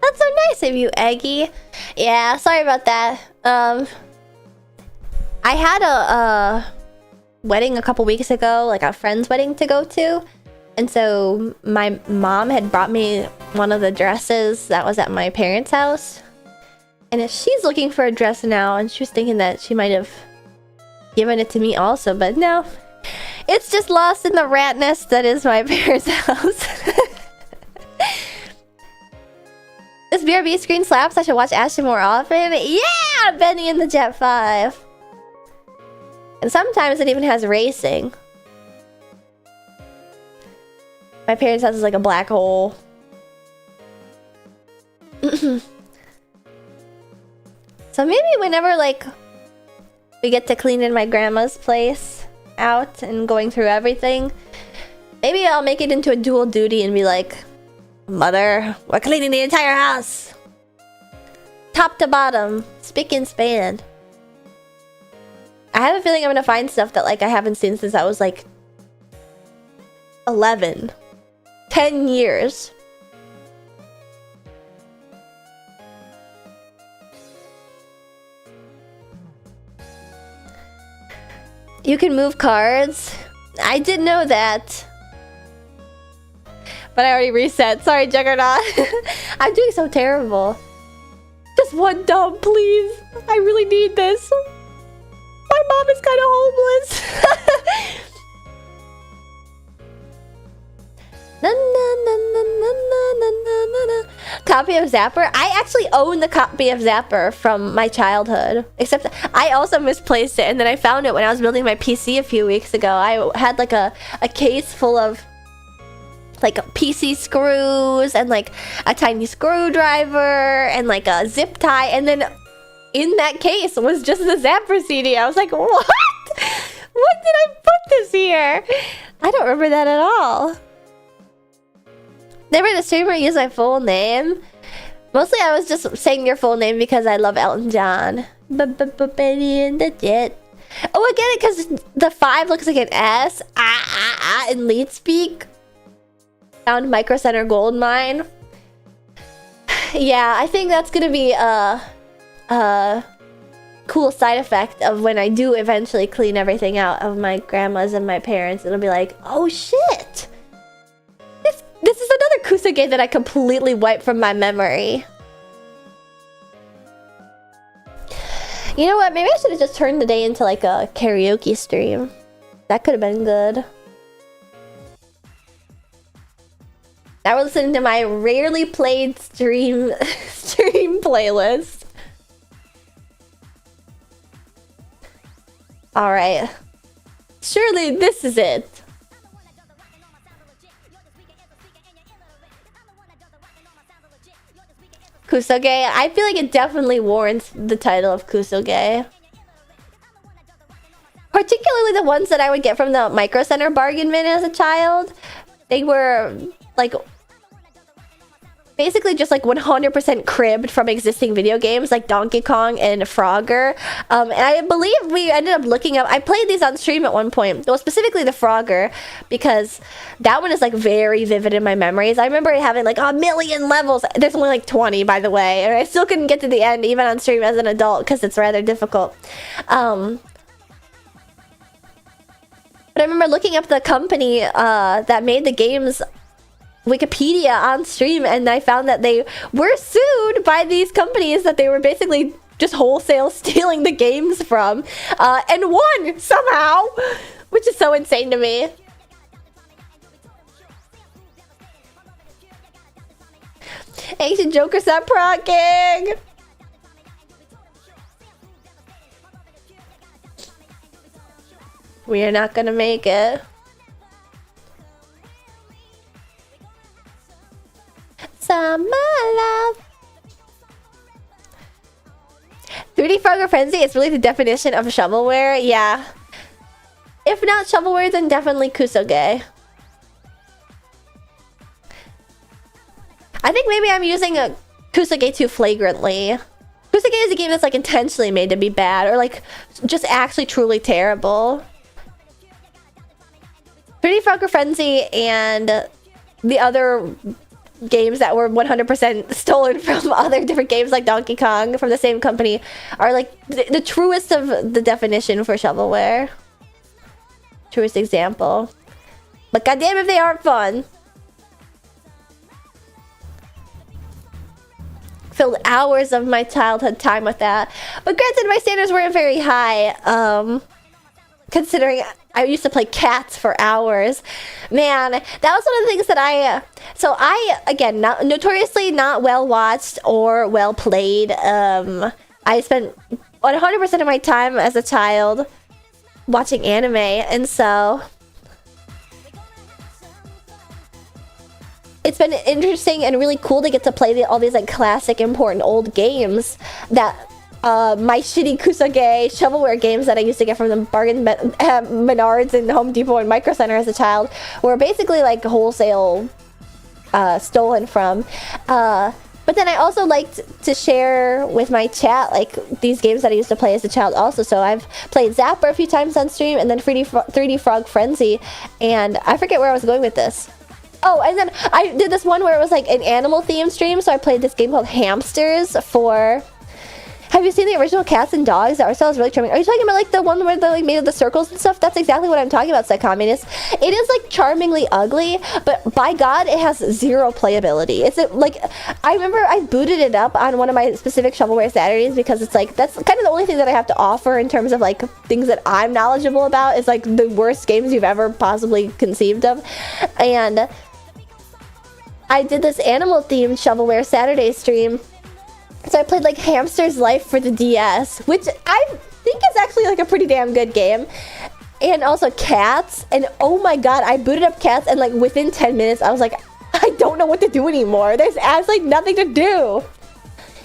That's so nice of you, Eggy. Yeah, sorry about that. I had a wedding a couple weeks ago, like a friend's wedding to go to. And so my mom had brought me one of the dresses that was at my parents' house. And if she's looking for a dress now, and she was thinking that she might have given it to me also, but no. It's just lost in the rat nest that is my parents' house. This BRB screen slaps. I should watch Ashton more often. Yeah! Benny in the Jet 5. And sometimes it even has racing. My parents' house is like a black hole. So maybe whenever like we get to clean in my grandma's place out and going through everything, maybe I'll make it into a dual duty and be like, Mother, we're cleaning the entire house. Top to bottom, spick and span. I have a feeling I'm gonna find stuff that like I haven't seen since I was like 11. 10 years. You can move cards. I did know that. But I already reset. Sorry, Juggernaut. I'm doing so terrible. Just one dump, please. I really need this. My mom is kind of homeless. Na, na, na, na, na, na, na, na, na. Copy of Zapper? I actually own the copy of Zapper from my childhood. Except I also misplaced it, and then I found it when I was building my PC a few weeks ago. I had like a case full of like PC screws and like a tiny screwdriver and like a zip tie, and then in that case was just the Zapper CD. I was like, what? What did I put this here? I don't remember that at all. Never had a streamer use my full name. Mostly I was just saying your full name because I love Elton John. Benny in the Jet. Oh, I get it, because the 5 looks like an S. In lead speak. Found Micro Center Gold Mine. Yeah, I think that's gonna be a cool side effect of when I do eventually clean everything out of my grandma's and my parents. It'll be like, oh shit! This is another Kusage that I completely wiped from my memory. You know what? Maybe I should have just turned the day into like a karaoke stream. That could have been good. Now we're listening to my rarely played stream playlist. Alright. Surely this is it. Kusoge. I feel like it definitely warrants the title of Kusoge. Particularly the ones that I would get from the Micro Center bargain bin as a child. They were like basically just like 100% cribbed from existing video games like Donkey Kong and Frogger. And I believe we ended up looking up, I played these on stream at one point, well specifically the Frogger, because that one is like very vivid in my memories. I remember it having like a million levels. There's only like 20 by the way, and I still couldn't get to the end even on stream as an adult because it's rather difficult. But I remember looking up the company that made the games Wikipedia on stream, and I found that they were sued by these companies that they were basically just wholesale stealing the games from, and won somehow, which is so insane to me. Ancient Joker stop procking! We are not gonna make it. Summer love. 3D Frogger Frenzy is really the definition of shovelware. Yeah. If not shovelware, then definitely Kusoge. I think maybe I'm using a Kusoge too flagrantly. Kusoge is a game that's like intentionally made to be bad, or like just actually truly terrible. 3D Frogger Frenzy and the other games that were 100% stolen from other different games like Donkey Kong from the same company are like the truest of the definition for shovelware. Truest example. But goddamn if they aren't fun. Filled hours of my childhood time with that. But granted, my standards weren't very high. Considering I used to play cats for hours. Man, that was one of the things that I again, notoriously not well watched or well played. I spent 100% of my time as a child watching anime, and so it's been interesting and really cool to get to play all these like classic important old games that my shitty Kusoge shovelware games that I used to get from the bargain Menards and Home Depot and Micro Center as a child were basically like wholesale stolen from. But then I also liked to share with my chat like these games that I used to play as a child also. So I've played Zapper a few times on stream, and then 3D Frog Frenzy, and I forget where I was going with this. Oh, and then I did this one where it was like an animal themed stream, so I played this game called Hamsters for... Have you seen the original Cats and Dogs? That was really charming. Are you talking about like the one where they're like made of the circles and stuff? That's exactly what I'm talking about, Psycommunist. It is like charmingly ugly, but by God, it has zero playability. It's like, I remember I booted it up on one of my specific shovelware Saturdays because it's like, that's kind of the only thing that I have to offer in terms of like things that I'm knowledgeable about is like the worst games you've ever possibly conceived of. And I did this animal themed shovelware Saturday stream. So I played like Hamster's Life for the DS, which I think is actually like a pretty damn good game. And also Cats, and oh my god, I booted up Cats and like within 10 minutes I was like, I don't know what to do anymore. There's absolutely nothing to do.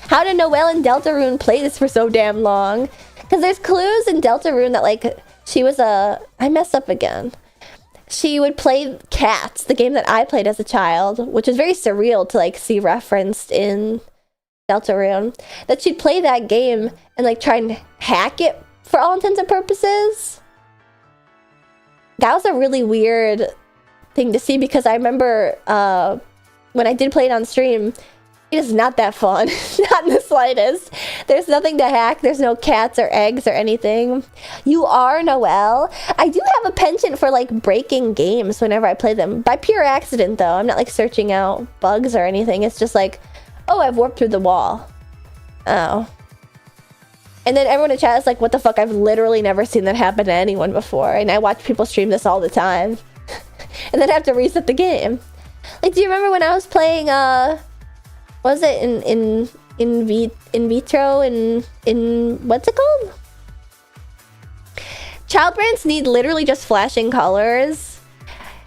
How did Noelle and Deltarune play this for so damn long? Because there's clues in Deltarune that like she was I messed up again. She would play Cats, the game that I played as a child, which was very surreal to like see referenced in Deltarune, that she'd play that game and like try and hack it for all intents and purposes. That was a really weird thing to see because I remember when I did play it on stream, it is not that fun. Not in the slightest. There's nothing to hack. There's no cats or eggs or anything. You are Noelle. I do have a penchant for like breaking games whenever I play them. By pure accident though. I'm not like searching out bugs or anything. It's just like, oh, I've warped through the wall. Oh. And then everyone in chat is like, what the fuck? I've literally never seen that happen to anyone before. And I watch people stream this all the time. And then I have to reset the game. Like, do you remember when I was playing, was it in vitro in what's it called? Child brands need literally just flashing colors.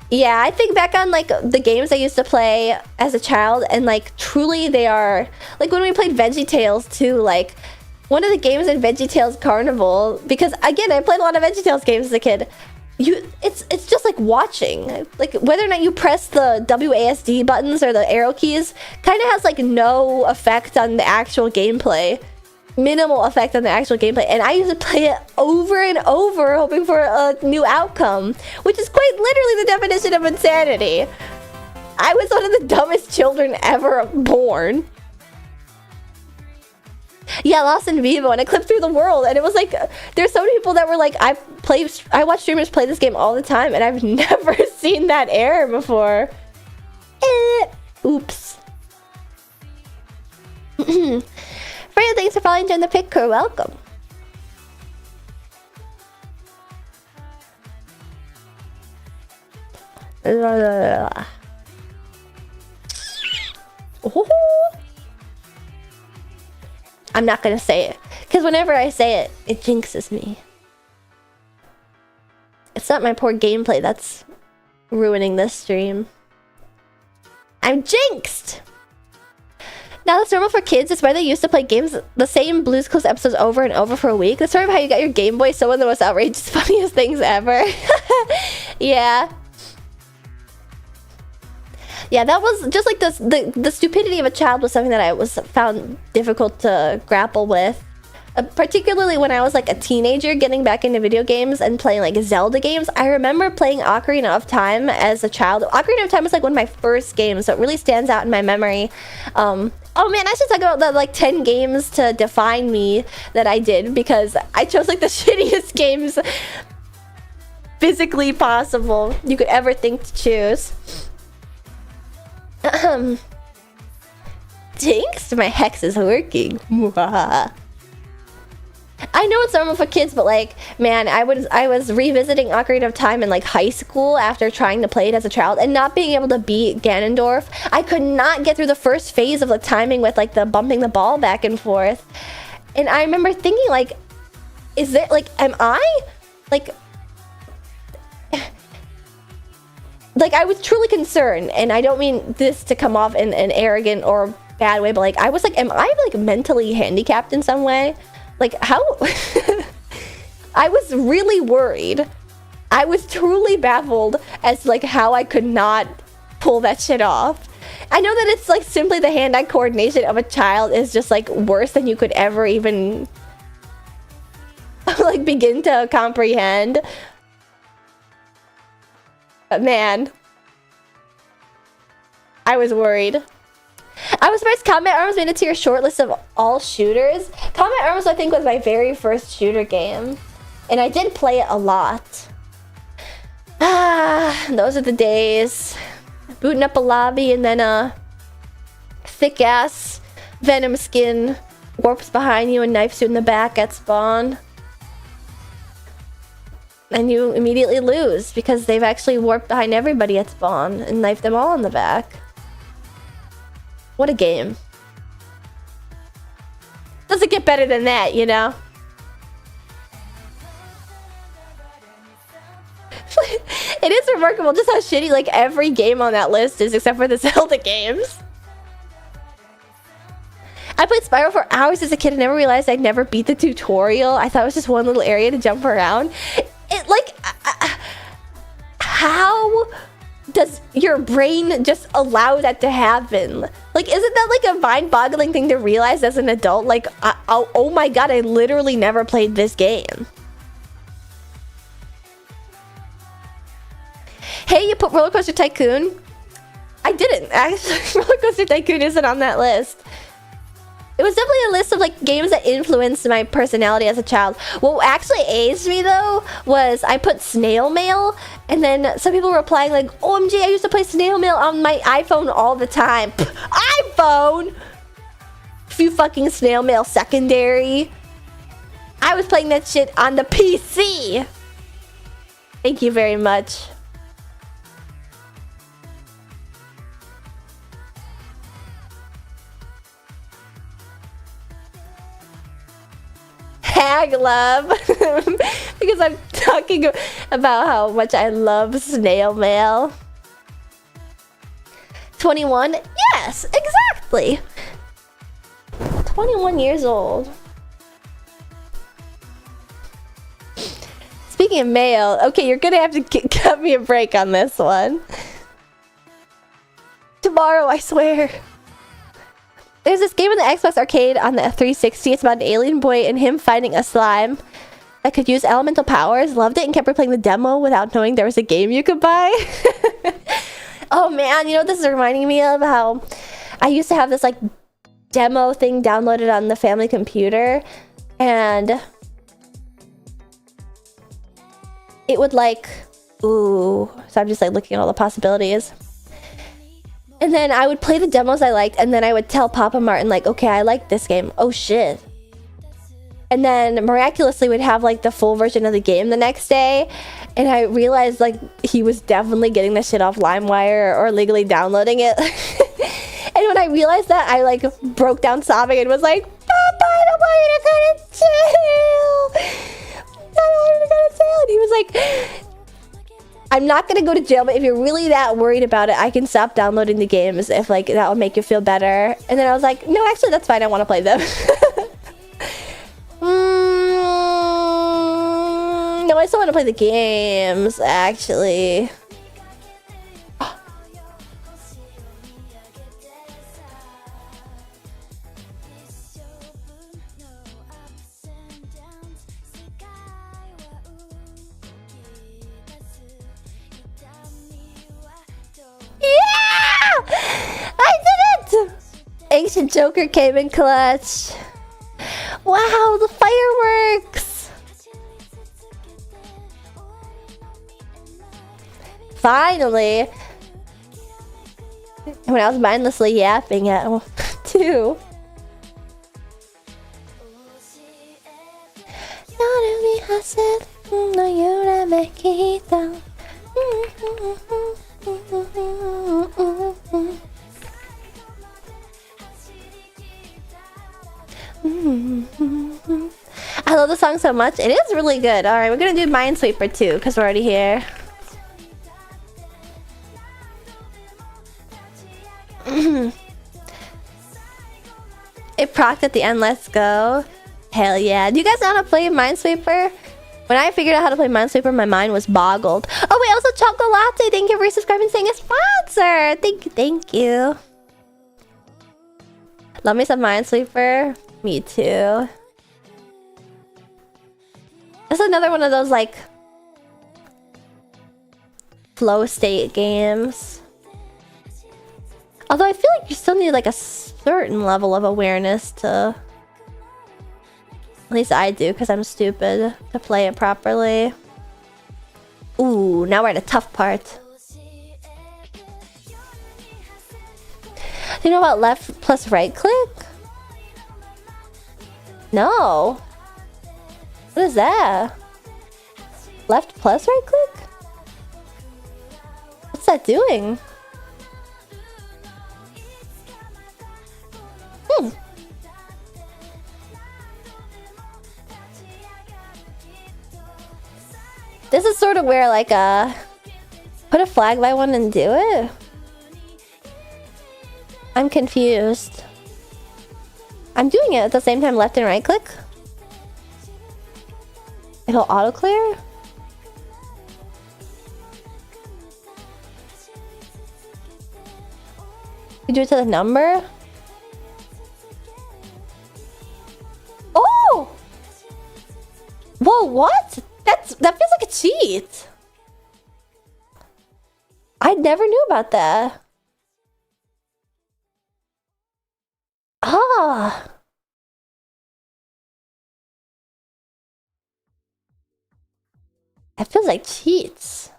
Yeah, I think back on like the games I used to play as a child, and like truly they are like when we played VeggieTales too. Like one of the games in VeggieTales Carnival, because again I played a lot of VeggieTales games as a kid. It's just like watching, like whether or not you press the WASD buttons or the arrow keys, kind of has like no effect on the actual gameplay. Minimal effect on the actual gameplay, and I used to play it over and over hoping for a new outcome, which is quite literally the definition of insanity. I was one of the dumbest children ever born. Yeah, Lost in Vivo, and I clipped through the world, and it was like there's so many people that were like, I watch streamers play this game all the time, and I've never seen that error before. Oops. Freya, thanks for following during the pick crew. Welcome. I'm not gonna say it, because whenever I say it, it jinxes me. It's not my poor gameplay that's ruining this stream. I'm jinxed! Now that's normal for kids. It's why they used to play games, the same Blue's Clues episodes over and over for a week. The story of how you got your Game Boy, so one of the most outrageous, funniest things ever. Yeah. Yeah, that was just like the stupidity of a child was something that I found difficult to grapple with. Particularly when I was like a teenager getting back into video games and playing like Zelda games. I remember playing Ocarina of Time as a child. Ocarina of Time was like one of my first games, so it really stands out in my memory. Oh man, I should talk about the like 10 games to define me that I did, because I chose like the shittiest games physically possible you could ever think to choose. Tinks, my hex is working. I know it's normal for kids, but like, man, I was revisiting Ocarina of Time in like high school after trying to play it as a child and not being able to beat Ganondorf. I could not get through the first phase of the timing with like the bumping the ball back and forth. And I remember thinking like, is there like, am I like I was truly concerned, and I don't mean this to come off in an arrogant or bad way, but like I was like, am I like mentally handicapped in some way? Like how I was really worried. I was truly baffled as to like how I could not pull that shit off. I know that it's like simply the hand-eye coordination of a child is just like worse than you could ever even like begin to comprehend. But man, I was worried. I was surprised Combat Arms made it to your short list of all shooters. Combat Arms, I think, was my very first shooter game, and I did play it a lot. Ah, those are the days. Booting up a lobby and then a thick-ass Venom skin warps behind you and knifes you in the back at spawn. And you immediately lose because they've actually warped behind everybody at spawn and knifed them all in the back. What a game. Doesn't get better than that, you know? It is remarkable just how shitty like every game on that list is except for the Zelda games. I played Spyro for hours as a kid and never realized I'd never beat the tutorial. I thought it was just one little area to jump around. It like how does your brain just allow that to happen? Like, isn't that like a mind-boggling thing to realize as an adult? Like, oh my god, I literally never played this game. Hey, you put Roller Coaster Tycoon? I didn't, actually. Roller Coaster Tycoon isn't on that list. It was definitely a list of like games that influenced my personality as a child. What actually aged me though was I put Snail Mail, and then some people were replying like, OMG, I used to play Snail Mail on my iPhone all the time. iPhone! You fucking Snail Mail secondary. I was playing that shit on the PC. Thank you very much. tag love because I'm talking about how much I love snail mail. 21? Yes, exactly. 21 years old. Speaking of mail, okay, you're gonna have to cut me a break on this one. Tomorrow, I swear. There's this game in the Xbox Arcade on the 360. It's about an alien boy and him finding a slime that could use elemental powers. Loved it and kept replaying the demo without knowing there was a game you could buy. Oh man, you know what this is reminding me of? How I used to have this like demo thing downloaded on the family computer, and it would like, ooh, so I'm just like looking at all the possibilities. And then I would play the demos I liked, and then I would tell Papa Martin like, okay, I like this game. Oh shit. And then miraculously we'd have like the full version of the game the next day, and I realized like he was definitely getting this shit off LimeWire or legally downloading it. And when I realized that, I like broke down sobbing and was like, Papa, I don't want you to go to jail. I don't want you to go to jail. And he was like, I'm not gonna go to jail, but if you're really that worried about it, I can stop downloading the games if like that will make you feel better. And then I was like, no, actually that's fine, I want to play them. No, I still want to play the games, actually. Yeah! I did it! Ancient Joker came in clutch. Wow, the fireworks! Finally! When I was mindlessly yapping at him, too. I love the song so much. It is really good. Alright, we're gonna do Minesweeper too, because we're already here. It procced at the end. Let's go. Hell yeah. Do you guys know how to play Minesweeper? When I figured out how to play Minesweeper, my mind was boggled. Oh wait, also Chocolate Latte. Thank you for subscribing and saying a sponsor. Thank you, thank you. Love me some Minesweeper. Me too. This is another one of those like flow state games. Although I feel like you still need like a certain level of awareness to... At least I do, because I'm stupid to play it properly. Ooh, now we're at a tough part. Do you know about left plus right click? No. What is that? Left plus right click? What's that doing? This is sort of where like put a flag by one and do it. I'm confused. I'm doing it at the same time, left and right click. It'll auto clear. You do it to the number. Oh! Whoa, what? That feels like a cheat. I never knew about that. Ah. That feels like cheats.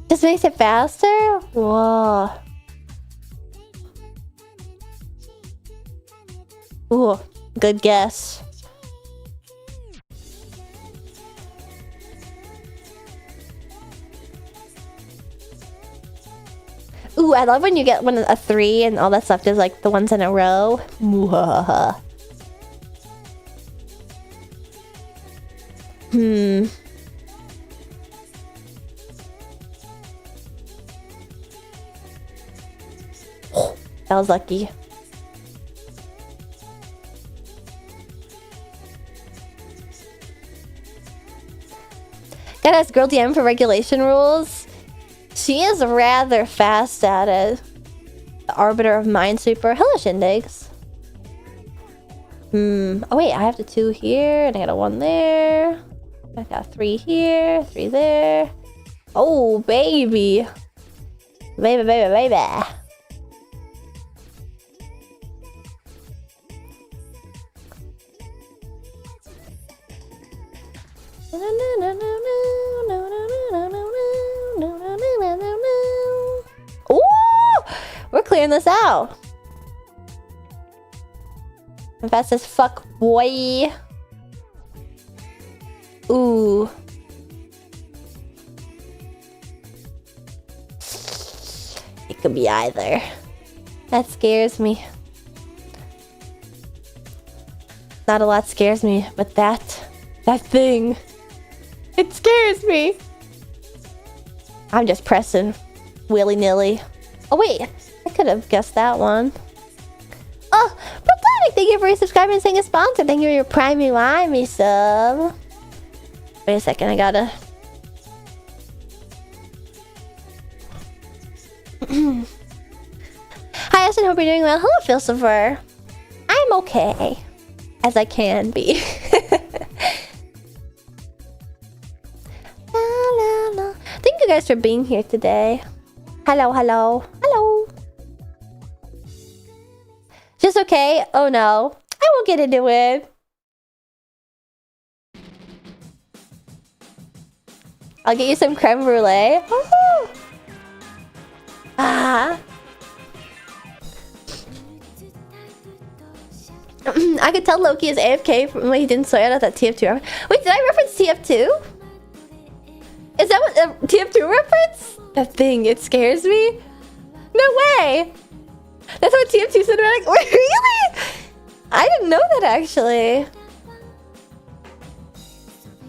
Just makes it faster? Whoa. Ooh, good guess. Ooh, I love when you get a 3 and all that's left is like the ones in a row. Mwahaha. That was lucky. Gotta ask Girl DM for regulation rules. She is rather fast at it. The Arbiter of Minesweeper. Hello, Shindigs. Oh wait, I have the 2 here, and I got a 1 there. I got 3 here, 3 there. Oh, baby. Baby, baby, baby. Ooh! We're clearing this out. I'm fast as fuck, boy. Ooh. It could be either. That scares me. Not a lot scares me, but that thing. It scares me. I'm just pressing willy-nilly. Oh wait, I could have guessed that one. Oh, Platonic, thank you for subscribing and saying a sponsor. Thank you for your primey-wimey sub. Wait a second, I gotta... Hi, Ashton, hope you're doing well. Hello, Philosopher. I'm okay. As I can be. Thank you guys for being here today. Hello, hello, hello. Just okay? Oh no. I won't get into it. I'll get you some creme brulee. Oh. Ah. I could tell Loki is AFK from when he didn't swear at that TF2. Wait, did I reference TF2? Is that what a TF2 reference? That thing, it scares me. No way. That's what TF2 said. We're like, wait, really? I didn't know that actually.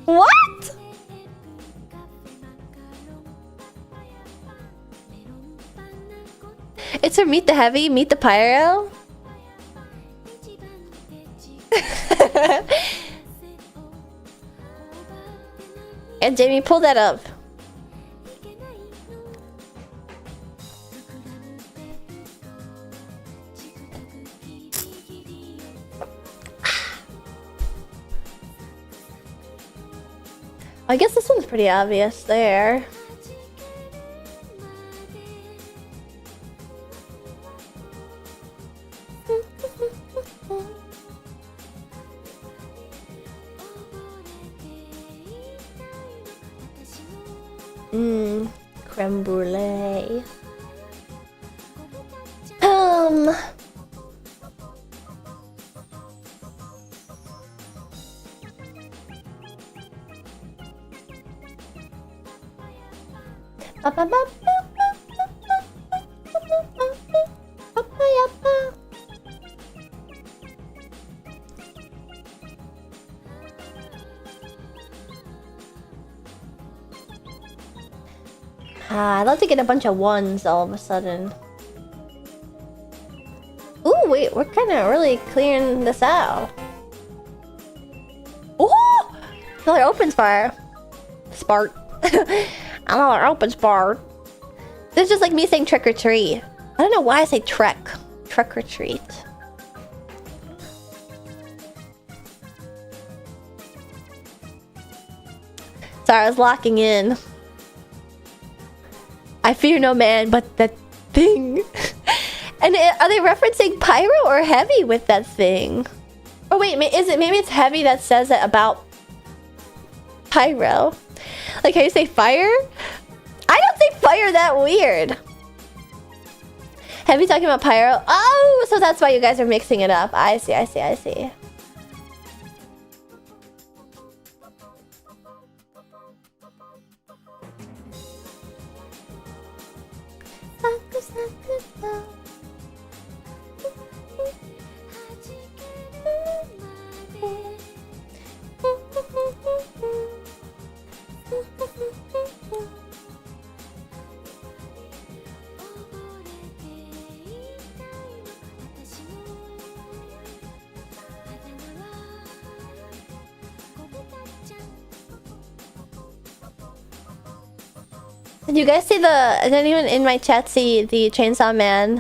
What? It's for Meet the Heavy, Meet the Pyro. And Jamie, pull that up. I guess this one's pretty obvious there. Creme brulee. I'd love to get a bunch of 1s all of a sudden. Ooh, wait, we're kind of really clearing this out. Ooh! Another open spar. Spart. Another open spar. This is just like me saying trick or treat. I don't know why I say trek. Trek or treat. Sorry, I was locking in. I fear no man, but that thing. And are they referencing pyro or heavy with that thing? Oh wait, is it maybe it's heavy that says it about pyro? Like how you say fire? I don't say fire that weird. Heavy talking about pyro? Oh, so that's why you guys are mixing it up. I see, I see, I see. Did you guys see the... Did anyone in my chat see the Chainsaw Man?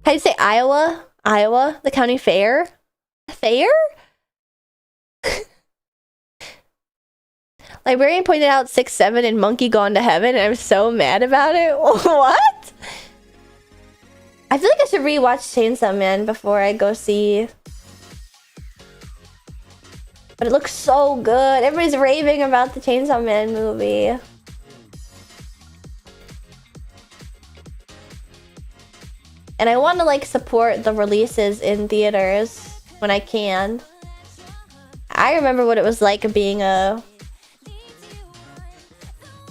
How do you say Iowa? Iowa? The county fair? Fair? Librarian pointed out 6-7 and Monkey Gone to Heaven, and I'm so mad about it. What? I feel like I should rewatch Chainsaw Man before I go see... But it looks so good. Everybody's raving about the Chainsaw Man movie. And I want to like support the releases in theaters when I can. I remember what it was like being a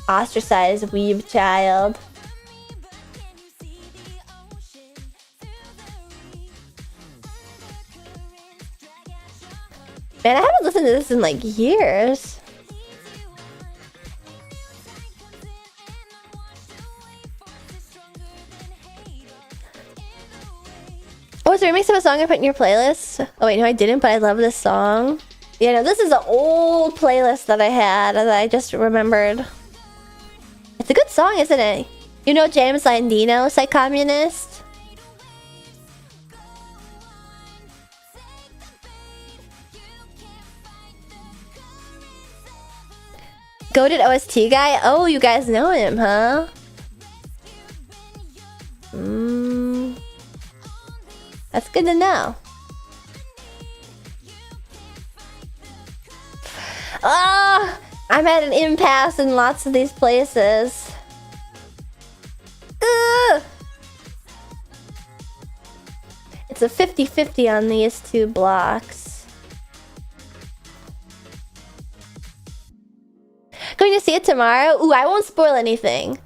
ostracized weeb child. Man, I haven't listened to this in like years. Oh, it's a remix of a song I put in your playlist? Oh wait, no I didn't, but I love this song. Yeah, no, this is an old playlist that I had that I just remembered. It's a good song, isn't it? You know James Landino, Psychommunist? Goated OST guy? Oh, you guys know him, huh? That's good to know. Ah, I'm at an impasse in lots of these places. It's a 50-50 on these two blocks. Going to see it tomorrow? Ooh, I won't spoil anything.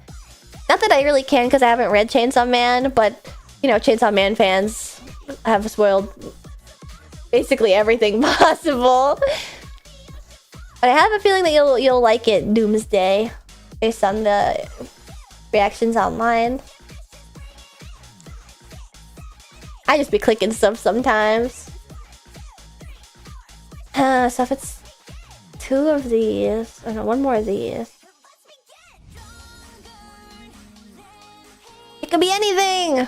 Not that I really can because I haven't read Chainsaw Man, but you know, Chainsaw Man fans have spoiled basically everything possible. But I have a feeling that you'll like it, Doomsday, based on the reactions online. I just be clicking stuff sometimes. So if it's two of these, oh no, one more of these. It could be anything.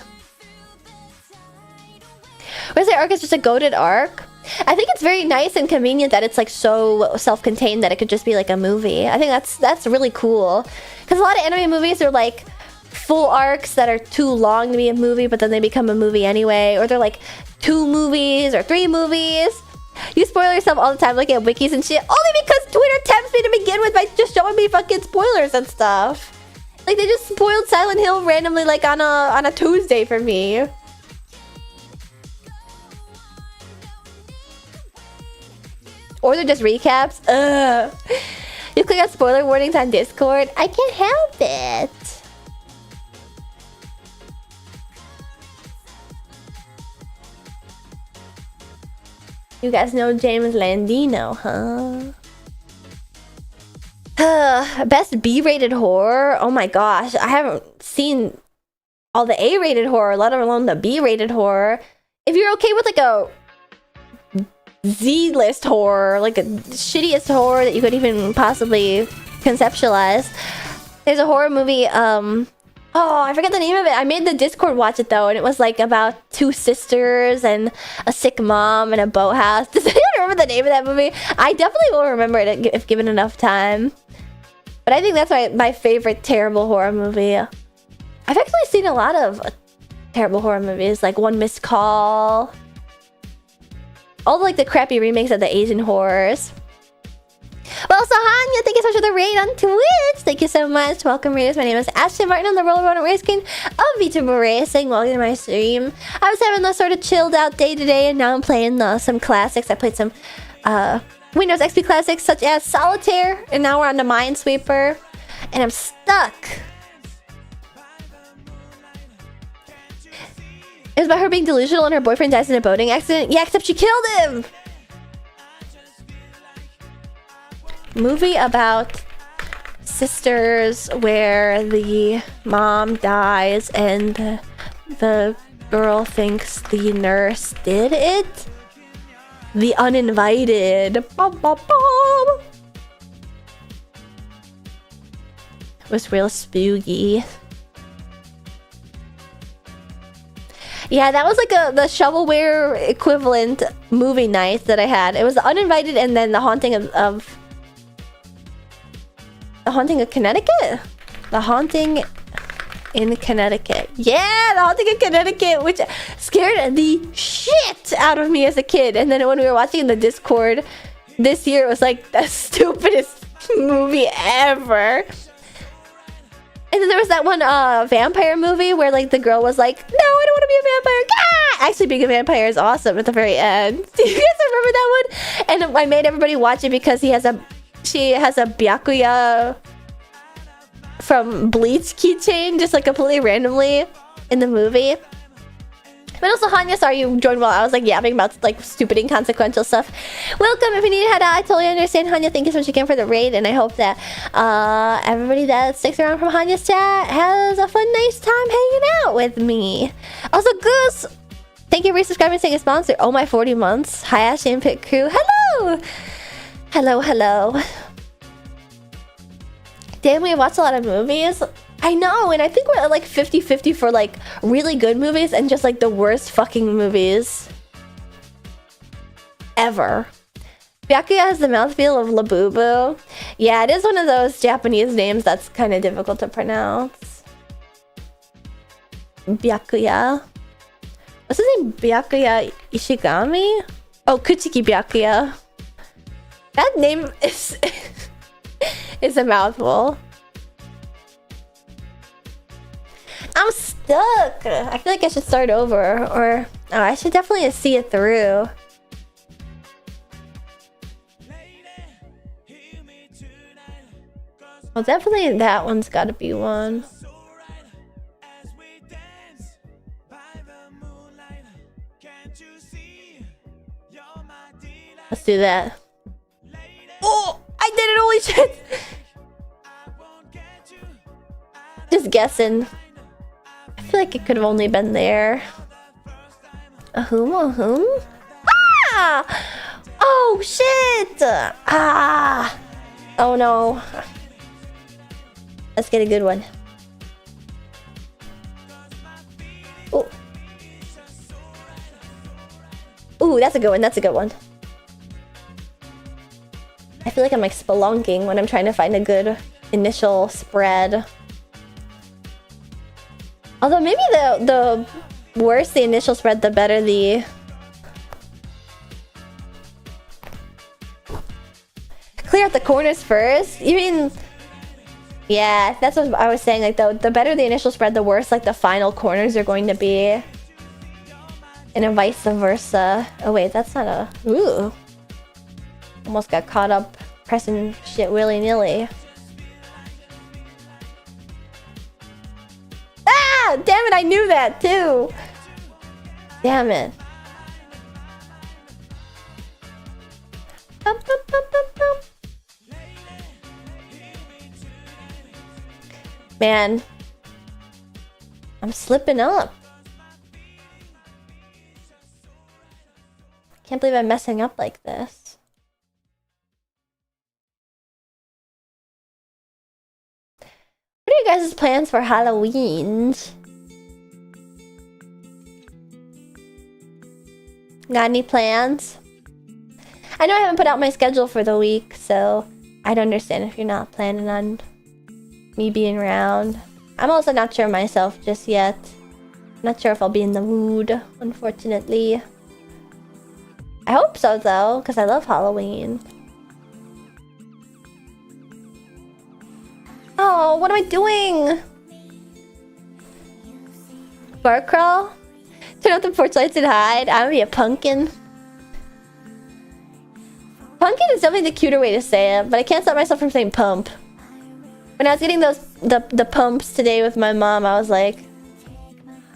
Wednesday Arc is just a goated arc. I think it's very nice and convenient that it's like so self-contained that it could just be like a movie. I think that's really cool. Because a lot of anime movies are like full arcs that are too long to be a movie, but then they become a movie anyway. Or they're like 2 movies or 3 movies. You spoil yourself all the time looking at wikis and shit. Only because Twitter tempts me to begin with by just showing me fucking spoilers and stuff. Like they just spoiled Silent Hill randomly like on a Tuesday for me. Or they're just recaps. Ugh. You click on spoiler warnings on Discord. I can't help it. You guys know James Landino, huh? Best B-rated horror? Oh my gosh. I haven't seen all the A-rated horror, let alone the B-rated horror. If you're okay with like a Z-list horror, like the shittiest horror that you could even possibly conceptualize. There's a horror movie, oh, I forget the name of it. I made the Discord watch it though, and it was like about 2 sisters and a sick mom and a boathouse. Does anyone remember the name of that movie? I definitely will remember it if given enough time. But I think that's my favorite terrible horror movie. I've actually seen a lot of terrible horror movies, like One Missed Call. All like the crappy remakes of the Asian horrors. Well, Sahanya, thank you so much for the raid on Twitch. Thank you so much. Welcome, raiders. My name is Ashton Martin. I'm the Roller Runner Race King of VTuber Racing. Welcome to my stream. I was having a sort of chilled out day today, and now I'm playing some classics. I played some Windows XP classics such as Solitaire, and now we're on the Minesweeper, and I'm stuck. It was about her being delusional and her boyfriend dies in a boating accident. Yeah, except she killed him! Movie about sisters where the mom dies and the girl thinks the nurse did it. The Uninvited. Bum, bum, bum. was real spooky. Yeah, that was like the shovelware equivalent movie night that I had. It was Uninvited and then The Haunting of The Haunting of Connecticut? The Haunting in Connecticut. Yeah, The Haunting in Connecticut, which scared the shit out of me as a kid. And then when we were watching in the Discord this year, it was like the stupidest movie ever. And then there was that one vampire movie where like the girl was like, no, I don't want to be a vampire. Ah! Actually, being a vampire is awesome at the very end. Do you guys remember that one? And I made everybody watch it because she has a Byakuya from Bleach keychain, just like completely randomly in the movie. But also, Hanya, sorry you joined while I was like yapping about like stupid inconsequential stuff. Welcome. If you need to head out, I totally understand, Hanya. Thank you so much again for the raid, and I hope that everybody that sticks around from Hanya's chat has a fun, nice time hanging out with me. Also, Goose, thank you for resubscribing and saying a sponsor. Oh my 40 months. Hi, Ashley and Pit Crew. Hello. Hello, hello. Damn, we watched a lot of movies. I know, and I think we're at like 50-50 for like really good movies and just like the worst fucking movies ever. Byakuya has the mouthfeel of Labubu. Yeah, it is one of those Japanese names that's kind of difficult to pronounce. Byakuya. What's his name? Byakuya Ishigami? Oh, Kuchiki Byakuya. That name is is a mouthful. I'm stuck. I feel like I should start over, or I should definitely see it through. Well, definitely that one's got to be one. Let's do that. Oh, I did it! Holy shit! Just guessing. I feel like it could have only been there. A whom? Ah! Oh shit! Ah! Oh no. Let's get a good one. Ooh. Ooh, that's a good one. That's a good one. I feel like I'm like spelunking when I'm trying to find a good initial spread. Although maybe the worse the initial spread, the better the... Clear out the corners first? You mean... Yeah, that's what I was saying. Like the better the initial spread, the worse like the final corners are going to be. And vice versa. Oh wait, that's not a... Ooh. Almost got caught up pressing shit willy-nilly. Ah! Damn it, I knew that too! Damn it. Bum, bum, bum, bum, bum. Man. I'm slipping up. Can't believe I'm messing up like this. What are you guys' plans for Halloween? Got any plans? I know I haven't put out my schedule for the week, so I don't understand if you're not planning on me being around. I'm also not sure myself just yet. Not sure if I'll be in the mood, unfortunately. I hope so though, because I love Halloween. Oh, what am I doing? Bark crawl? Turn off the porch lights and hide. I'm gonna be a pumpkin. Pumpkin is definitely the cuter way to say it, but I can't stop myself from saying pump. When I was getting the pumps today with my mom, I was like,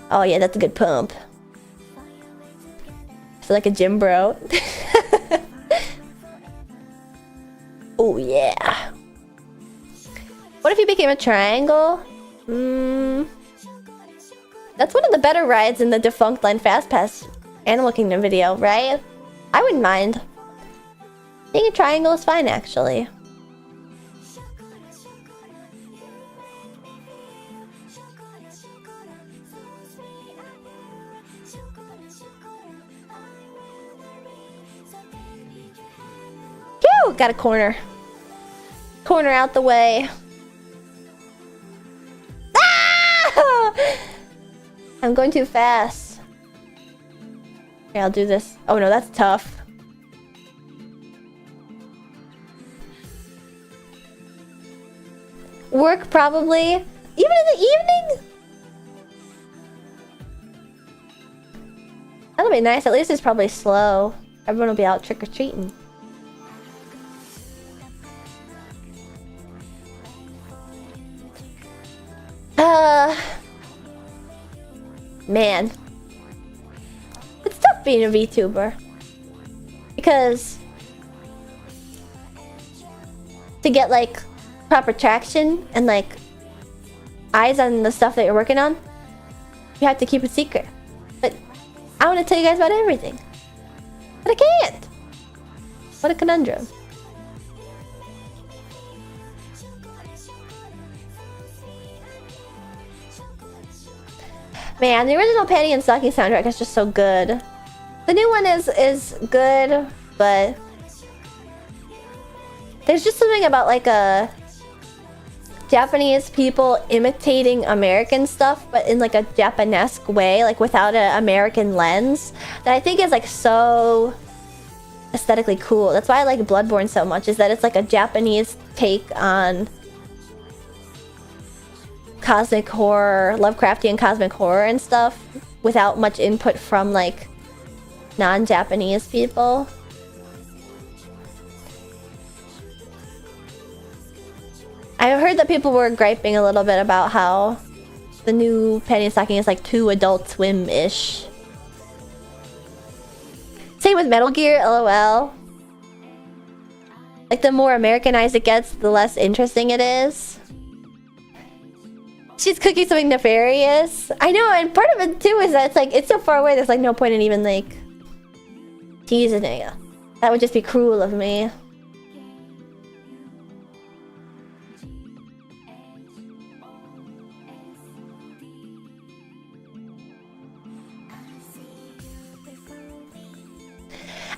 oh yeah, that's a good pump. I feel like a gym bro. Oh yeah. What if you became a triangle? That's one of the better rides in the defunct Line Fast Pass Animal Kingdom video, right? I wouldn't mind. Being a triangle is fine, actually. Woo! Got a corner. Corner out the way. Ah! I'm going too fast. Okay, I'll do this. Oh no, that's tough. Work probably. Even in the evening? That'll be nice. At least it's probably slow. Everyone will be out trick-or-treating. Man. It's tough being a VTuber. Because to get like proper traction and like eyes on the stuff that you're working on, you have to keep it secret. But I want to tell you guys about everything. But I can't. What a conundrum. Man, the original Panty and Stocking soundtrack is just so good. The new one is good, but there's just something about like a Japanese people imitating American stuff, but in like a Japanesque way, like without an American lens, that I think is like so aesthetically cool. That's why I like Bloodborne so much, is that it's like a Japanese take on cosmic horror, Lovecraftian cosmic horror and stuff, without much input from like non-Japanese people. I heard that people were griping a little bit about how the new Panty and Stocking is like too Adult Swim-ish. Same with Metal Gear, lol. Like the more Americanized it gets, the less interesting it is. She's cooking something nefarious. I know, and part of it too is that it's like, it's so far away, there's like no point in even like teasing it. That would just be cruel of me.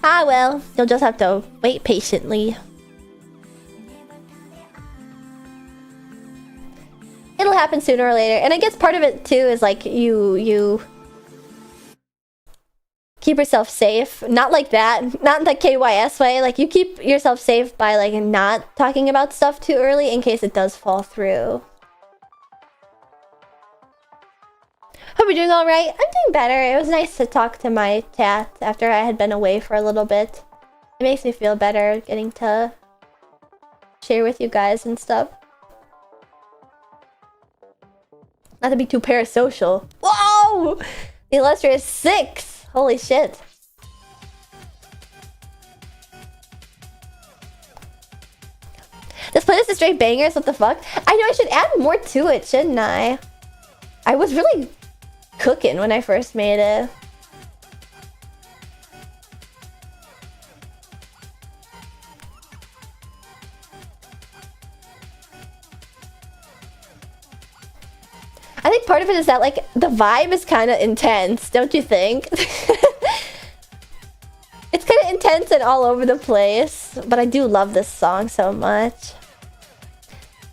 Ah well, you'll just have to wait patiently. It'll happen sooner or later. And I guess part of it too is like you keep yourself safe. Not like that. Not in the KYS way. Like you keep yourself safe by like not talking about stuff too early in case it does fall through. Hope you're doing alright. I'm doing better. It was nice to talk to my chat after I had been away for a little bit. It makes me feel better getting to share with you guys and stuff. Not to be too parasocial. Whoa! The illustrious 6! Holy shit. This playlist is straight bangers, what the fuck? I know I should add more to it, shouldn't I? I was really cooking when I first made it. I think part of it is that like the vibe is kind of intense, don't you think? It's kind of intense and all over the place, but I do love this song so much.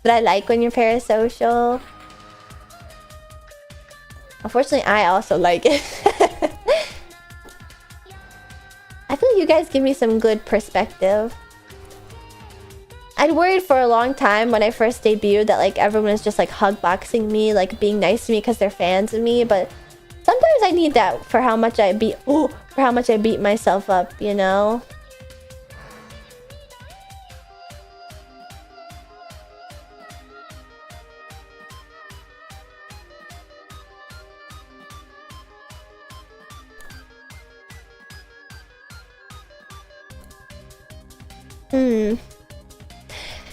But I like when you're parasocial. Unfortunately, I also like it. I feel like you guys give me some good perspective. I'd worried for a long time when I first debuted that like everyone was just like hug boxing me, like being nice to me because they're fans of me, but sometimes I need that for how much I beat myself up, you know?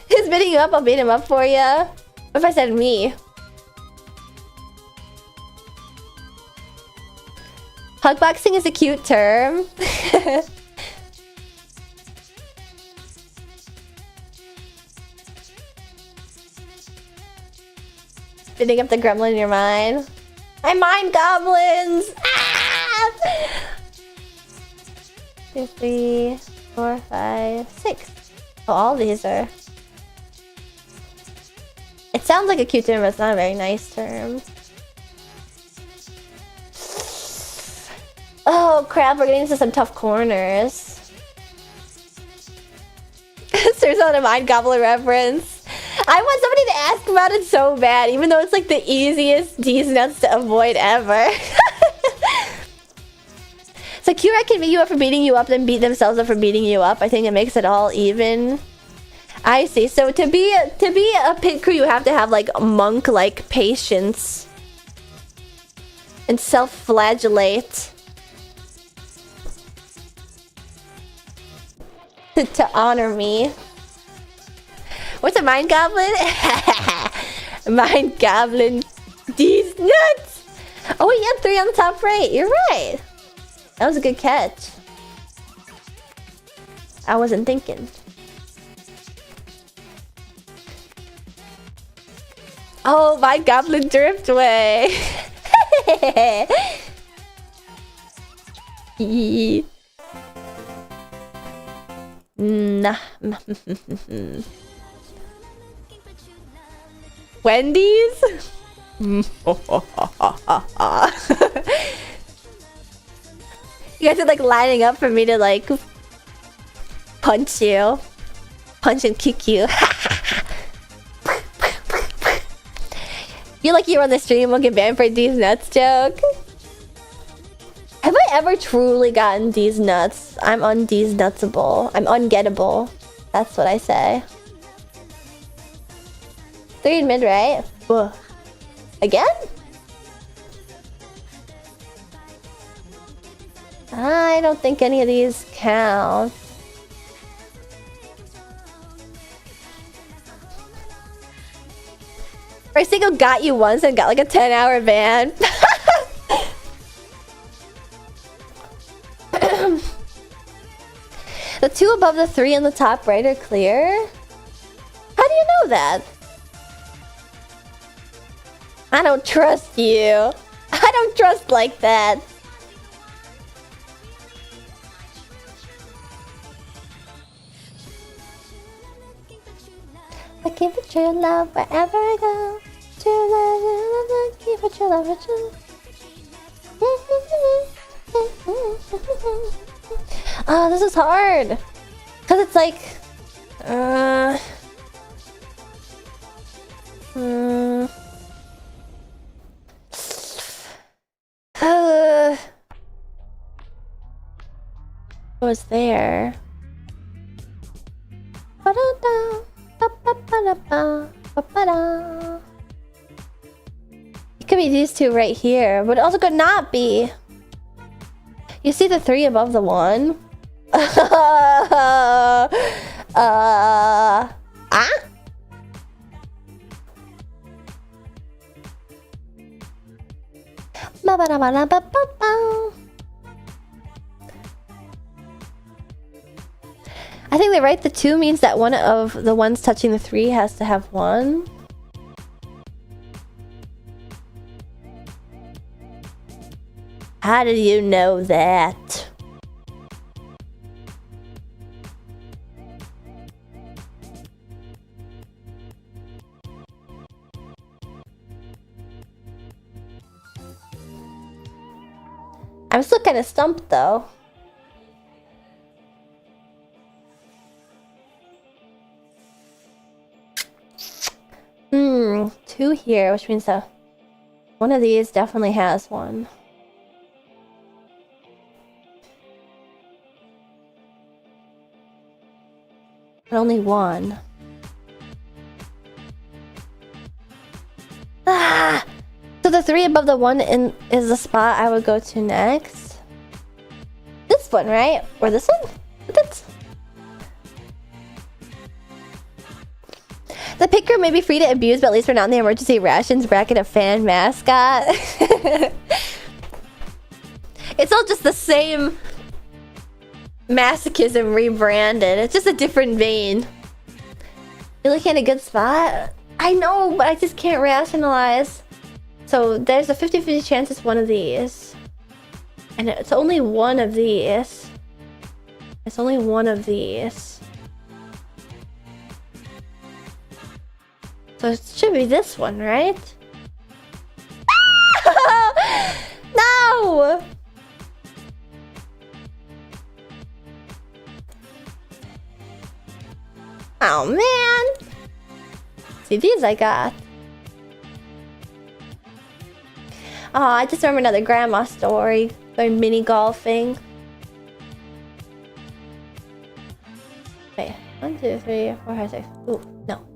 Who's beating you up? I'll beat him up for you. What if I said me? Hugboxing is a cute term. Spitting up the gremlin in your mind. I mind goblins! Ah! 2, 3, 4, 5, 6. Oh, all these are... It sounds like a cute term, but it's not a very nice term. Oh crap, we're getting into some tough corners. There's not a Mind Goblin reference. I want somebody to ask about it so bad, even though it's like the easiest D's nuts to avoid ever. So Q-Rat can beat you up for beating you up, then beat themselves up for beating you up. I think it makes it all even. I see. So to be a pit crew, you have to have like monk-like patience and self-flagellate to honor me. What's a Mind Goblin? Mind Goblin. These nuts. Oh, he had 3 on the top right. You're right. That was a good catch. I wasn't thinking. Oh, my Goblin Driftway. Nah. Wendy's? You guys are like lining up for me to like punch you. Punch and kick you. Feel like you're on the stream will get banned for these nuts joke. Have I ever truly gotten these nuts? I'm on these nutsable. I'm ungettable. That's what I say. 3 in mid, right? Ugh. Again? I don't think any of these count. Raysigo got you once and got like a 10-hour ban. The 2 above the 3 in the top right are clear? How do you know that? I don't trust you. I don't trust like that. Looking for true love wherever I go. True love, looking for true love. Oh, this is hard. Cause it's like, what was there? It could be these 2 right here, but it also could not be. You see the 3 above the 1? I think they write the 2 means that one of the ones touching the 3 has to have 1. How do you know that? I'm still kind of stumped though. Two here, which means that one of these definitely has one. But only one. Ah! So the 3 above the 1 is the spot I would go to next. This one, right? Or this one? That's... The picker may be free to abuse, but at least we're not in the emergency rations bracket of fan mascot. It's all just the same masochism rebranded. It's just a different vein. You're looking at a good spot? I know, but I just can't rationalize. So there's a 50-50 chance it's one of these. And it's only one of these. It's only one of these. So it should be this one, right? No! Oh man! See, these I got. Oh, I just remember another grandma story. Going mini golfing. Wait, 1, 2, 3, 4, 5, 6. Ooh, no.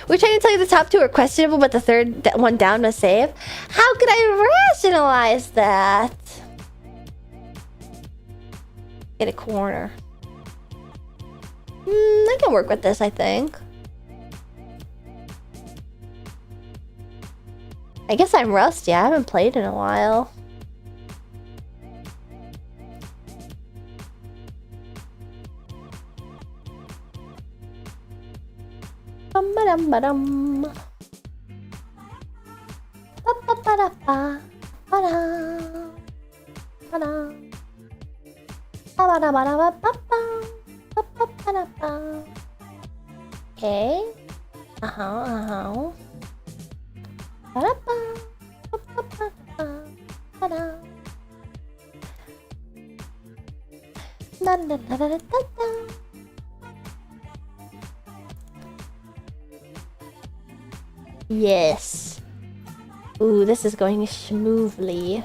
We're trying to tell you the top 2 are questionable, but the third one down must save. How could I rationalize that? Get a corner. I can work with this, I think. I guess I'm rusty. I haven't played in a while. Bum-ba-dum-ba-dum. Ba-ba-ba-da-ba. Ba-da. Ba-da. Ba-ba-da-ba-da-ba-ba-ba. Ba-ba-ba-da-ba. Okay. Uh-huh. Ba-da-ba. Ba-ba-ba-da-ba. Ba-da. Da-da-da-da-da-da-da. Yes. Ooh, this is going smoothly.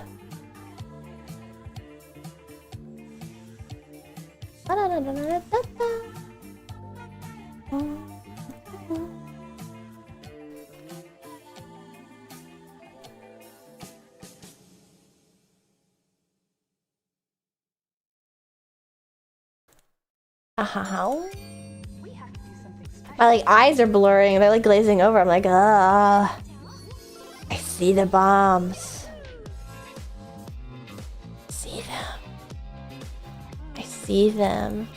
My like eyes are blurring. They're like glazing over. I'm like, ah. I see the bombs. See them. I see them.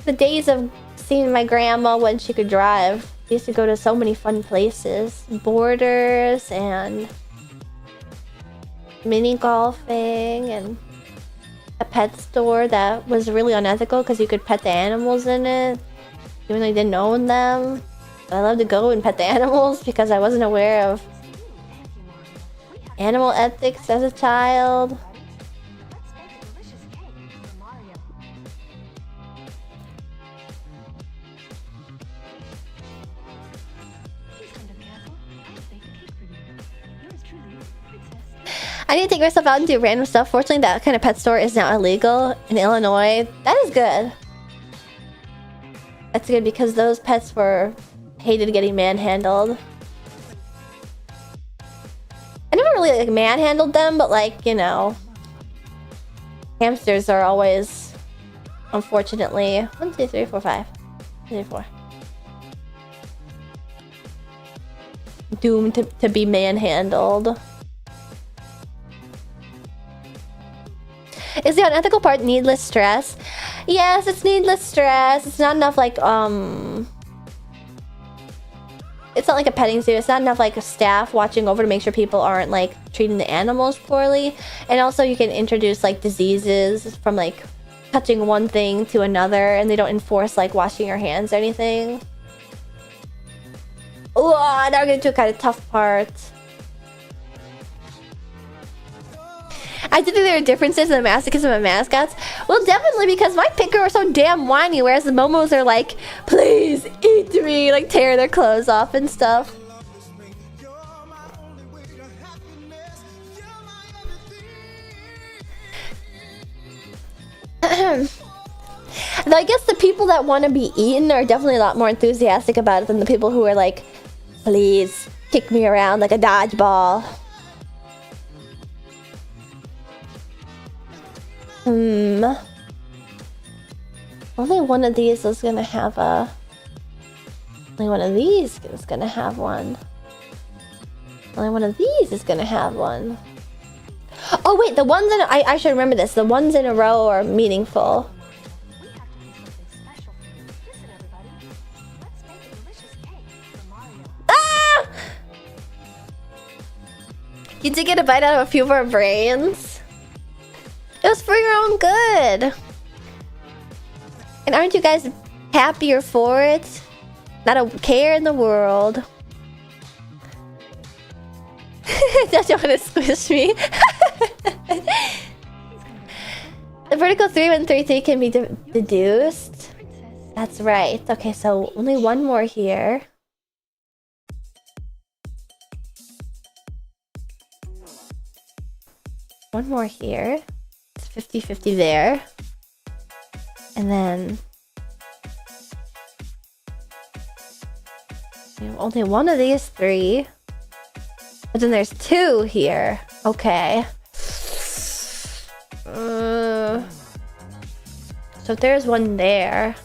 The days of seeing my grandma when she could drive. We used to go to so many fun places. Borders and mini golfing and a pet store that was really unethical because you could pet the animals in it even though you didn't own them. But I love to go and pet the animals because I wasn't aware of animal ethics as a child. I need to take myself out and do random stuff. Fortunately, that kind of pet store is now illegal in Illinois. That is good. That's good because those pets hated getting manhandled. I never really like manhandled them, but like, you know, hamsters are always, unfortunately, 1, 2, 3, 4, 5, 3, 4. Doomed to be manhandled. Is the unethical part needless stress? Yes, it's needless stress. It's not enough like, it's not like a petting zoo. It's not enough like a staff watching over to make sure people aren't like treating the animals poorly. And also you can introduce like diseases from like touching one thing to another and they don't enforce like washing your hands or anything. Ooh, now we're getting to a kind of tough part. I did think there are differences in the masochism of mascots. Well, definitely because my picker are so damn whiny, whereas the momos are like, please eat me, like tear their clothes off and stuff. Though I guess the people that want to be eaten are definitely a lot more enthusiastic about it than the people who are like, please kick me around like a dodgeball. Only one of these is gonna have a... Only one of these is gonna have one. Only one of these is gonna have one. Oh wait, the ones in... I should remember this. The ones in a row are meaningful. You did get a bite out of a few of our brains. It was for your own good. And aren't you guys happier for it? Not a care in the world. Don't you want to squish me? The vertical 3133 can be deduced. That's right. Okay, so only one more here. One more here. It's 50-50 there. And then only one of these three. But then there's two here. Okay. So if there's one there.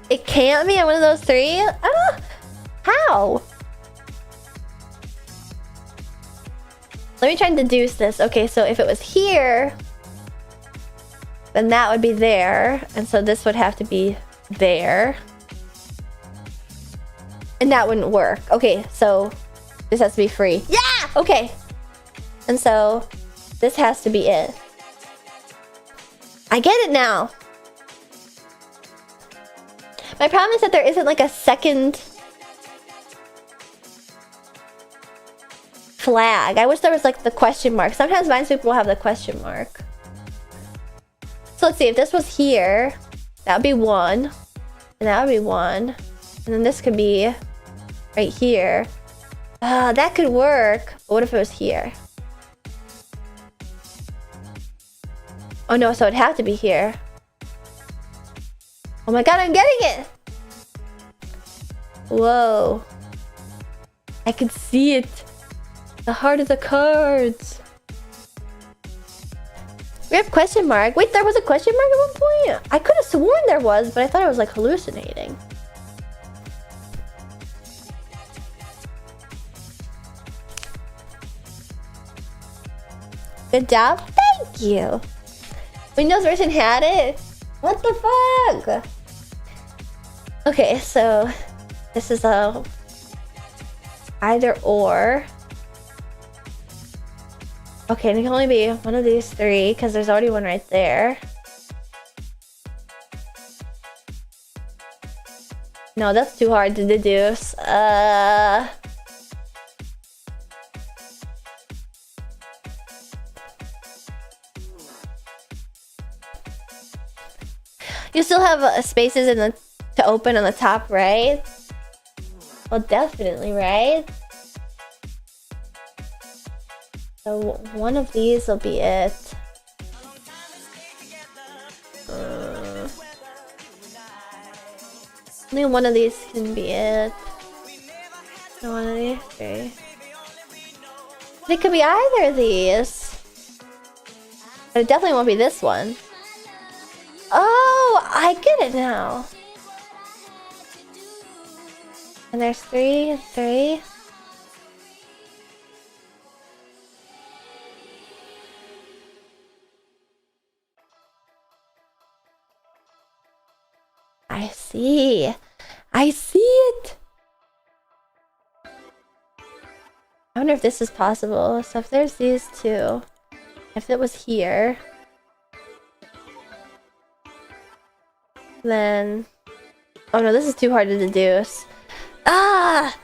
It can't be on one of those three? How? Let me try and deduce this. Okay, so if it was here, then that would be there. And so this would have to be there. And that wouldn't work. Okay, so this has to be free. Yeah! Okay. And so this has to be it. I get it now. My problem is that there isn't like a second flag. I wish there was like the question mark. Sometimes Minesweeper will have the question mark. So let's see, if this was here, that would be one. And that would be one. And then this could be right here. That could work. But what if it was here? Oh no, so it'd have to be here. Oh my god, I'm getting it! Whoa. I can see it. The heart of the cards. We have question mark. Wait, there was a question mark at one point? I could have sworn there was, but I thought I was like hallucinating. Good job. Thank you. Windows version had it? What the fuck? Okay, so this is a either or. Okay, and it can only be one of these three because there's already one right there. No, that's too hard to deduce. You still have spaces in the to open on the top right? Well, definitely, right? So one of these will be it. Only one of these can be it. No, one of these three. It could be either of these. But it definitely won't be this one. Oh, I get it now. And there's three and three. I see. I see it. I wonder if this is possible. So if there's these two, if it was here, then... Oh no, this is too hard to deduce. Ah!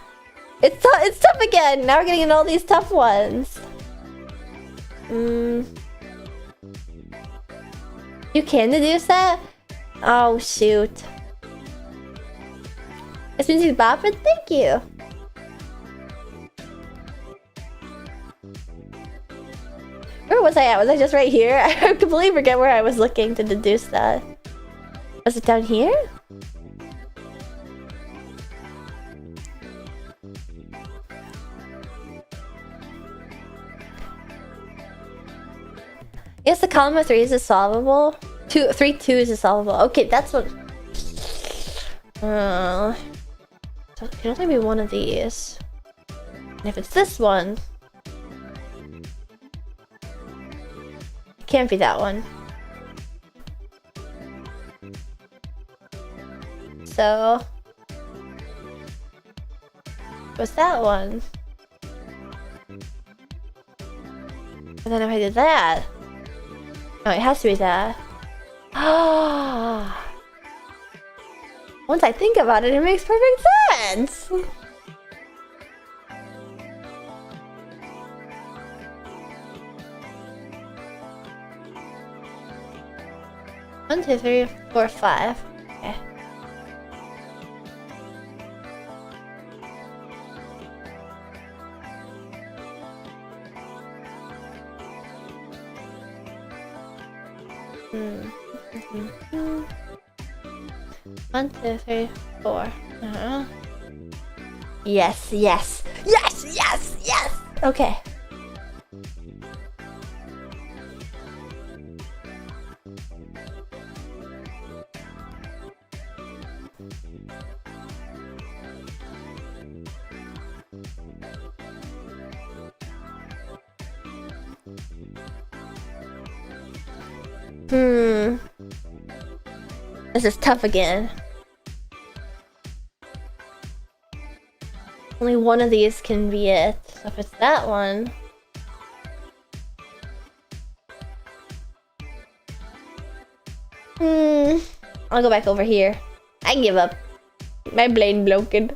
It's tough again! Now we're getting into all these tough ones. You can deduce that? Oh shoot. This means he's bopping? Thank you! Where was I at? Was I just right here? I completely forget where I was looking to deduce that. Was it down here? Yes, the column of threes is solvable. 3 2s is solvable. Okay, that's what. So it can only be one of these. And if it's this one, it can't be that one. So What's that one? And then if I did that... Oh, it has to be that. Ah. Once I think about it, it makes perfect sense! One, two, three, four, five. Okay. One, two, three, four. Yes, yes, yes, yes, yes. Okay. This is tough again. Only one of these can be it. So if it's that one... I'll go back over here. I give up. My brain broken.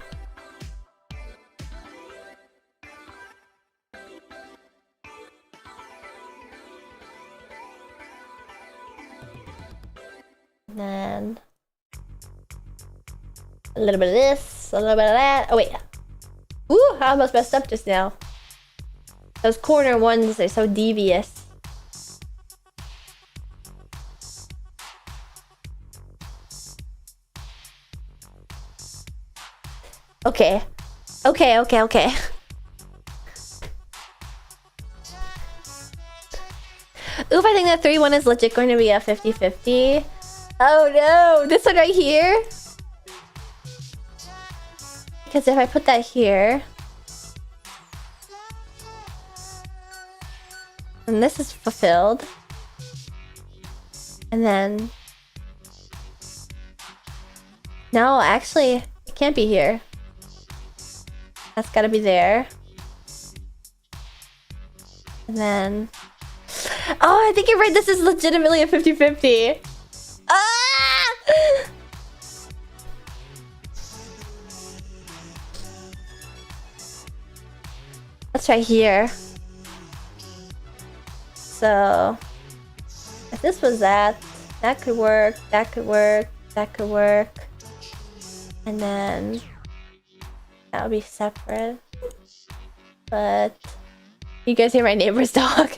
Then... a little bit of this, a little bit of that. Oh wait. Ooh, I almost messed up just now. Those corner ones are so devious. Okay. Okay. Oof, I think that 3-1 is legit going to be a 50-50. Oh no, this one right here? Because if I put that here... and this is fulfilled. And then... no, actually, it can't be here. That's gotta be there. And then... oh, I think you're right. This is legitimately a 50-50. Ah! Let's try here. So... if this was that, that could work, that could work, that could work. And then... that would be separate. But... you guys hear my neighbor's dog?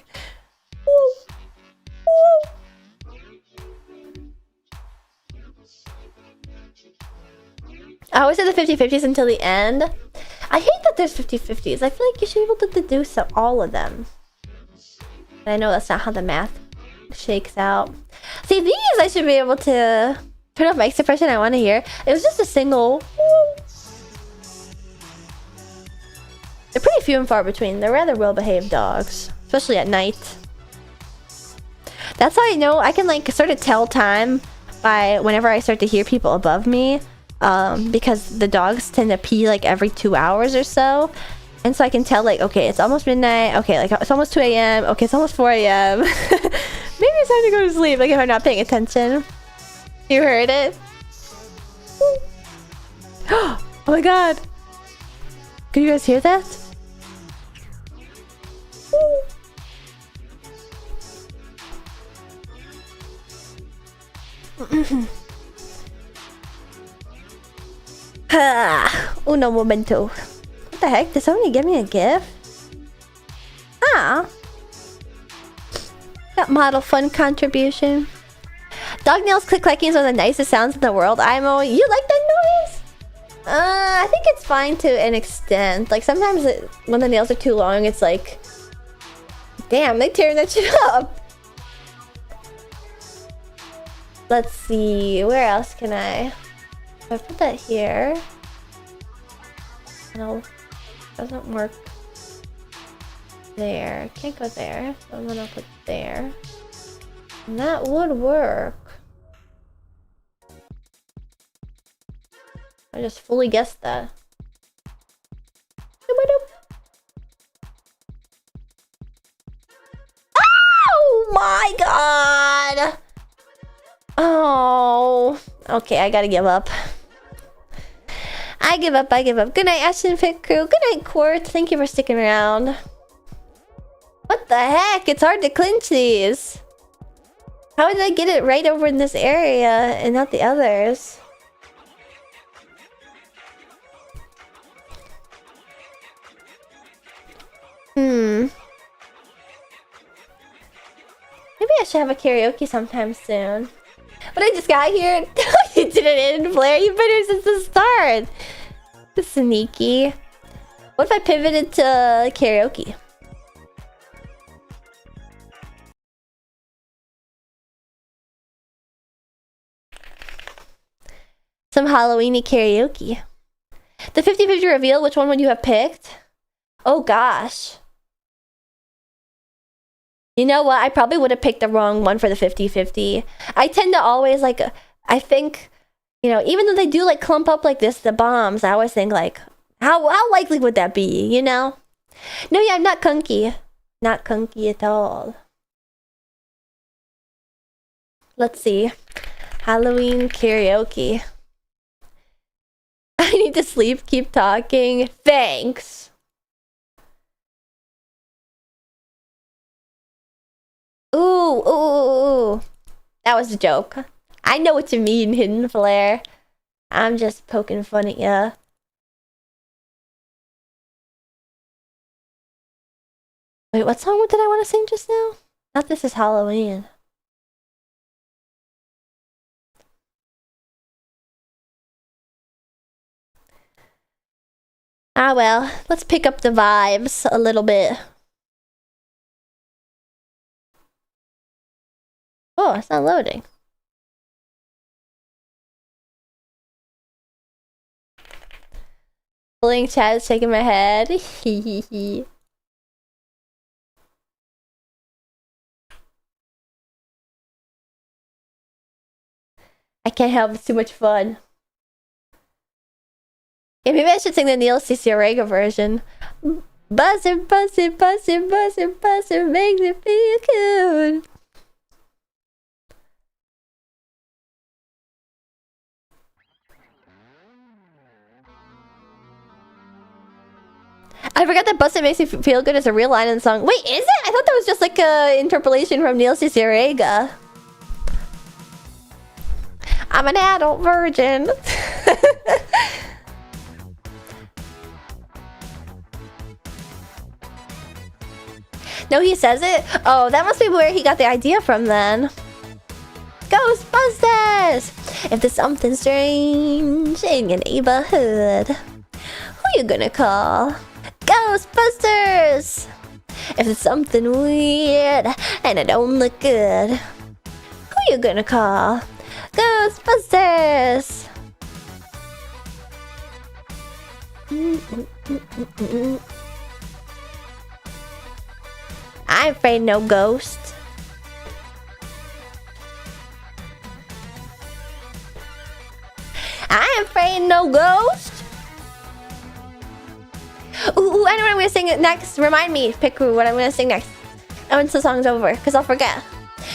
I always say the 50-50s until the end. I hate that there's 50-50s. I feel like you should be able to deduce all of them. But I know that's not how the math shakes out. See, these I should be able to turn off mic suppression. I want to hear. It was just a single. They're pretty few and far between. They're rather well-behaved dogs, especially at night. That's how I know I can like sort of tell time by whenever I start to hear people above me. Because the dogs tend to pee like every 2 hours or so. And so I can tell like, okay, it's almost midnight. Okay, like it's almost 2 a.m. Okay, it's almost 4 a.m. Maybe it's time to go to sleep, like if I'm not paying attention. You heard it? Oh my god. Can you guys hear that? Uno momento. What the heck? Did somebody give me a gift? Ah. That model fun contribution. Dog nails click clacking is one of the nicest sounds in the world. IMO, you like that noise? I think it's fine to an extent. Like sometimes when the nails are too long, it's like, damn, they tearing that shit up. Let's see, where else can I? If I put that here, no, doesn't work there. Can't go there, so I'm gonna put there. And that would work. I just fully guessed that. Okay, I gotta give up. I give up. Good night, Ashton Pit Crew. Good night, Quartz. Thank you for sticking around. What the heck? It's hard to clinch these. How did I get it right over in this area and not the others? Maybe I should have a karaoke sometime soon. But I just got here. You didn't flare. You've been here since the start. Sneaky. What if I pivoted to karaoke? Some Halloweeny karaoke. The 50-50 reveal, which one would you have picked? Oh gosh. You know what? I probably would have picked the wrong one for the 50-50. I tend to always like, I think, you know, even though they do like clump up like this, the bombs, I always think like, how likely would that be, you know? No, yeah, I'm not kunky. Not kunky at all. Let's see. Halloween karaoke. I need to sleep. Keep talking. Thanks. Ooh. That was a joke. I know what you mean, Hidden Flare. I'm just poking fun at ya. Wait, what song did I want to sing just now? Not This Is Halloween. Ah well, let's pick up the vibes a little bit. Oh, it's not loading. Bullying chat is shaking my head. Hehehe. I can't help, it's too much fun. Yeah, maybe I should sing the Neil Cicerega version. Buzzin', buzzin', buzzin', buzzin', buzzin', makes it feel good. I forgot that Bustin' Makes Me Feel Good is a real line in the song. Wait, is it? I thought that was just like a interpolation from Neil Cicerega. I'm an adult virgin. No, he says it? Oh, that must be where he got the idea from then. Ghostbusters! If there's something strange in your neighborhood, who you gonna call? Ghostbusters! If there's something weird and it don't look good, who you gonna call? Ghostbusters! I'm afraid no ghost. I'm afraid no ghost. Ooh, I know what I'm gonna sing next. Remind me, Piku, what I'm gonna sing next. Once the song's over, because I'll forget.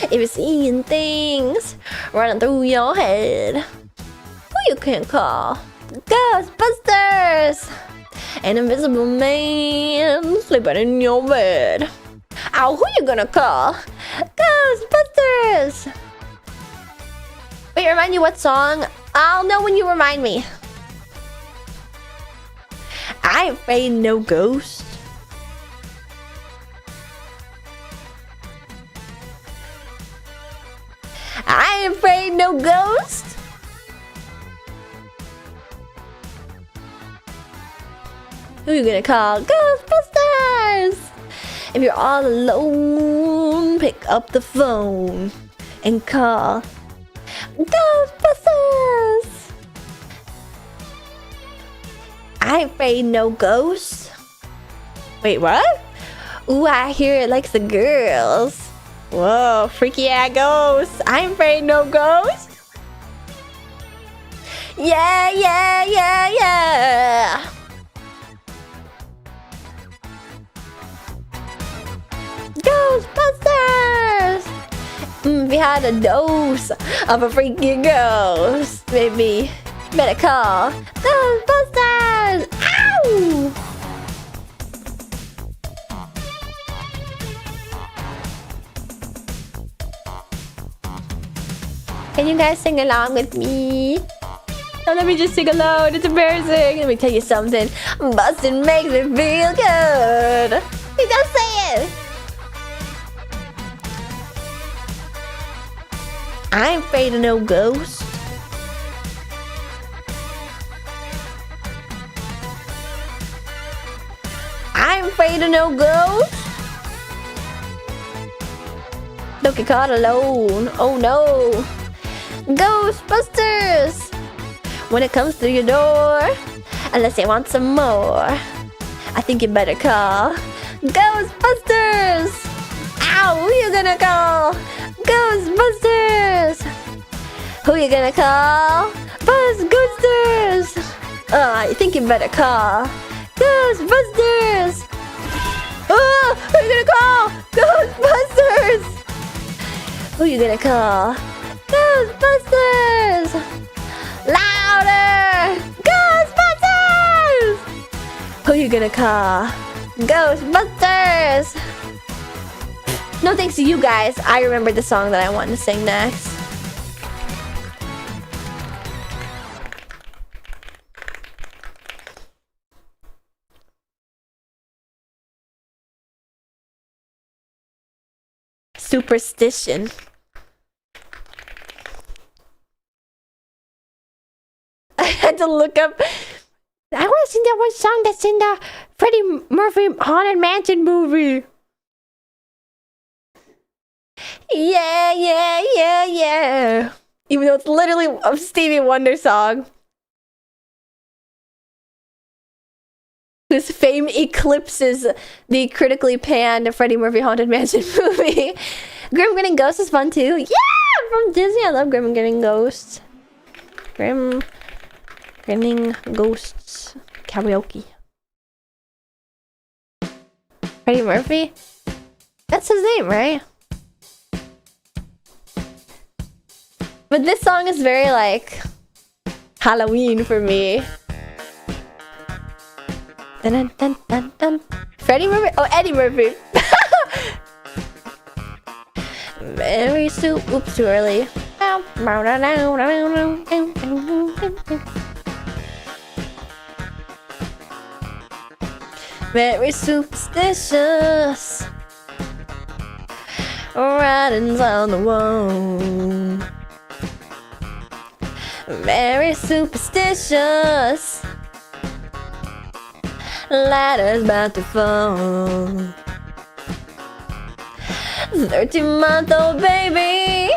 If you're seeing things running through your head, who you can call? Ghostbusters! An invisible man sleeping in your bed. Oh, who you gonna call? Ghostbusters! Wait, remind you what song? I'll know when you remind me. I'm afraid no ghost. I'm afraid no ghost. Who you gonna call? Ghostbusters! If you're all alone, pick up the phone and call Ghostbusters! I'm afraid no ghosts. Wait, what? Ooh, I hear it likes the girls. Whoa, freaky ass ghosts. I'm afraid no ghosts. Yeah, yeah, yeah, yeah. Ghostbusters! If you had a dose of a freaking ghost. Maybe better call Ghostbusters! Ow! Can you guys sing along with me? Oh, let me just sing alone. It's embarrassing. Let me tell you something. Bustin' makes me feel good. Hey, don't say it. I ain't afraid of no ghost. I ain't afraid of no ghost. Don't get caught alone. Oh no. Ghostbusters! When it comes through your door, unless you want some more, I think you better call Ghostbusters! Ow! Who you gonna call? Ghostbusters! Who you gonna call? Ghostbusters! I think you better call Ghostbusters! Oh! Who you gonna call? Ghostbusters! Who you gonna call? Ghostbusters! Louder! Ghostbusters! Who you gonna call? Ghostbusters! No thanks to you guys. I remembered the song that I wanted to sing next. Superstition. I had to look up. I want to sing that one song that's in the Freddie Murphy Haunted Mansion movie. Yeah, yeah, yeah, yeah. Even though it's literally a Stevie Wonder song, whose fame eclipses the critically panned Freddie Murphy Haunted Mansion movie. Grim Grinning Ghosts is fun too. Yeah, from Disney. I love Grim Grinning Ghosts. Grim Grinning Ghosts karaoke. Freddie Murphy? That's his name, right? But this song is very like Halloween for me. Dun, dun, dun, dun, dun. Freddie Murphy? Oh, Eddie Murphy. Very soup. Oops, too early. Very superstitious. Writings on the wall. Very superstitious. Ladder's about to fall. 13-month-old baby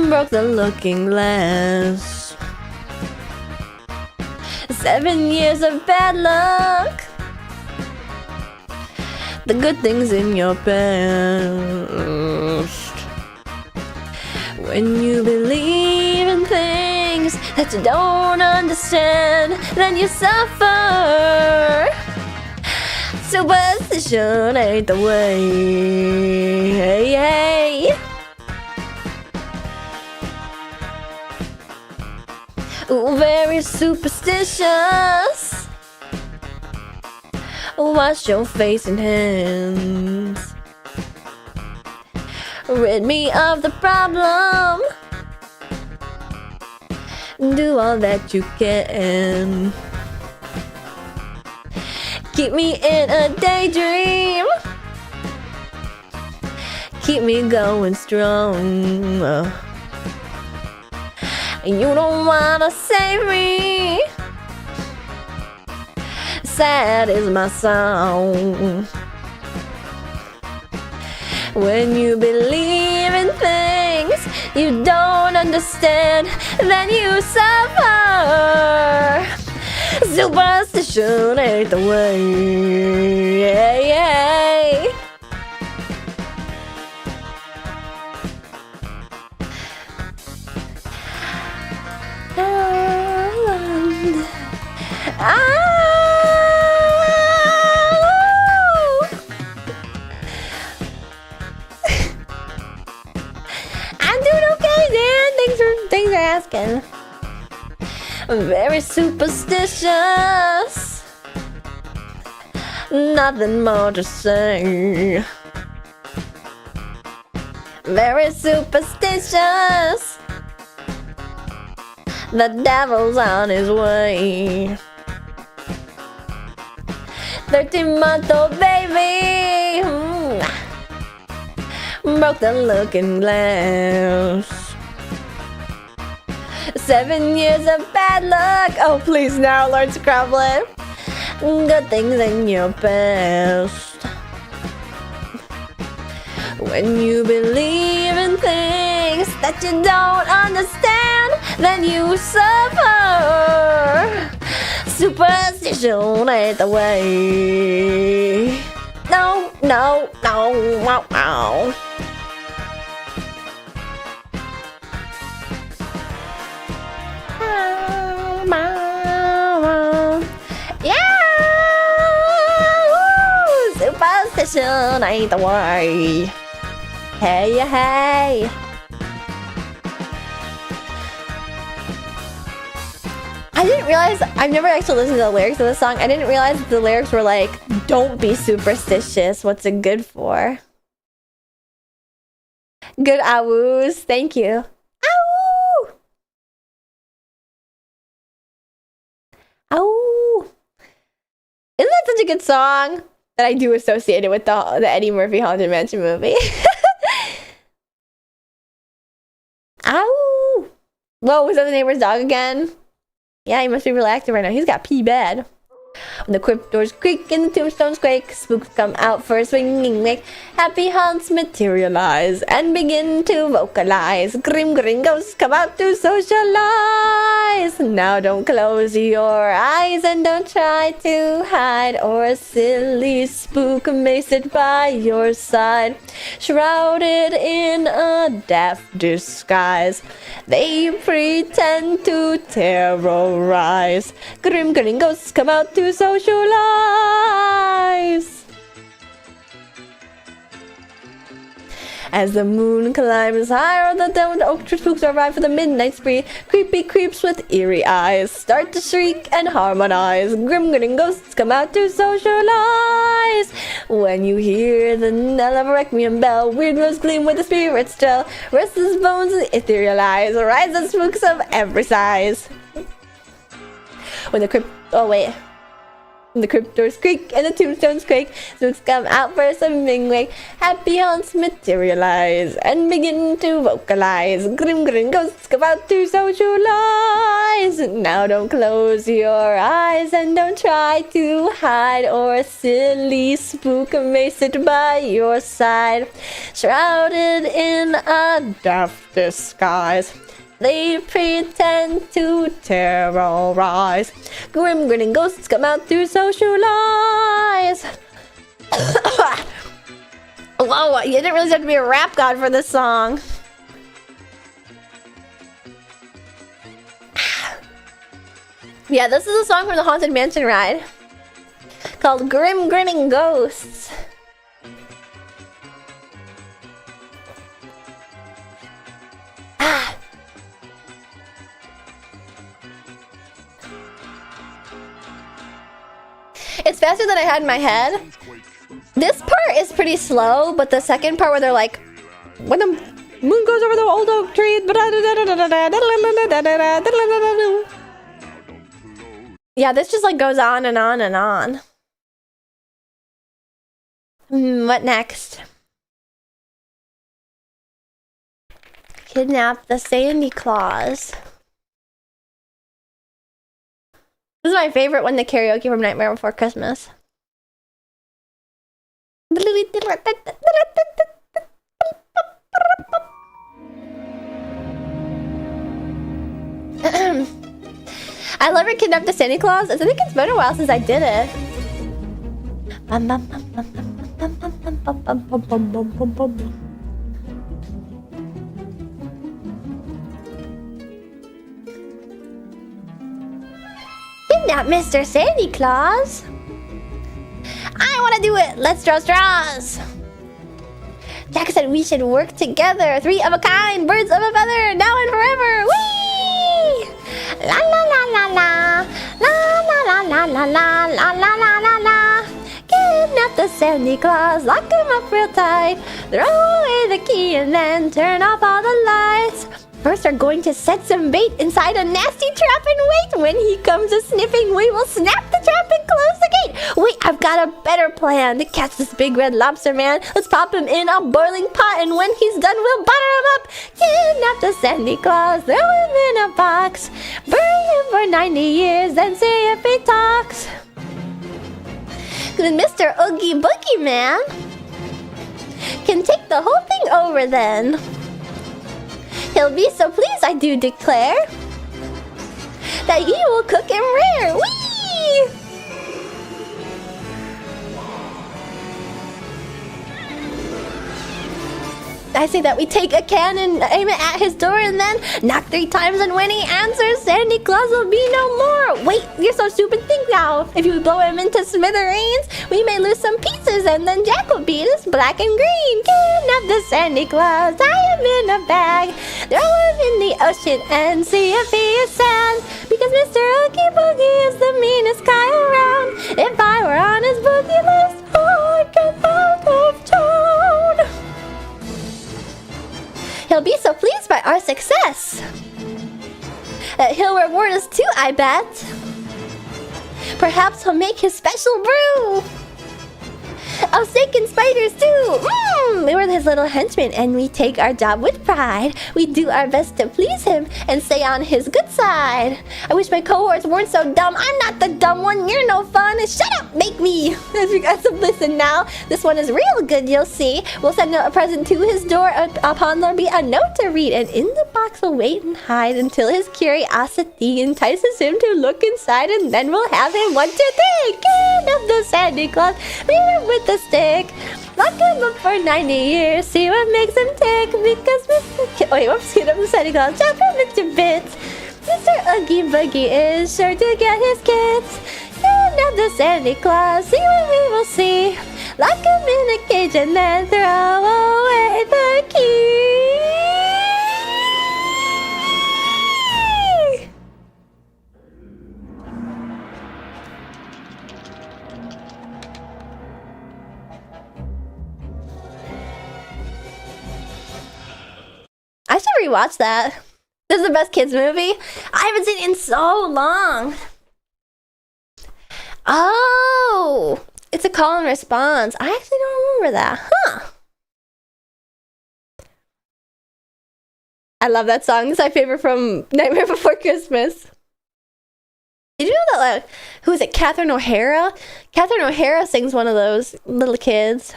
broke the looking glass. 7 years of bad luck. The good things in your past. When you believe in things that you don't understand, then you suffer. Superstition ain't the way. Hey, hey. Ooh, very superstitious. Wash your face and hands. Rid me of the problem. Do all that you can. Keep me in a daydream. Keep me going strong. You don't wanna save me. Sad is my song. When you believe in things you don't understand, then you suffer. Superstition ain't the way. Yeah, yeah. asking. Very superstitious. Nothing more to say. Very superstitious. The devil's on his way. 13-month-old baby broke the looking glass. 7 years of bad luck. Oh, please now, Lord Scrublet. Good things in your past. When you believe in things that you don't understand, then you suffer. Superstition ain't the way. No, no, no, wow, wow. Yeah! Superstition ain't the way. Hey, hey. I didn't realize, I've never actually listened to the lyrics of this song. I didn't realize the lyrics were like, don't be superstitious. What's it good for? Good awoos. Thank you. Ow! Ow! Isn't that such a good song that I do associate it with the Eddie Murphy Haunted Mansion movie? Ow! Whoa, was that the neighbor's dog again? Yeah, he must be real active right now. He's got pee bad. When the crypt doors creak and the tombstones quake, spooks come out for a swinging wake. Happy haunts materialize and begin to vocalize. Grim gringos come out to socialize. Now don't close your eyes and don't try to hide, or a silly spook may sit by your side, shrouded in a daft disguise. They pretend to terrorize. Grim gringos come out to socialize. As the moon climbs higher, the domed oak tree spooks arrive for the midnight spree. Creepy creeps with eerie eyes start to shriek and harmonize. Grim grinning ghosts come out to socialize. When you hear the knell of a requiem bell, weird rose gleam with the spirits tell. Restless bones and etherealize, rise the spooks of every size. When the crypt... oh wait. When the crypt doors creak and the tombstones quake, spooks come out for a swimming wake. Happy haunts materialize and begin to vocalize. Grim grin ghosts come out to socialize. Now don't close your eyes and don't try to hide, or a silly spook may sit by your side, shrouded in a daft disguise. They pretend to terrorize. Grim grinning ghosts come out to socialize. Whoa, you didn't really have to be a rap god for this song. Yeah, this is a song from the Haunted Mansion ride called Grim Grinning Ghosts. It's faster than I had in my head. This part is pretty slow, but the second part where they're like, when the moon goes over the old oak tree. Yeah, this just like goes on and on and on. What next? Kidnap the Sandy Claus. This is my favorite one, the karaoke from Nightmare Before Christmas. I love her Kidnap the Santa Claus. I think it's been a while since I did it. Kidnap Mr. Santa Claus. I want to do it. Let's draw straws. Jack said we should work together. 3 of a kind, birds of a feather, now and forever. Whee! Santa Claus, lock him up real tight. Throw away the key and then turn off all the lights. First, we're going to set some bait inside a nasty trap and wait. When he comes a sniffing, we will snap the trap and close the gate. Wait, I've got a better plan to catch this big red lobster man. Let's pop him in a boiling pot, and when he's done, we'll butter him up. Kidnap the Santa Claus, throw him in a box. Bury him for 90 years, then see if he talks. Mr. Oogie Boogie Man can take the whole thing over then. He'll be so pleased, I do declare, that he will cook him rare. Whee! I say that we take a cannon, aim it at his door, and then knock 3 times, and when he answers, Santa Claus will be no more. Wait, you're so stupid. Think now. If you blow him into smithereens, we may lose some pieces, and then Jack will beat us black and green. Kidnap the Santa Claus, tie him in a bag, throw him in the ocean, and see if he is sad. Because Mr. Oogie Boogie is the meanest guy around. If I were on his boogie list, oh, I'd get out of town. He'll be so pleased by our success that he'll reward us too, I bet. Perhaps he'll make his special brew of snake and spiders too. We were his little henchmen, and we take our job with pride. We do our best to please him and stay on his good side. I wish my cohorts weren't so dumb. I'm not the dumb one. You're no fun. Shut up, make me. If you guys have listened now, this one is real good, you'll see. We'll send a present to his door. Upon there'll be a note to read, and in the box we'll wait and hide until his curiosity entices him to look inside, and then we'll have him 1, 2, 3. Kidnap the Santa Claus, beat him with the stick, lock him up for 90 years, see what makes him tick. Because Kidnap the Santa Claus, chop him into bits. Mr. Oogie Boogie is sure to get his kits. Kidnap the Santa Claus, see what we will see. Lock him in a cage and then throw away the key. I should rewatch that. This is the best kids movie. I haven't seen it in so long. Oh, it's a call and response. I actually don't remember that. Huh. I love that song. It's my favorite from Nightmare Before Christmas. Did you know that, like, who is it? Catherine O'Hara? Catherine O'Hara sings one of those little kids.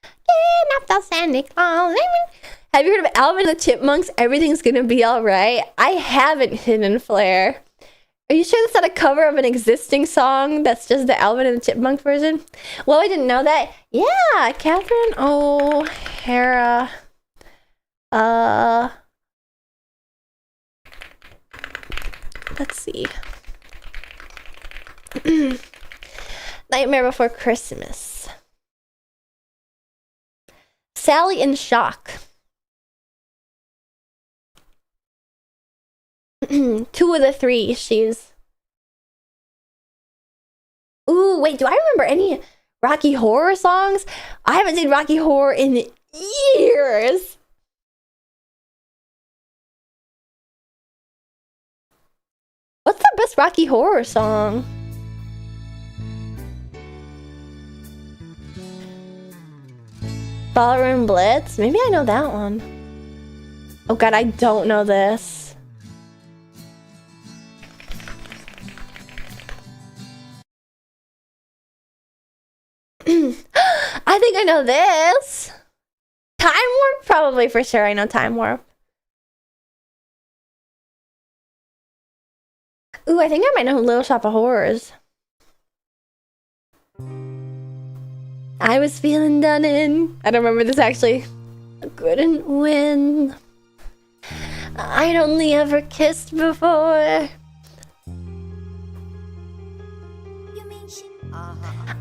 Kidnap the Santa Claus. Have you heard of Alvin and the Chipmunks? Everything's gonna be alright. I haven't, Hidden Flare. Are you sure that's not a cover of an existing song that's just the Alvin and the Chipmunk version? Well, I didn't know that. Yeah, Catherine O'Hara. Let's see. Nightmare Before Christmas. Sally in Shock. 2 of the 3, she's... Ooh, wait, do I remember any Rocky Horror songs? I haven't seen Rocky Horror in years. What's the best Rocky Horror song? Ballroom Blitz? Maybe I know that one. Oh god, I don't know this. I think I know this. Time Warp? Probably, for sure I know Time Warp. Ooh, I think I might know Little Shop of Horrors. I was feeling done in. I don't remember this actually. I couldn't win. I'd only ever kissed before.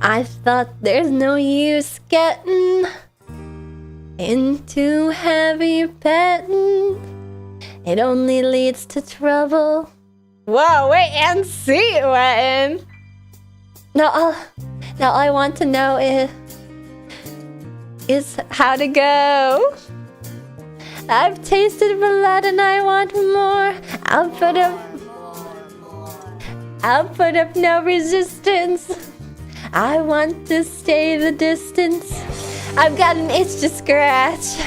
I thought there's no use getting into heavy petting. It only leads to trouble. Whoa, wait, and seat wetting. Now all I want to know is is how to go. I've tasted blood and I want more. I'll put up no resistance. I want to stay the distance. I've got an itch to scratch.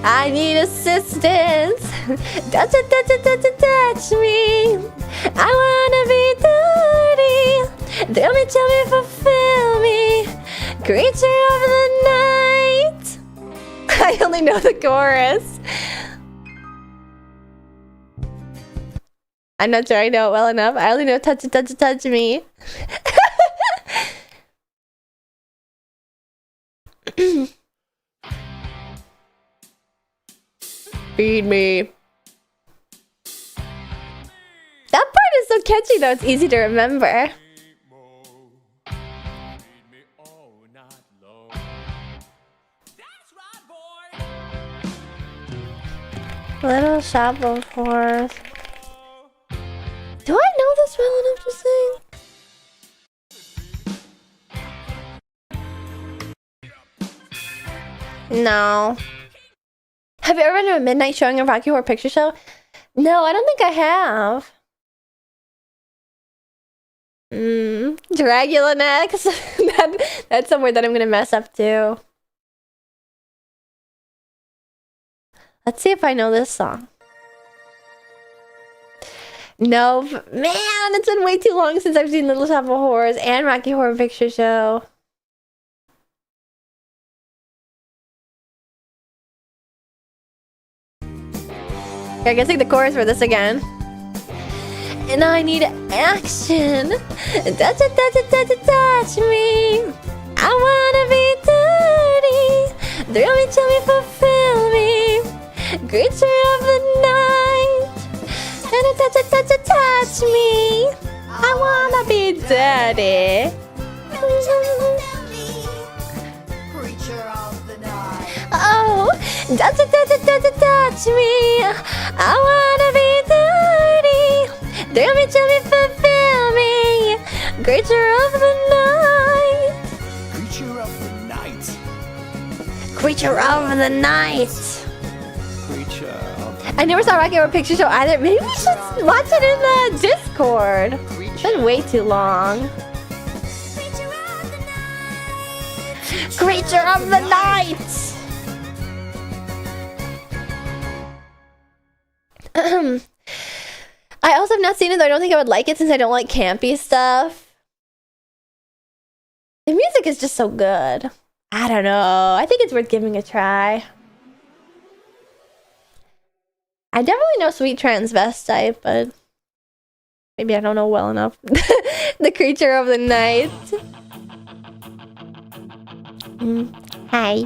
I need assistance. Touch it, touch it, touch it, touch me. I wanna be dirty. Thrill me, chill me, fulfill me. Creature of the night. I only know the chorus. I'm not sure I know it well enough. I only know touch it, touch it, touch me. Feed me. That part is so catchy though, it's easy to remember. Little Shop of Horrors. Do I know this well enough to sing? No. Have you ever been to a midnight showing of Rocky Horror Picture Show? No, I don't think I have. Dragula next. That's somewhere that I'm gonna mess up too. Let's see if I know this song. No, man, it's been way too long since I've seen Little Shop of Horrors and Rocky Horror Picture Show. I guess like the chorus for this again. And I need action. Touch it, touch it, touch it, touch me. I wanna be dirty. Thrill me, chill me, fulfill me. Creature of the night. And a touch it, touch it, touch me. I wanna be dirty. Oh, touch it, touch it, touch it, touch me. I wanna be dirty. Thrill me, chill me, fulfill me. Creature of the night. Creature of the night. Creature of the night. Creature of the I never saw Rocky Horror Picture Show either. Maybe we should watch it in the Discord. It's been way too long. Creature of the night. I also have not seen it though. I don't think I would like it since I don't like campy stuff. The music is just so good. I don't know. I think it's worth giving a try. I definitely know Sweet Transvestite, but maybe I don't know well enough. The Creature of the Night. Hi.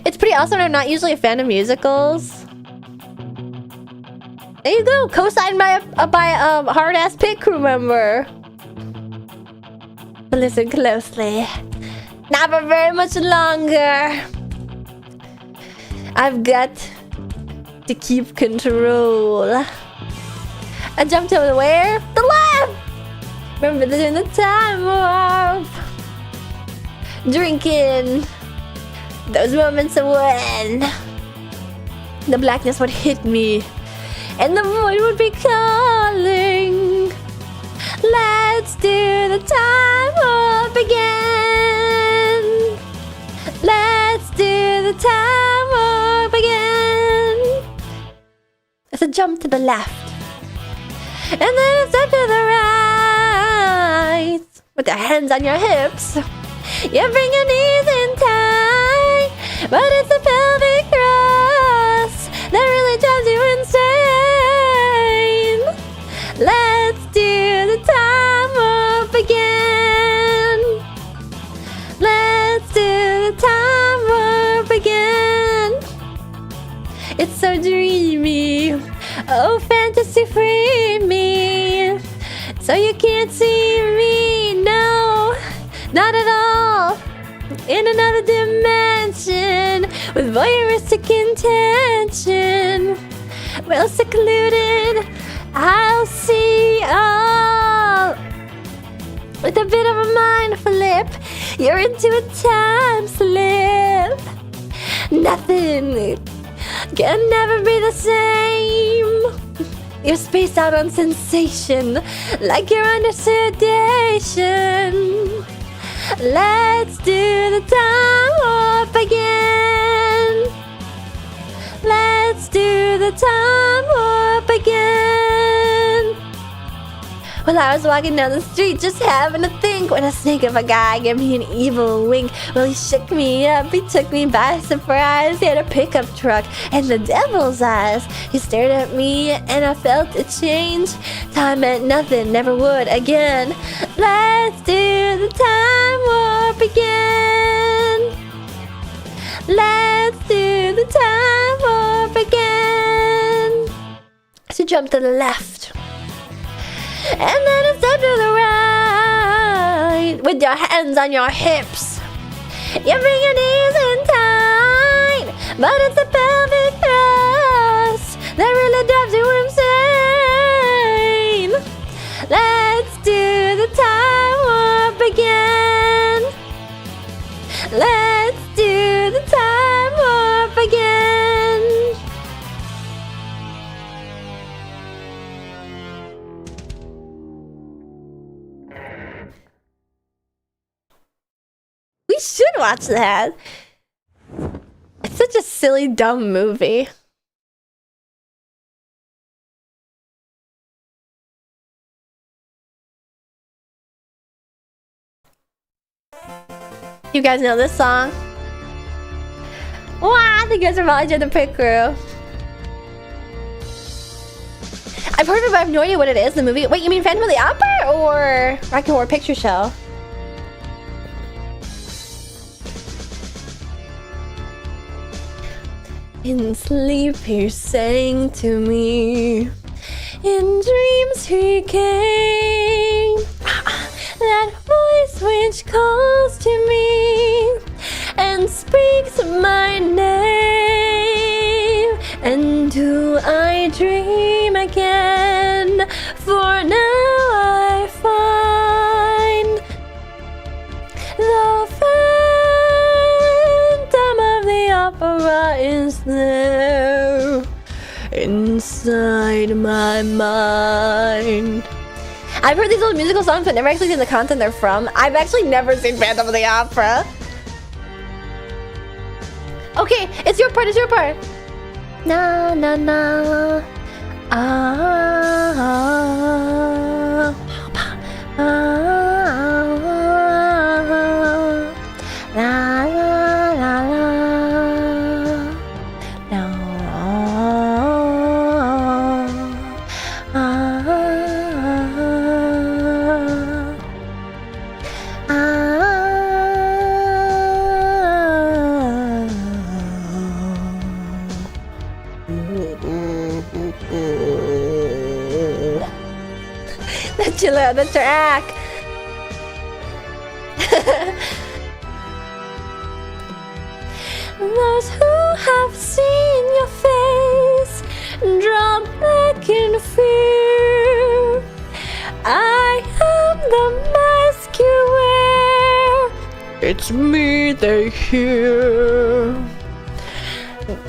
It's pretty awesome. I'm not usually a fan of musicals. There you go, co-signed by a hard-ass pit crew member. But listen closely. Not for very much longer. I've got to keep control. I jumped over where? The left! Remember during the time of drinking. Those moments of when the blackness would hit me. And the void would be calling. Let's do the time warp again. Let's do the time warp again. It's a jump to the left. And then a step to the right. With your hands on your hips. You bring your knees in tight. But it's the pelvic thrust that really drives you insane. Let's do the time warp again. Let's do the time warp again. It's so dreamy. Oh, fantasy free me. So you can't see me, no, not at all. In another dimension with voyeuristic intention. Well secluded, I'll see all. With a bit of a mind flip, you're into a time slip. Nothing can never be the same. You're spaced out on sensation, like you're under sedation. Let's do the time warp again. Let's do the time warp again. Well, I was walking down the street just having a think when a snake of a guy gave me an evil wink. Well, he shook me up, he took me by surprise. He had a pickup truck and the devil's eyes. He stared at me and I felt a change. Time meant nothing, never would again. Let's do the time warp again. Let's do the time warp again. So jump to the left. And then it's up to the right. With your hands on your hips. You bring your knees in tight. But it's the pelvic thrust that really drives you insane. Let's do the time warp again. Let's do the time warp again. We should watch that. It's such a silly, dumb movie. You guys know this song? Wow, the guys are probably in the pit crew. I've heard of it, but I have no idea what it is. The movie. Wait, you mean Phantom of the Opera or Rocky Horror Picture Show? In sleep he sang to me. In dreams he came. That voice which calls to me and speaks my name. And do I dream again? For now I find the Phantom of the Opera is there inside my mind. I've heard these old musical songs but never actually seen the content they're from. I've actually never seen Phantom of the Opera. Okay, it's your part, it's your part. Na na na. Ah, ah, la la la la. No. That's the track. Those who have seen your face draw back in fear. I am the mask you wear. It's me they hear.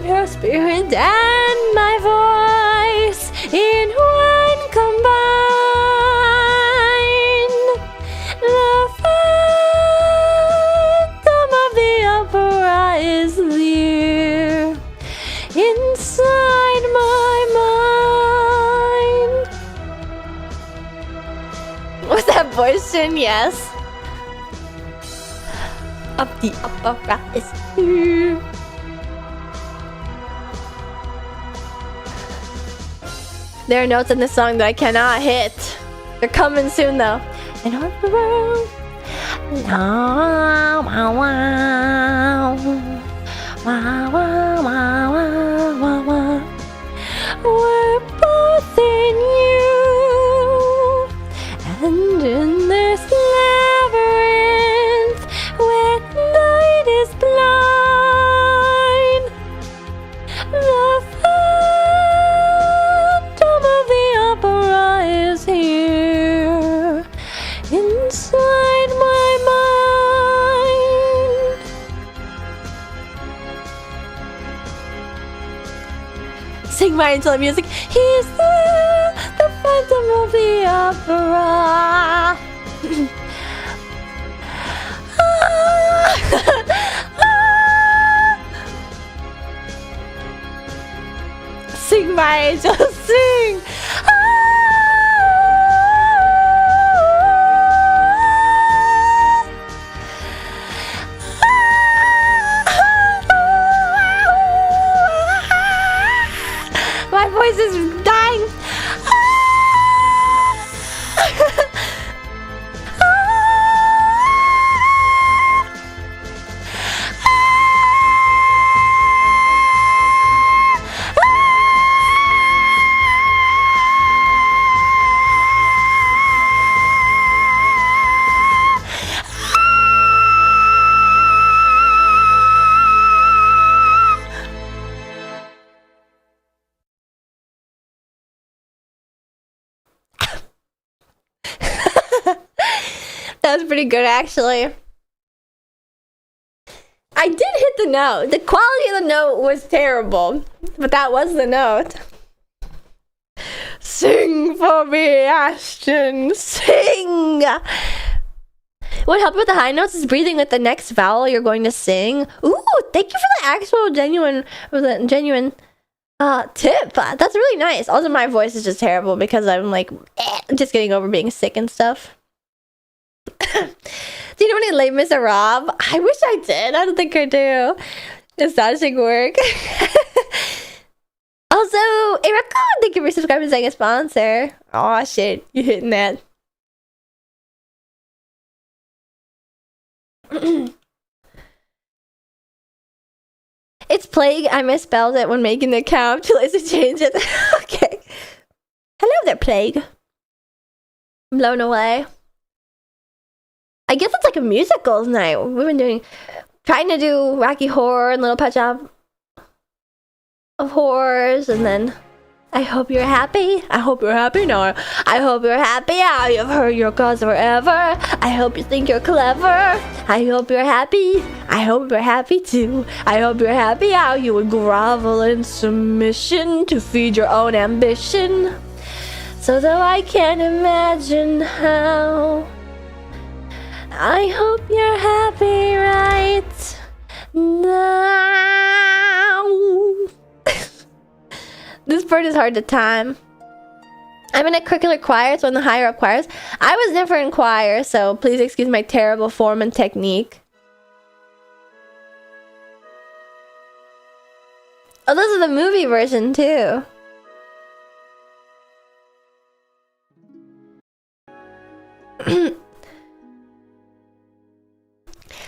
Your spirit and my voice in one combined. The Phantom of the Opera is there inside my mind. Was that voice in? Yes. Of the opera is here. There are notes in this song that I cannot hit. They're coming soon though. And on the road. Wow, wow, wow. Wow, wow, wow, wow, wow. We're both in you. And in this labyrinth where night is blind. The Phantom of the Opera is here inside my angel of music. He's the Phantom of the Opera. Sing, my angel, sing. My voice is dying. That was pretty good, actually. I did hit the note. The quality of the note was terrible, but that was the note. Sing for me, Ashton. Sing! What helped with the high notes is breathing with the next vowel you're going to sing. Ooh, thank you for the actual genuine tip. That's really nice. Also, my voice is just terrible because I'm like just getting over being sick and stuff. Do you know any Les Miserables? I wish I did. I don't think I do. Astonishing work. Also, Erica, thank you for subscribing and saying a sponsor. Oh shit, you hitting that. It's plague. I misspelled it when making the account. Too lazy to change it. Okay. Hello there, plague. I'm blown away. I guess it's like a musicals night. We've been trying to do Rocky Horror and Little Pet Shop of Horrors, and then I hope you're happy. I hope you're happy. No, I hope you're happy. I have heard your cause forever. I hope you think you're clever. I hope you're happy. I hope you're happy too. I hope you're happy how you would grovel in submission to feed your own ambition. So though I can't imagine how, I hope you're happy right now. This part is hard to time. I'm in a curricular choir. It's one of the higher up choirs. I was never in choir, so please excuse my terrible form and technique. Oh, this is the movie version too.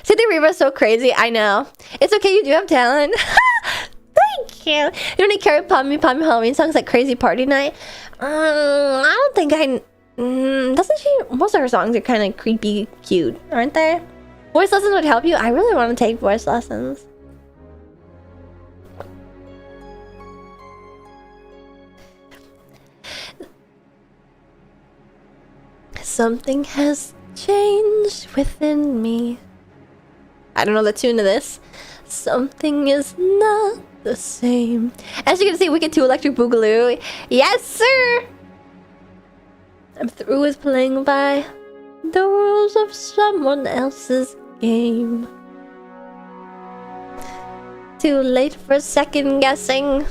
See, the Reva's so crazy. I know. It's okay, you do have talent. Thank you. You know any Carrie Pommy Halloween songs like Crazy Party Night? I don't think I... doesn't she... Most of her songs are kind of creepy cute, aren't they? Voice lessons would help you? I really want to take voice lessons. Something has changed within me. I don't know the tune of this. Something is not the same. As you can see, Wicked 2 Electric Boogaloo. Yes, sir! I'm through with playing by the rules of someone else's game. Too late for second guessing.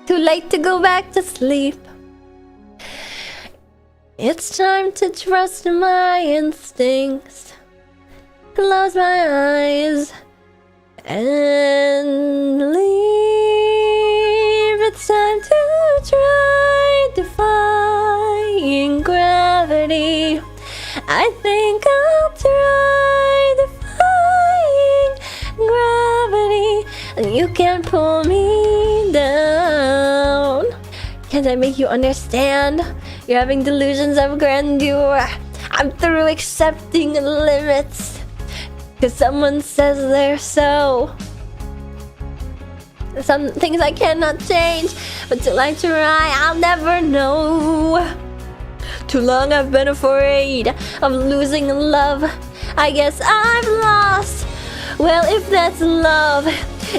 Too late to go back to sleep. It's time to trust my instincts. Close my eyes and leave. It's time to try defying gravity. I think I'll try defying gravity. And you can't pull me down. Can't I make you understand? You're having delusions of grandeur. I'm through accepting limits, 'cause someone says they're so. Some things I cannot change, but till I try, I'll never know. Too long I've been afraid of losing love. I guess I've lost. Well, if that's love,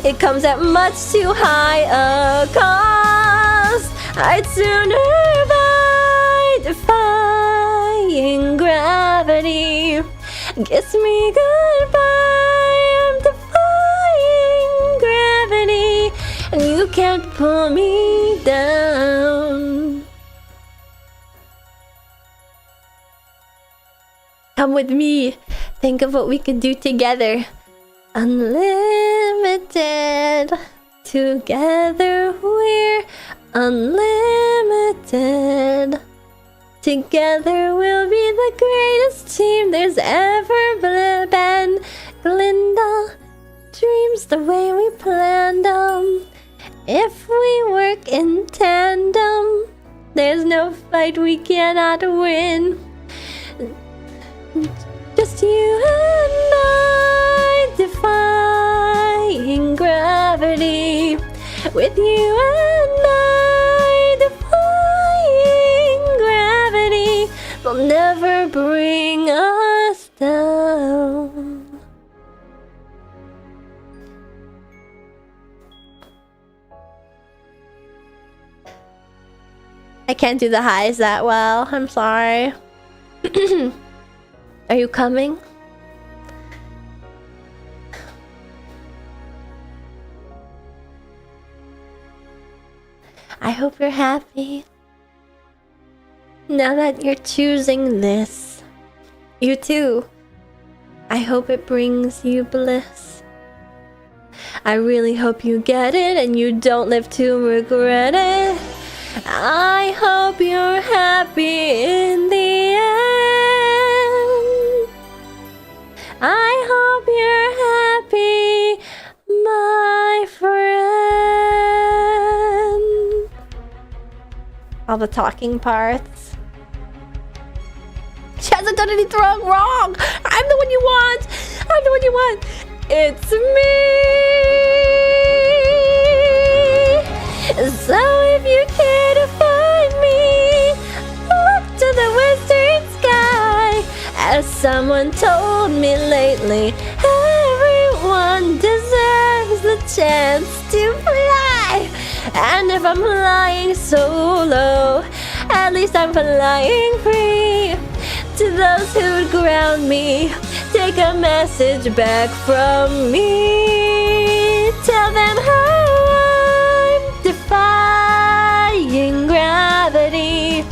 It comes at much too high a cost. I'd sooner buy defying gravity. Kiss me goodbye, I'm defying gravity, and you can't pull me down. Come with me, think of what we could do together. Unlimited, together we're unlimited. Together we'll be the greatest team there's ever been. Glinda, dreams the way we planned them. If we work in tandem, there's no fight we cannot win. Just you and I, defying gravity. With you and I, defying gravity. They'll never bring us down. I can't do the highs that well. I'm sorry. Are you coming? I hope you're happy. Now that you're choosing this. You too. I hope it brings you bliss. I really hope you get it and you don't live to regret it. I hope you're happy in the end. I hope you're happy, my friend. All the talking parts. She hasn't done anything wrong. I'm the one you want. I'm the one you want. It's me. So if you care to find me, look to the western sky. As someone told me lately, everyone deserves the chance to fly. And if I'm flying solo, at least I'm flying free. To those who'd ground me, take a message back from me. Tell them how I'm defying gravity.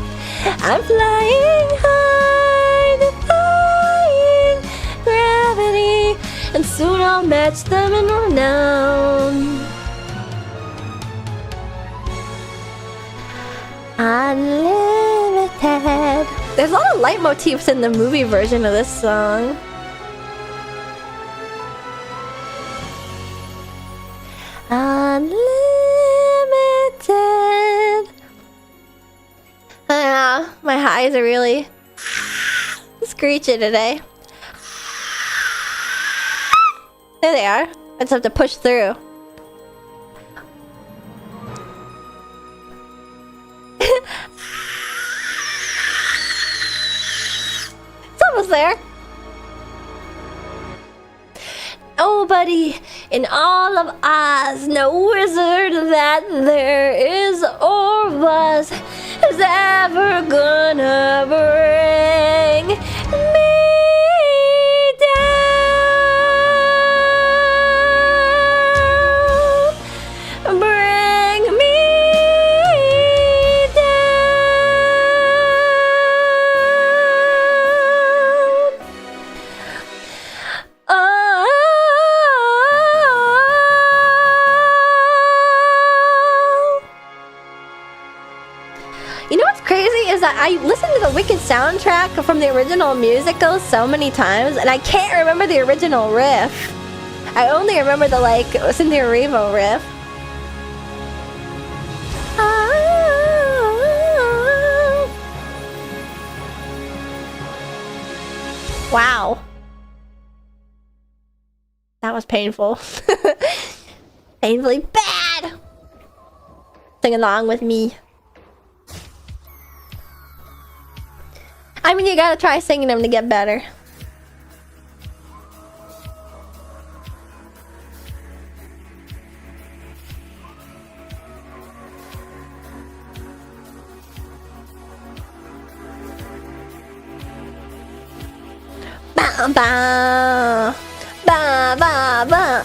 I'm flying high, defying gravity. And soon I'll match them in renown. Unlimited. There's a lot of leitmotifs in the movie version of this song. Unlimited. My highs are really screechy today. There they are. I just have to push through. It's almost there. Nobody in all of Oz, no wizard that there is or was, is ever gonna bring me down. Bring me down. Oh. You know what's crazy is that I listened to the Wicked soundtrack from the original musical so many times, and I can't remember the original riff. I only remember the Cynthia Erivo riff. Wow. That was painful. Painfully bad. Sing along with me. I mean, you gotta try singing them to get better. Ba, ba, ba, ba.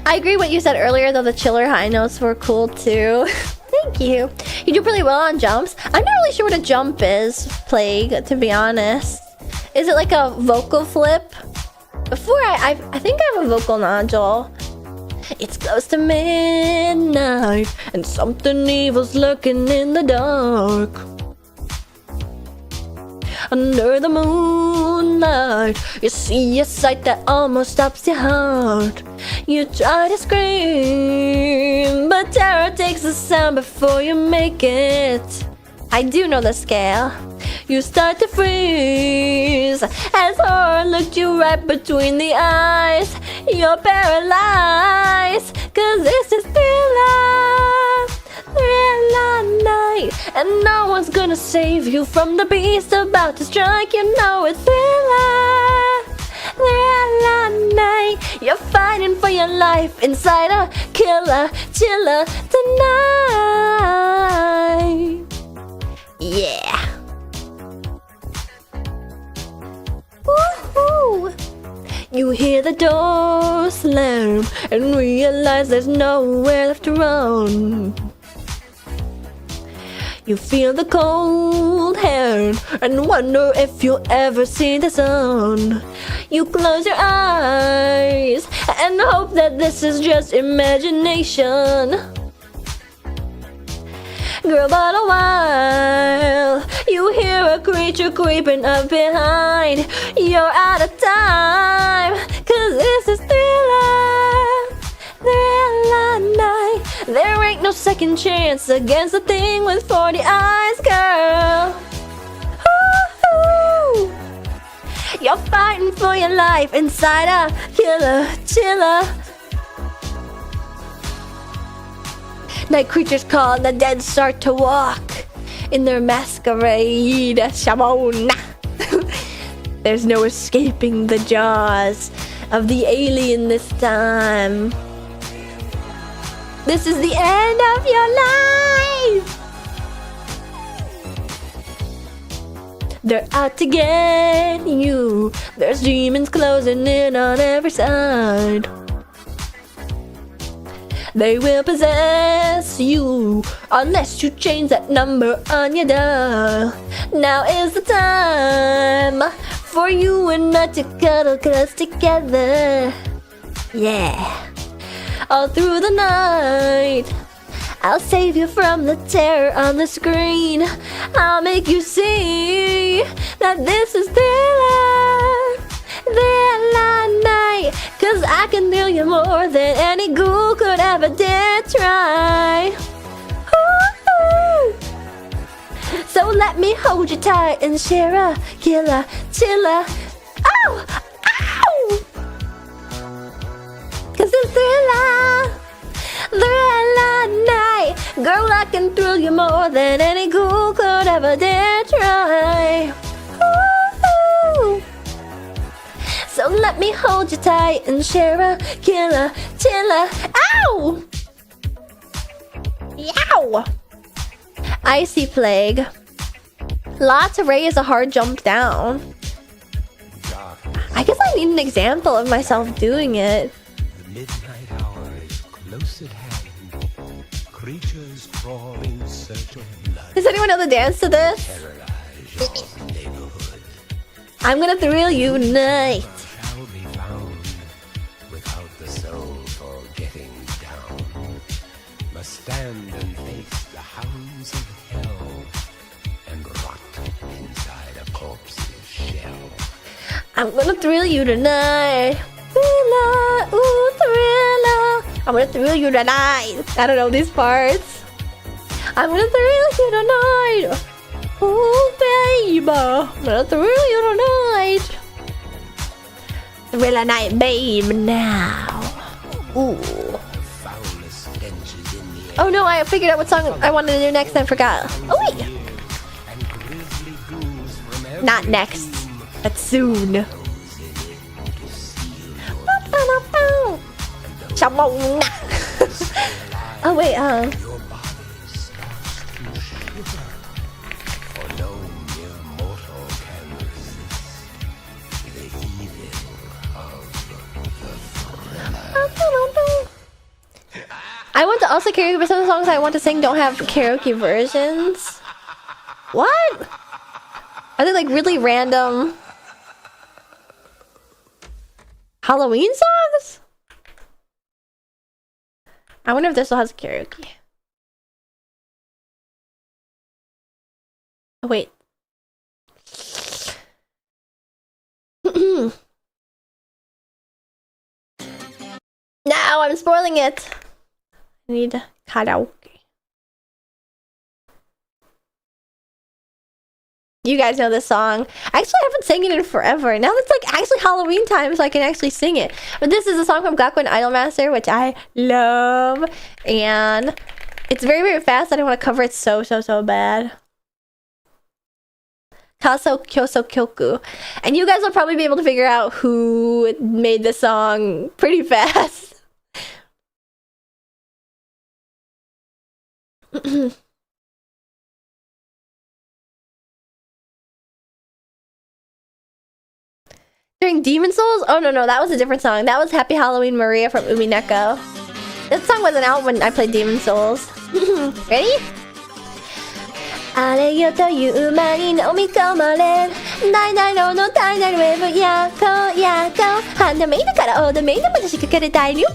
I agree what you said earlier, though the chiller high notes were cool too. Thank you. You do pretty well on jumps. I'm not really sure what a jump is, Plague, to be honest. Is it like a vocal flip? Before I think I have a vocal nodule. It's close to midnight and something evil's lurking in the dark. Under the moonlight, you see a sight that almost stops your heart. You try to scream, but terror takes the sound before you make it. I do know the scale. You start to freeze as horror looked you right between the eyes. You're paralyzed, cause this is thriller night, and no one's gonna save you from the beast about to strike. You know it's thriller night. You're fighting for your life inside a killer chiller tonight. Yeah. Woohoo! You hear the door slam and realize there's nowhere left to run. You feel the cold hand and wonder if you'll ever see the sun. You close your eyes and hope that this is just imagination. Girl, but a while you hear a creature creeping up behind. You're out of time, cause this is thriller night. There ain't no second chance against a thing with 40 eyes, girl. Ooh, you're fighting for your life inside a killer chiller. Night creatures call and the dead start to walk in their masquerade. Shamona. There's no escaping the jaws of the alien this time. This is the end of your life. They're out to get you. There's demons closing in on every side. They will possess you unless you change that number on your dial. Now is the time for you and I to cuddle close together. Yeah. All through the night, I'll save you from the terror on the screen. I'll make you see that this is thriller night. Cause I can thrill you more than any ghoul could ever dare try. Ooh. So let me hold you tight and share a killer chiller. Ow! Ow! Cause it's thriller night. Girl, I can thrill you more than any ghoul could ever dare try. Ooh. So let me hold you tight and share a killer chiller. Ow! Yow! Icy Plague. Lots of Ray is a hard jump down. I guess I need an example of myself doing it. The midnight hour is close at hand. Creatures crawl in search of blood. Does anyone know the dance to this? Terrorize your neighborhood. I'm gonna thrill you tonight. Shall be found without the soul for getting down. Must stand and face the hounds of hell and rot inside a corpse's shell. I'm gonna thrill you tonight. Thriller, ooh, thriller. I'm gonna thrill you tonight. I don't know these parts. I'm gonna thrill you tonight. Ooh, baby. I'm gonna thrill you tonight. Thriller night, babe, now. Ooh. Foulest stenches in the air. Oh no, I figured out what song I wanted to do next and I forgot. Oh wait. And grisly ghouls from every Not next, but soon. Shamona. Oh wait, your body starts to shiver. For no mere mortal can resist I want to also karaoke, but some of the songs I want to sing don't have karaoke versions. What? Are they like really random Halloween songs? I wonder if this still has karaoke. Oh, wait. No, I'm spoiling it. I need karaoke. You guys know this song. Actually, I haven't sang it in forever. Now it's like actually Halloween time, so I can actually sing it. But this is a song from Gakuen Idolmaster, which I love. And it's very, very fast. I don't want to cover it so bad. Kaso Kyoso Kyoku. And you guys will probably be able to figure out who made this song pretty fast. During Demon Souls? Oh no, that was a different song. That was Happy Halloween Maria from Umineko. That song wasn't out when I played Demon Souls. Ready? あれよという間に飲み込まれ大々のの大々ウェブやこやこハンドメイドからオードメイドまで仕掛ける大流行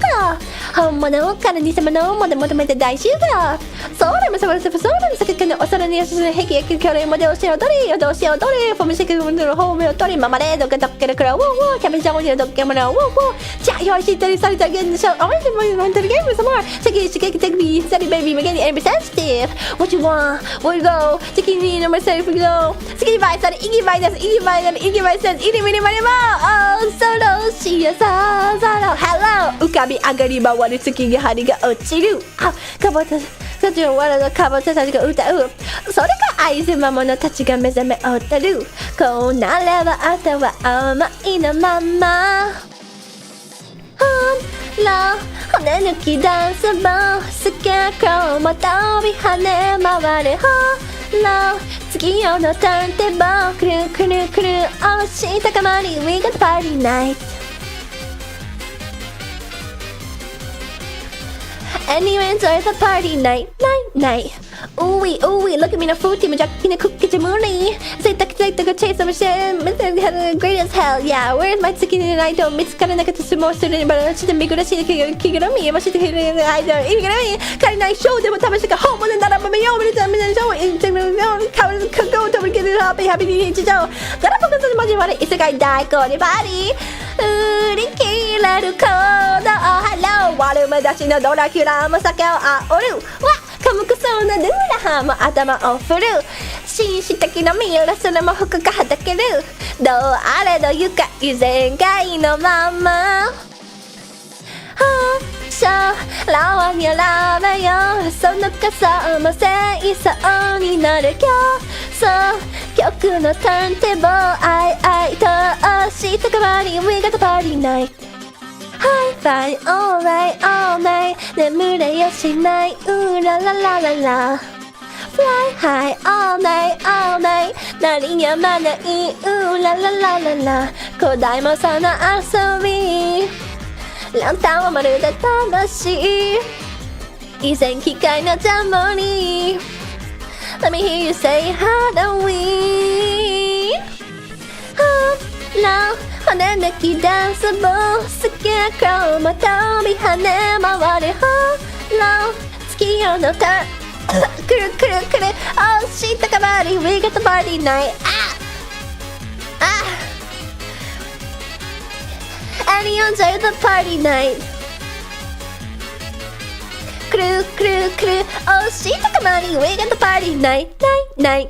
本物から偽物まで求めて大集合それもそれもそれも酒かのお皿に優しい壁や距離まで押し踊りどうしよう踊りフォームしてくるのホームを取りママレードがどっけるくらウォーウォーキャベツジャムにどっけもらウォーウォーじゃあ用意してりされたゲームでしょあまりでも飲んでるゲームさも刺激刺激的ビーサリベイビー向けに and be sensitive what you want where you go 責任のmyself go 好きにバイサルイギバイですイギバイだイギバイセンスイリミリマリマーソロシアサーザロ Hello 浮かび上がり回る月が針が落ちるあかぼたたちのわらのかぼたたちが歌うそれが愛す魔物たちが目覚め踊るこうなればあとは甘いのままほら骨抜きダンスボースケークローも飛び跳ね回るほら月夜のターンテーブルくるくるくるおし高まり We got party night Anyway, enjoy the party night, night. Ooh wee, look at me, no fruity, my jockey, no cookie, jamuni. Say, go chase some shit, great as hell, yeah. Where's my chicken and I don't miss kind of like a sumo student, but I should be good at seeing me. I should hit it, I don't even get me. Kind of show them what time I should go home and then I'm a yo, but it's a show in the go to get it up, happy to go. Gotta focus on the money, it's a guy die, go to body. 売り切れるコード Hello 悪目立ちのドラキュラも酒を煽るわ寡黙そうなドゥラハも頭を振る紳士的なミイラそれも服がはだけるどうあれど愉快全開のままそうラワにラーメンよその傘もせいそうになるよそう曲のターンテーブル愛愛と押し高まり We got the party night High five all night all night 眠れやしないうららららら Fly high all night all night 鳴りやまないうららららら古代もその遊びランタンはまるで楽しい以前機械のジャムに Let me hear you say Halloween Hello 骨抜きダンスボースケークローも飛び跳ね回る Hello 月夜のターンくるくるくるおし高まり We got the party night And you enjoy the party night くるくるくるおし高まり We got the party night night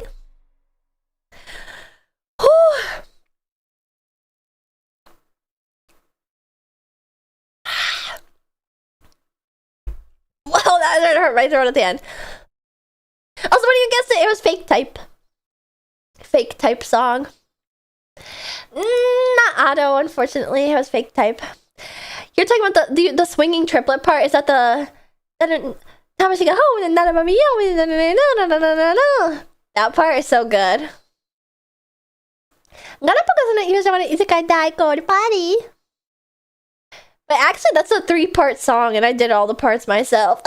Wow, that hurt my throat at the end. Also, when you guessed it, it was fake type. Fake type song. Not auto, unfortunately. It was fake type. You're talking about the swinging triplet part. Is that the that part is so good. But actually, that's a 3-part song, and I did all the parts myself.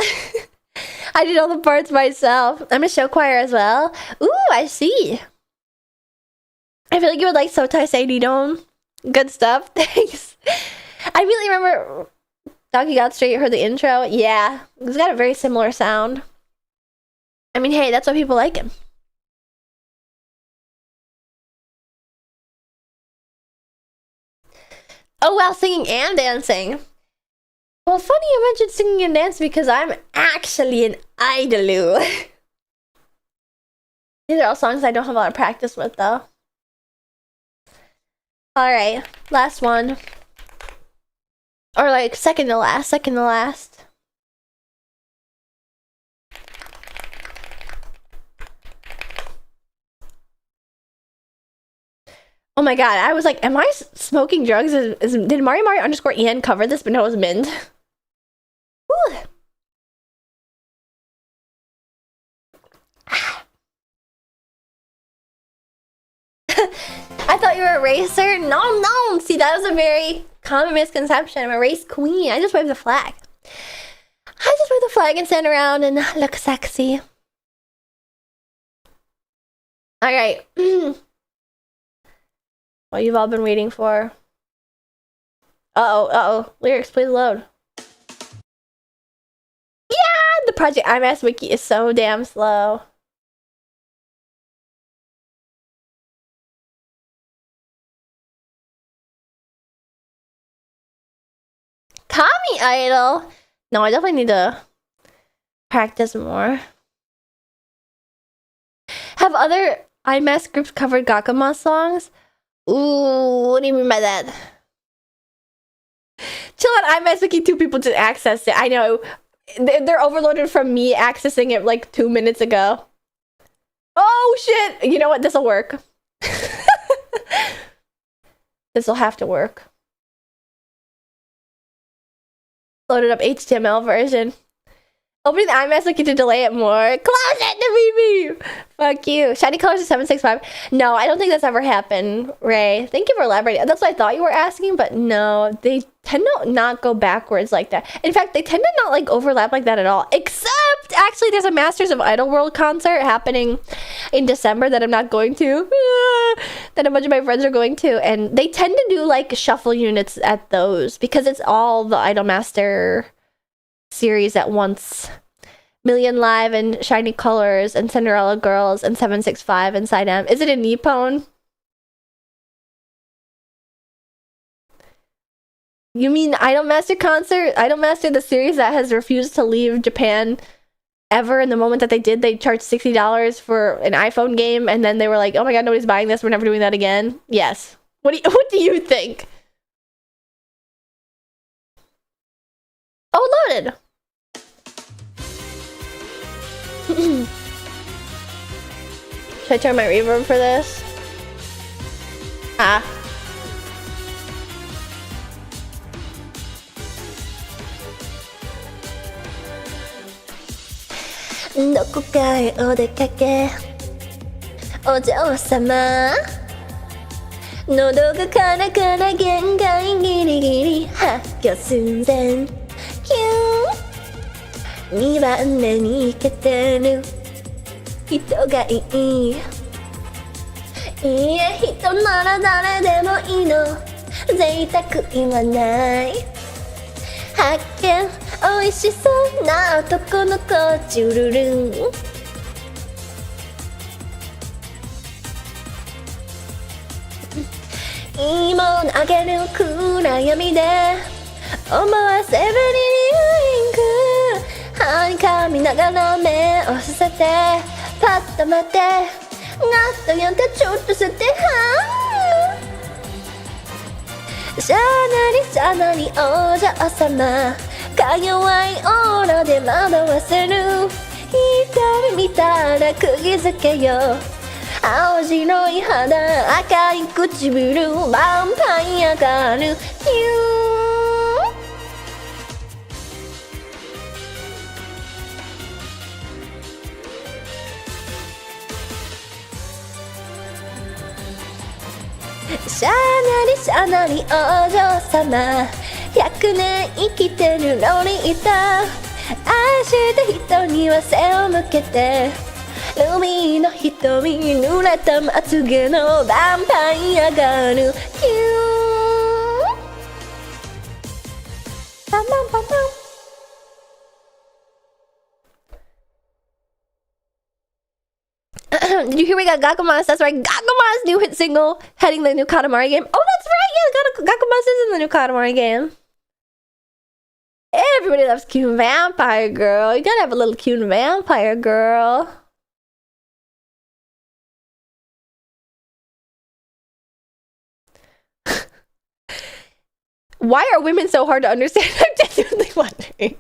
I did all the parts myself. I'm a show choir as well. Ooh, I see. I feel like you would like Sotai Seididon. Good stuff. Thanks. I really remember Doggy Got Straight heard the intro. Yeah, it's got a very similar sound. I mean, hey, that's why people like him. Oh, wow, singing and dancing. Well, funny you mentioned singing and dancing because I'm actually an idolu. These are all songs I don't have a lot of practice with, though. Alright, last one. Or like second to last. Oh my god, I was like, am I smoking drugs? Did Mario underscore Ian cover this? But no, it was Mint. Woo. I thought you were a racer. No. See, that was a very common misconception. I'm a race queen. I just wave the flag. I just wave the flag and stand around and look sexy. Alright. What you've all been waiting for. Uh-oh. Lyrics, please load. Yeah! The Project IMAX wiki is so damn slow. Kami Idol! No, I definitely need to practice more. Have other IMAX groups covered Gakama songs? Ooh, what do you mean by that? Chill out, IMAX Wiki, 2 people just accessed it. I know. They're overloaded from me accessing it like 2 minutes ago. Oh shit! You know what? This'll work. This'll have to work. Loaded up HTML version. Opening the IMAX Wiki to delay it more. Close it, Nabibi! Fuck you. Shiny Colors is 765. No, I don't think that's ever happened, Ray. Thank you for elaborating. That's what I thought you were asking, but no. They tend to not go backwards like that. In fact, they tend to not like overlap like that at all. Except, actually, there's a Masters of Idol World concert happening in December that I'm not going to. That a bunch of my friends are going to. And they tend to do like shuffle units at those because it's all the Idol Master series at once. Million Live and Shiny Colors and Cinderella Girls and 765 and Side M. Is it a Nippon? You mean Idol Master concert? Idol Master, the series that has refused to leave Japan ever. In the moment that they did, they charged $60 for an iPhone game, and then they were like, "Oh my god, nobody's buying this. We're never doing that again." Yes. What do you think? Oh, loaded. Should I turn my reverb for this? Ah. どこかへお出かけお嬢様喉がカラカラ限界ギリギリ発狂寸前キュン2番目に行けてる人がいいいいえ人なら誰でもいいの贅沢言わない発見美味しそうな男の子チュルルンいいものあげる暗闇で思わせぶりにウインクはにかみながら目を伏せてパッと待ってガッとやんてちょっと捨てはしゃなりお嬢様か弱いオーラで惑わせる瞳見たら釘付けよ青白い肌赤い唇ヴァンパイアガールヒューしゃなりお嬢様100年生きてるロリータ、愛した人には背を向けて、ルビーの瞳に濡れたまつげのヴァンパイアガール、キューンパンパンパンパン。Did you hear we got Gakumas? That's right, Gakuma's new hit single heading the new Katamari game. Oh, that's right, yeah, Gakumas is in the new Katamari game. Everybody loves cute vampire girl. You gotta have a little cute vampire girl. Why are women so hard to understand? I'm genuinely wondering.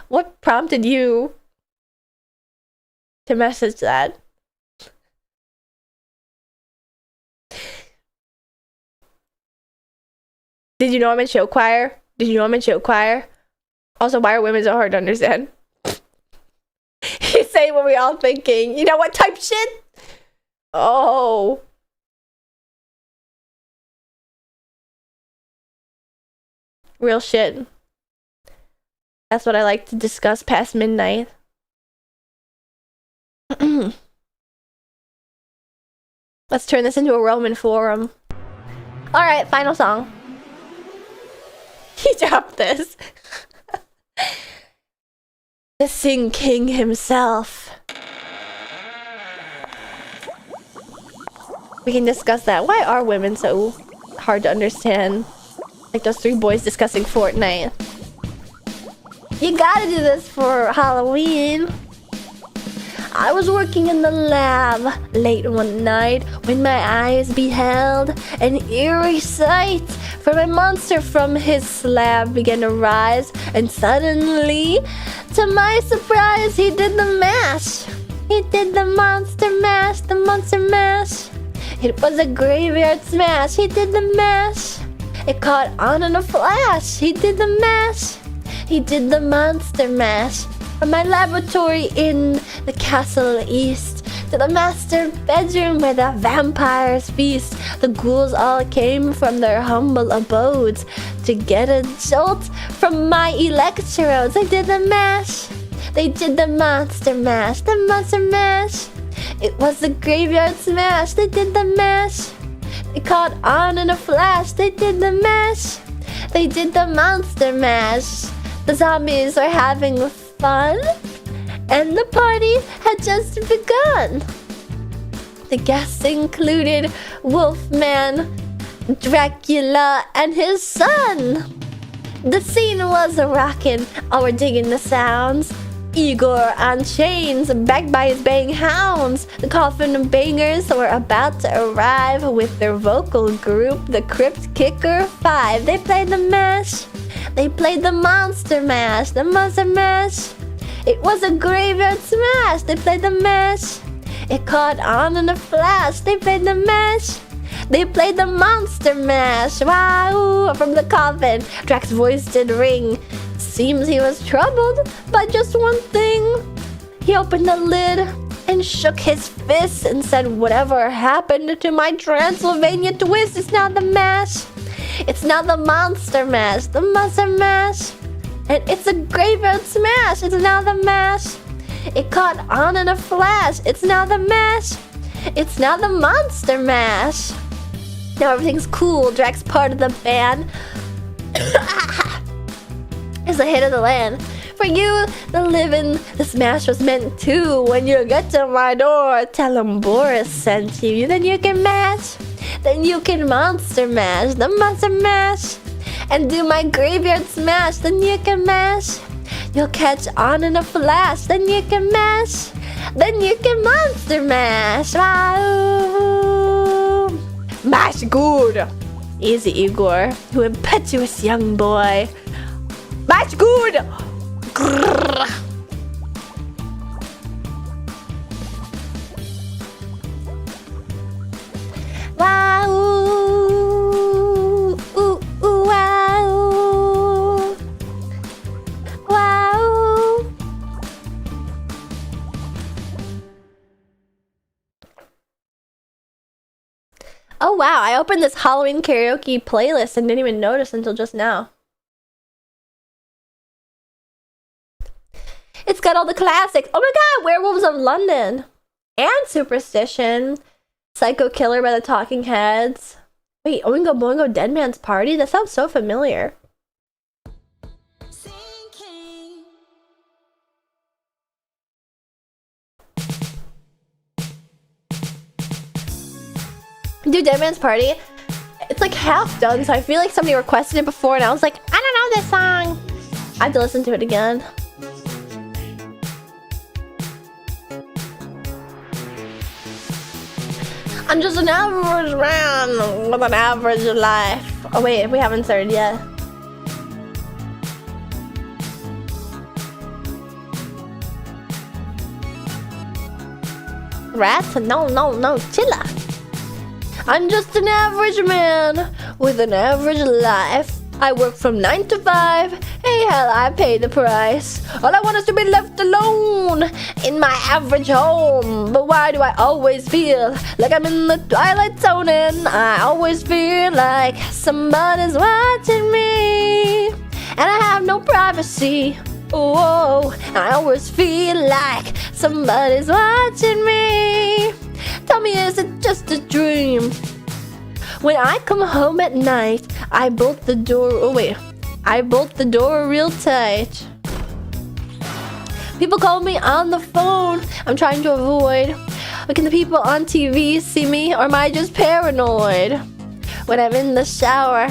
What prompted you to message that? Did you know I'm in show choir? Did you know I'm in show choir? Also, why are women so hard to understand? You say what we all thinking. You know what type shit? Oh. Real shit. That's what I like to discuss past midnight. Let's turn this into a Roman forum. Alright, final song. He dropped this. The Sing King himself. We can discuss that. Why are women so hard to understand? Like those three boys discussing Fortnite. You gotta do this for Halloween. I was working in the lab late one night when my eyes beheld an eerie sight. For a monster from his slab began to rise, and suddenly, to my surprise, he did the mash. He did the monster mash, the monster mash. It was a graveyard smash. He did the mash. It caught on in a flash. He did the mash. He did the monster mash. From my laboratory in the castle east to the master bedroom where the vampires feast, the ghouls all came from their humble abodes to get a jolt from my electrodes. They did the mash. They did the monster mash, the monster mash. It was the graveyard smash. They did the mash. They caught on in a flash. They did the mash. They did the monster mash. The zombies are having fun, and the party had just begun. The guests included Wolfman, Dracula, and his son. The scene was rockin', all were digging the sounds. Igor on chains, backed by his baying hounds. The coffin bangers were about to arrive with their vocal group, the Crypt Kicker 5. They played the mash. They played the monster mash, the monster mash. It was a graveyard smash. They played the mash. It caught on in a flash. They played the mash. They played the monster mash. Wow! From the coffin, Drax's voice did ring. Seems he was troubled by just one thing. He opened the lid and shook his fist and said, "Whatever happened to my Transylvania twist? It's now the mash. It's now the monster mash, the monster mash. And it's a graveyard smash. It's now the mash. It caught on in a flash. It's now the mash. It's now the monster mash." Now everything's cool. Drax part of the band. Is the hit of the land. For you, the living, the smash was meant to. When you get to my door, tell 'em Boris sent you. Then you can mash. Then you can monster mash, the monster mash. And do my graveyard smash, then you can mash. You'll catch on in a flash, then you can mash. Then you can monster mash. Wow. Mash good. Easy, Igor, you impetuous young boy. Mash good. Grrr. Wow. Ooh, ooh, wow. Wow. Oh wow, I opened this Halloween karaoke playlist and didn't even notice until just now. got all the classics. Oh my god, Werewolves of London. And Superstition. Psycho Killer by the Talking Heads. Wait, Oingo Boingo Dead Man's Party? That sounds so familiar. Dude, Dead Man's Party, it's like half done, so I feel like somebody requested it before and I was like, I don't know this song. I have to listen to it again. I'm just an average man with an average life. Oh wait, we haven't started yet. Rats? No, chilla. I'm just an average man with an average life. I work from 9 to 5. Hey, hell, I pay the price. All I want is to be left alone in my average home. But why do I always feel like I'm in the Twilight Zone? And I always feel like somebody's watching me. And I have no privacy. Oh, I always feel like somebody's watching me. Tell me, is it just a dream? When I come home at night, I bolt the door. Oh wait, I bolt the door real tight. People call me on the phone. I'm trying to avoid. But can the people on TV see me, or am I just paranoid? When I'm in the shower,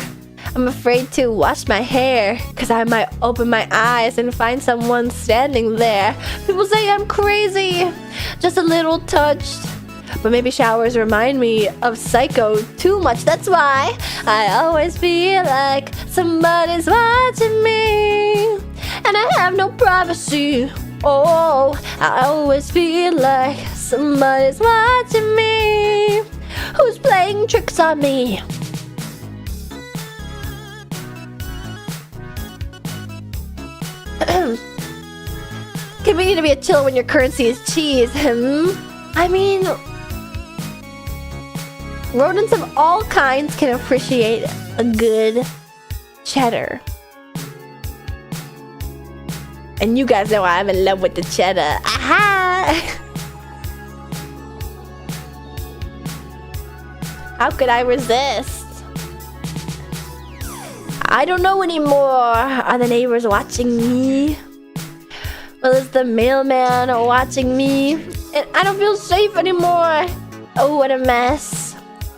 I'm afraid to wash my hair, 'cause I might open my eyes and find someone standing there. People say I'm crazy, just a little touched. But maybe showers remind me of Psycho too much. That's why I always feel like somebody's watching me. And I have no privacy. Oh, I always feel like somebody's watching me. Who's playing tricks on me? Convenient to be a chill when your currency is cheese. I mean, rodents of all kinds can appreciate a good cheddar. And you guys know I'm in love with the cheddar. Aha! How could I resist? I don't know anymore. Are the neighbors watching me? Well, is the mailman watching me? And I don't feel safe anymore. Oh, what a mess.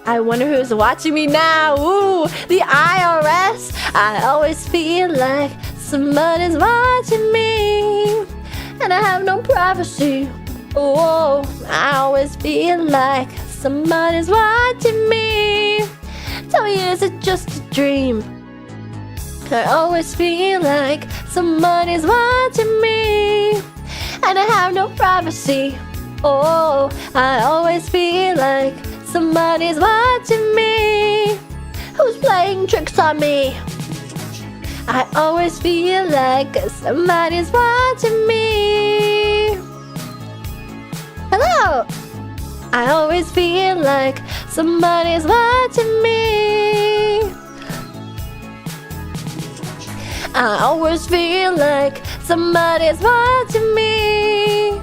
I wonder who's watching me now. Ooh, the IRS. I always feel like somebody's watching me. And I have no privacy. Oh, I always feel like somebody's watching me. Tell me, is it just a dream? I always feel like somebody's watching me. And I have no privacy. Oh, I always feel like somebody's watching me. Who's playing tricks on me? I always feel like somebody's watching me. Hello! I always feel like somebody's watching me. I always feel like somebody's watching me.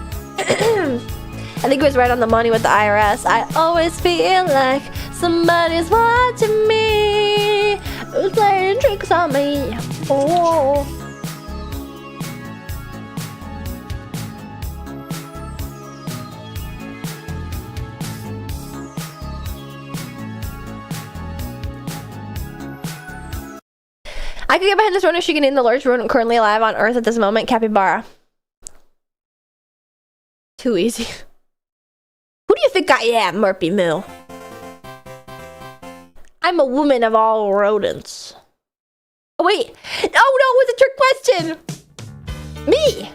I think it was right on the money with the IRS. I always feel like somebody's watching me. Who's playing tricks on me? Oh. I could get behind this rodent. She can name the largest rodent currently alive on Earth at this moment. Capybara. Too easy. Who do you think I am, Murphy Moo? I'm a woman of all rodents. Oh wait. Oh no, it was a trick question. Me.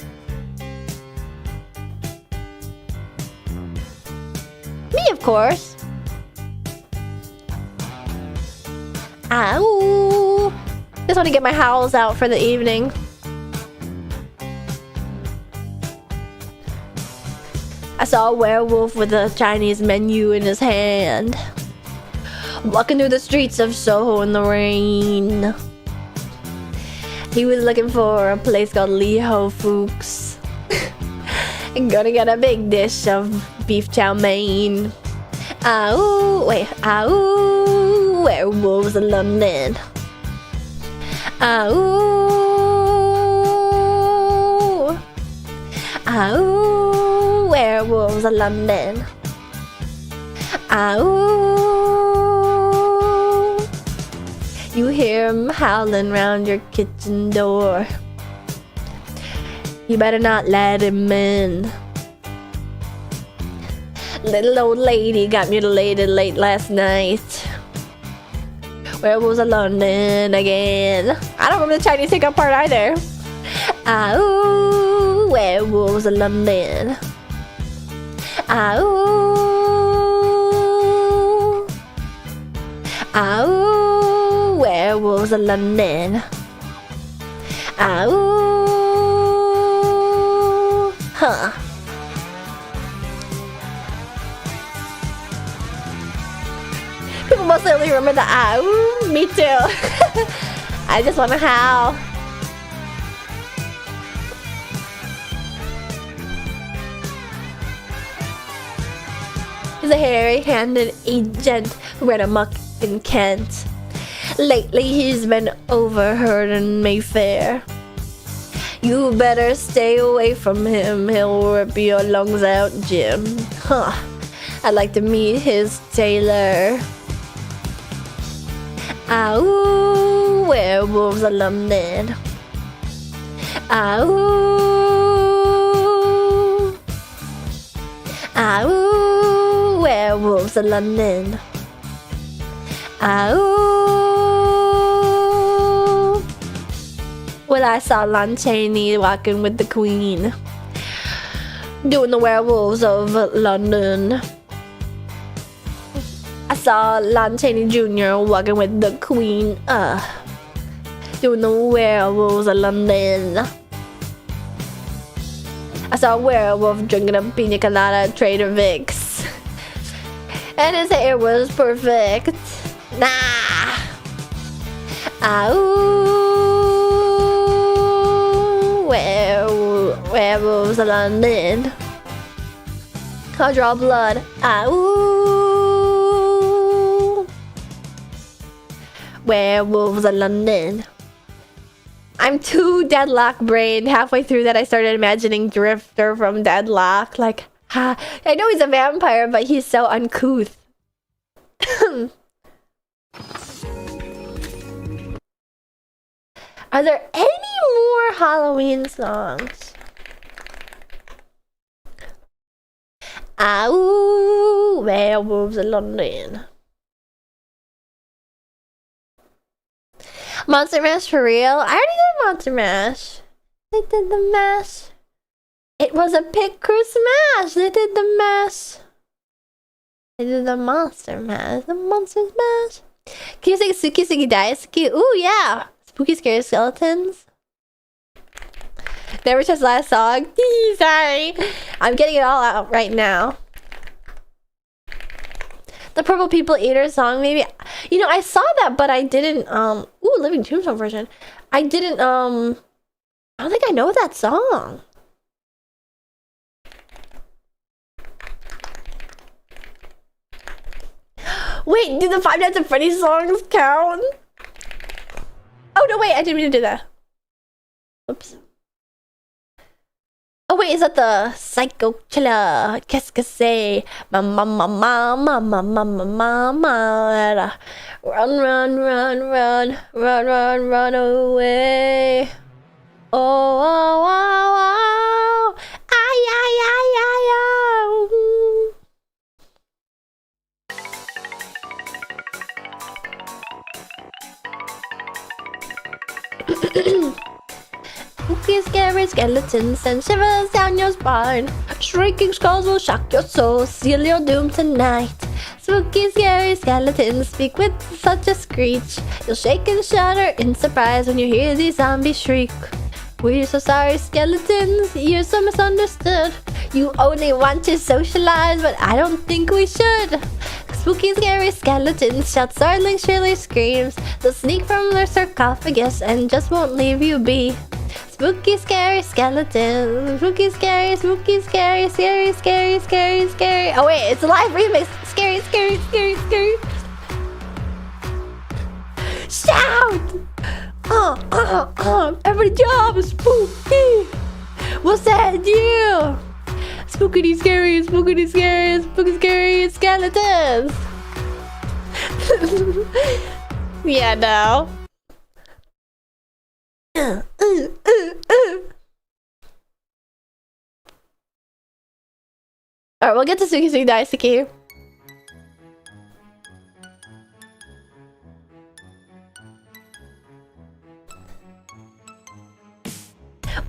Me, of course. Ow. Just want to get my howls out for the evening. I saw a werewolf with a Chinese menu in his hand, walking through the streets of Soho in the rain. He was looking for a place called Lee Ho Fook's. Gonna get a big dish of beef chow mein. Ow, wait, ow, werewolves in London. Ow, ow, werewolves in London. Ow, you hear 'em howling round your kitchen door. You better not let him in. Little old lady got mutilated late last night. Werewolves of London again. I don't remember the Chinese hiccup part either. Ow, werewolves of London. Ow, ow, werewolves of London. Ow. Huh. People mostly only remember the ow. Me too. I just wanna howl. He's a hairy-handed agent who ran amok in Kent. Lately he's been overheard in Mayfair. You better stay away from him, he'll rip your lungs out, Jim. Huh. I'd like to meet his tailor. Ow, werewolves of London. Ow, ow, werewolves of London. Ow. Well, I saw Lon Chaney walking with the Queen, doing the werewolves of London. I saw Lon Chaney Jr. walking with the Queen, doing the werewolves of London. I saw a werewolf drinking a pina colada at Trader Vic's, and his hair was perfect. Nah. Ow, werewolves of London. I'll draw blood. Ow, werewolves of London. I'm too Deadlock brained. Halfway through that, I started imagining Drifter from Deadlock. Like, I know he's a vampire, but he's so uncouth. Are there any more Halloween songs? Ow, werewolves of London. Monster Mash for real? I already did Monster Mash. They did the mash. It was a pit crew smash. They did the mash. They did the Monster Mash. The Monster Mash. Can you sing Suki Suki Daisuki? Ooh, yeah. Spooky Scary Skeletons. Never Touched Last Song. Sorry. I'm getting it all out right now. The Purple People Eater song, maybe. You know, I saw that, but I didn't, ooh, Living Tombstone version. I didn't, I don't think I know that song. Wait, do the Five Nights at Freddy's songs count? Oh, no, wait, I didn't mean to do that. Oops. Oh, wait, is that the Psycho Killer? Qu'est-ce que c'est? Mama, mama, mama, mama, mama. Run, run, run, run, run, run, run away. Oh, oh, oh, oh. Ay, ay, ay, ay, ay. Spooky, scary skeletons send shivers down your spine. Shrieking skulls will shock your soul, seal your doom tonight. Spooky, scary skeletons speak with such a screech. You'll shake and shudder in surprise when you hear these zombies shriek. We're so sorry, skeletons, you're so misunderstood. You only want to socialize, but I don't think we should. Spooky, scary skeletons shout startling, shrilly screams. They'll sneak from their sarcophagus and just won't leave you be. Spooky, scary skeletons. Spooky, scary, scary, scary, scary, scary, scary. Oh wait, it's a live remix. Scary, scary, scary, scary. Shout! Every job is spooky. What's that? You? Spooky, scary, spooky, scary, spooky, scary skeletons. Yeah, no. Alright, we'll get to Suki Suki Daisuke.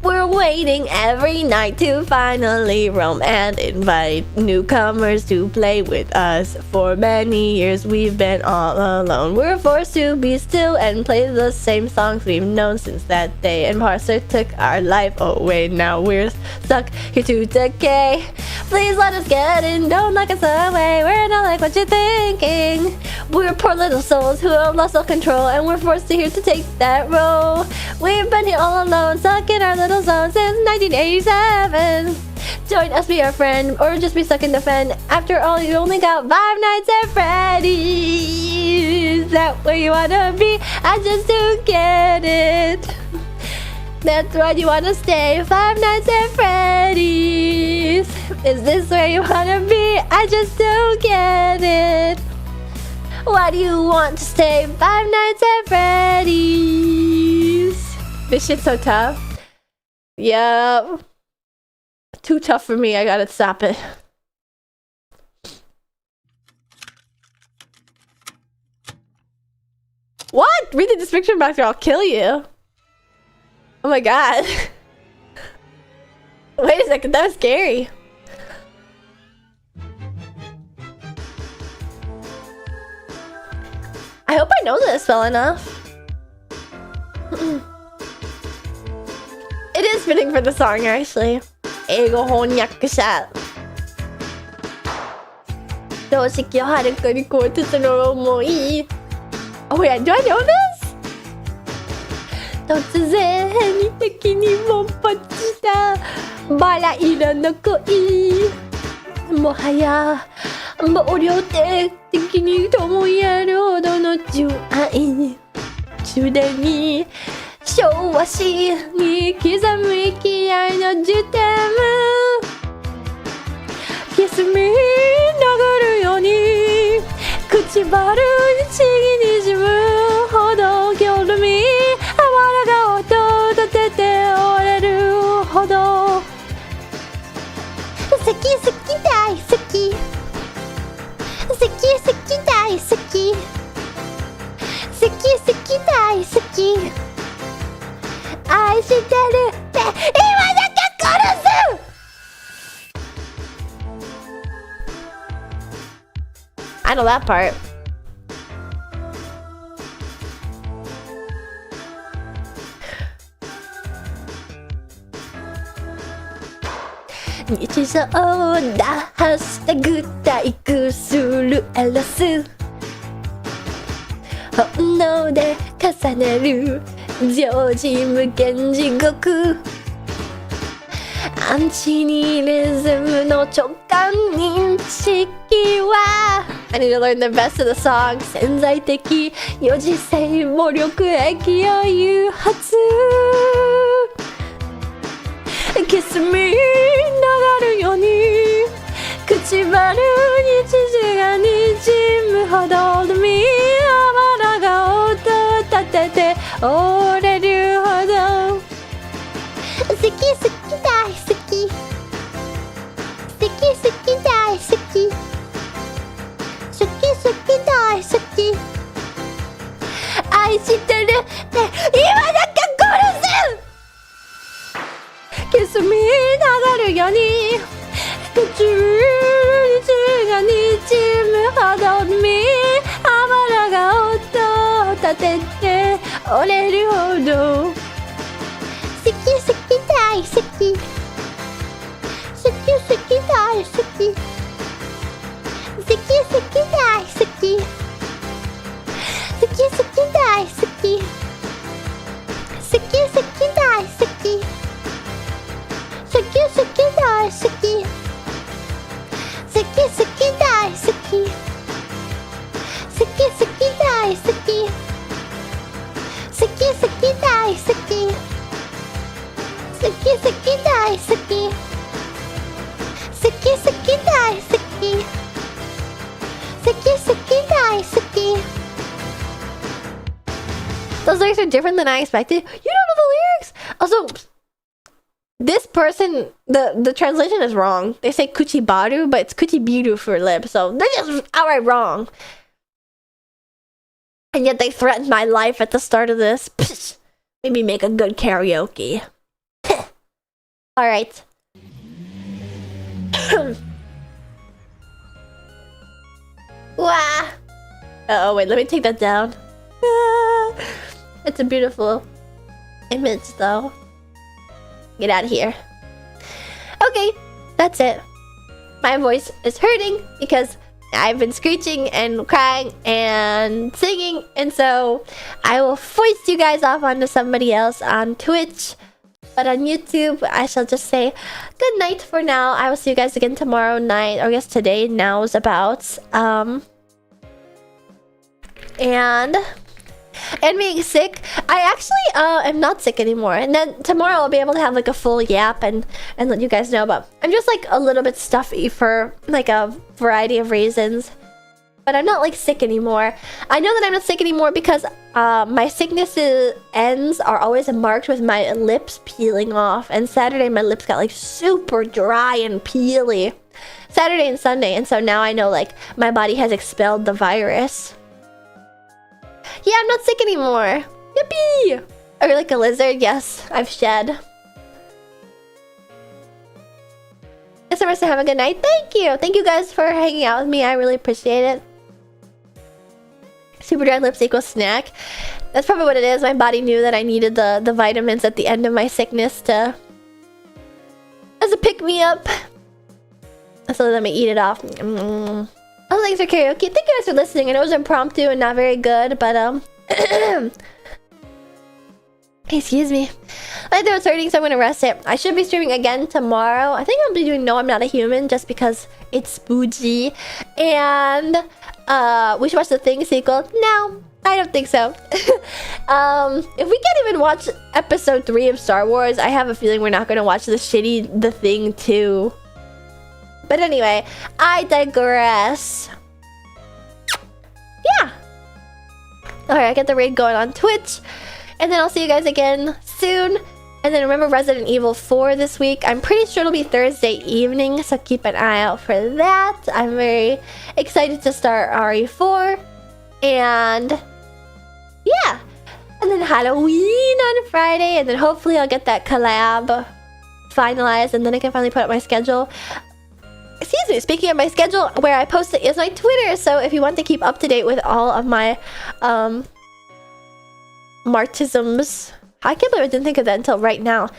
We're waiting every night to finally roam and invite newcomers to play with us. For many years we've been all alone. We're forced to be still and play the same songs we've known since that day. And Parser took our life away. Now we're stuck here to decay. Please let us get in, don't lock us away. We're not like what you're thinking. We're poor little souls who have lost self-control, and we're forced to here to take that role. We've been here all alone, stuck in our little zone since 1987. Join us, be our friend, or just be stuck in the fen. After all, you only got 5 nights at Freddy's. Is that where you wanna be? I just don't get it. That's why you wanna stay 5 nights at Freddy's. Is this where you wanna be? I just don't get it. Why do you want to stay 5 nights at Freddy's? This shit's so tough. Yep. Too tough for me. I gotta stop it. What? Read the description box or I'll kill you. Oh my god. Wait a second, that was scary. I hope I know this well enough. It is fitting for the song, actually. Eigo honyakusha. 常識をはるかに超えてその思い。Oh wait, do I know this? 突然的に勃発したバラ色の恋。もはや暴力的にとも言えるほどの純愛。すでに昭和史に刻む息合いの時点。キスミ流るように口バルにちぎにじむほど興味あわらが音立てて折れるほど好き好き大好き好き好き大好き好き好き大好き愛してるって今だけ殺すI know that part.「日常だハッシュタグ体育するエロス」「本能で重ねる常時無限地獄」アンチニリズムの直感認識は I need to learn the rest of the song 潜在的四次性暴力液を誘発キスミ流るように口バルに乳がにじむほど海あばらが音を立てて折れるほど好き好き大好き好き好き大好き好き好き大好き愛してるって今だけ殺すキスミ流るように口に血がにじむほどにあばらが音を立てて折れるほど好き好き大好き好き好き大好き好き好き大好き好き好き大好き好き好き大好き suki. Suki, suki, die, suki. Suki, suki, die, suki. Suki, suki, die, suki. Suki, suki, die, suki. Suki, suki, die, suki. Suki, suki, die, suki. Suki, suki, die, suki. Those lyrics are different than I expected. You don't know the lyrics? Also, this person, the translation is wrong. They say kuchibaru, but it's kuchibiru for lips. So they're just outright wrong. And yet they threatened my life at the start of this. Psh, maybe make a good karaoke. Alright. Wah! Oh wait, let me take that down. It's a beautiful image though. Get out of here. Okay, that's it. My voice is hurting because I've been screeching and crying and singing, and so I will foist you guys off onto somebody else on Twitch. But on YouTube, I shall just say good night for now. I will see you guys again tomorrow night, or I guess today. Now is about and being sick. I actually am not sick anymore, and then tomorrow I'll be able to have like a full yap and let you guys know. But I'm just like a little bit stuffy for like a variety of reasons. But I'm not like sick anymore. I know that I'm not sick anymore because my sickness ends are always marked with my lips peeling off. And Saturday my lips got like super dry and peely. Saturday and Sunday, and so now I know like my body has expelled the virus. Yeah, I'm not sick anymore. Yippee! Or like a lizard, yes, I've shed. Yes, I have a good night. Thank you. Thank you guys for hanging out with me. I really appreciate it. Super dry lips equals snack. That's probably what it is. My body knew that I needed the vitamins at the end of my sickness to as a pick-me-up. So let me eat it off. Oh, thanks for karaoke. Thank you guys for listening. I know it was impromptu and not very good, but excuse me. My throat's hurting, so I'm gonna rest it. I should be streaming again tomorrow. I think I'll be doing No I'm Not a Human just because it's spooky. And we should watch the Thing sequel. No, I don't think so. If we can't even watch episode 3 of Star Wars, I have a feeling we're not gonna watch the shitty The Thing 2. But anyway, I digress. Yeah. Alright, I get the raid going on Twitch. And then I'll see you guys again soon. And then remember Resident Evil 4 this week. I'm pretty sure it'll be Thursday evening, so keep an eye out for that. I'm very excited to start RE4. And yeah. And then Halloween on Friday. And then hopefully I'll get that collab finalized. And then I can finally put up my schedule. Excuse me, speaking of my schedule, where I post it is my Twitter. So if you want to keep up to date with all of my martisms, I can't believe I didn't think of that until right now.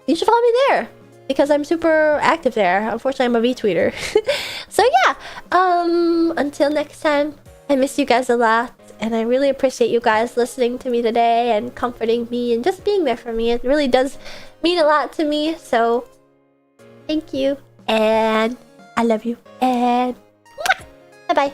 You should follow me there because I'm super active there. Unfortunately, I'm a V-tweeter. So yeah, until next time, I miss you guys a lot. And I really appreciate you guys listening to me today and comforting me and just being there for me. It really does mean a lot to me. So thank you. And I love you. And bye-bye.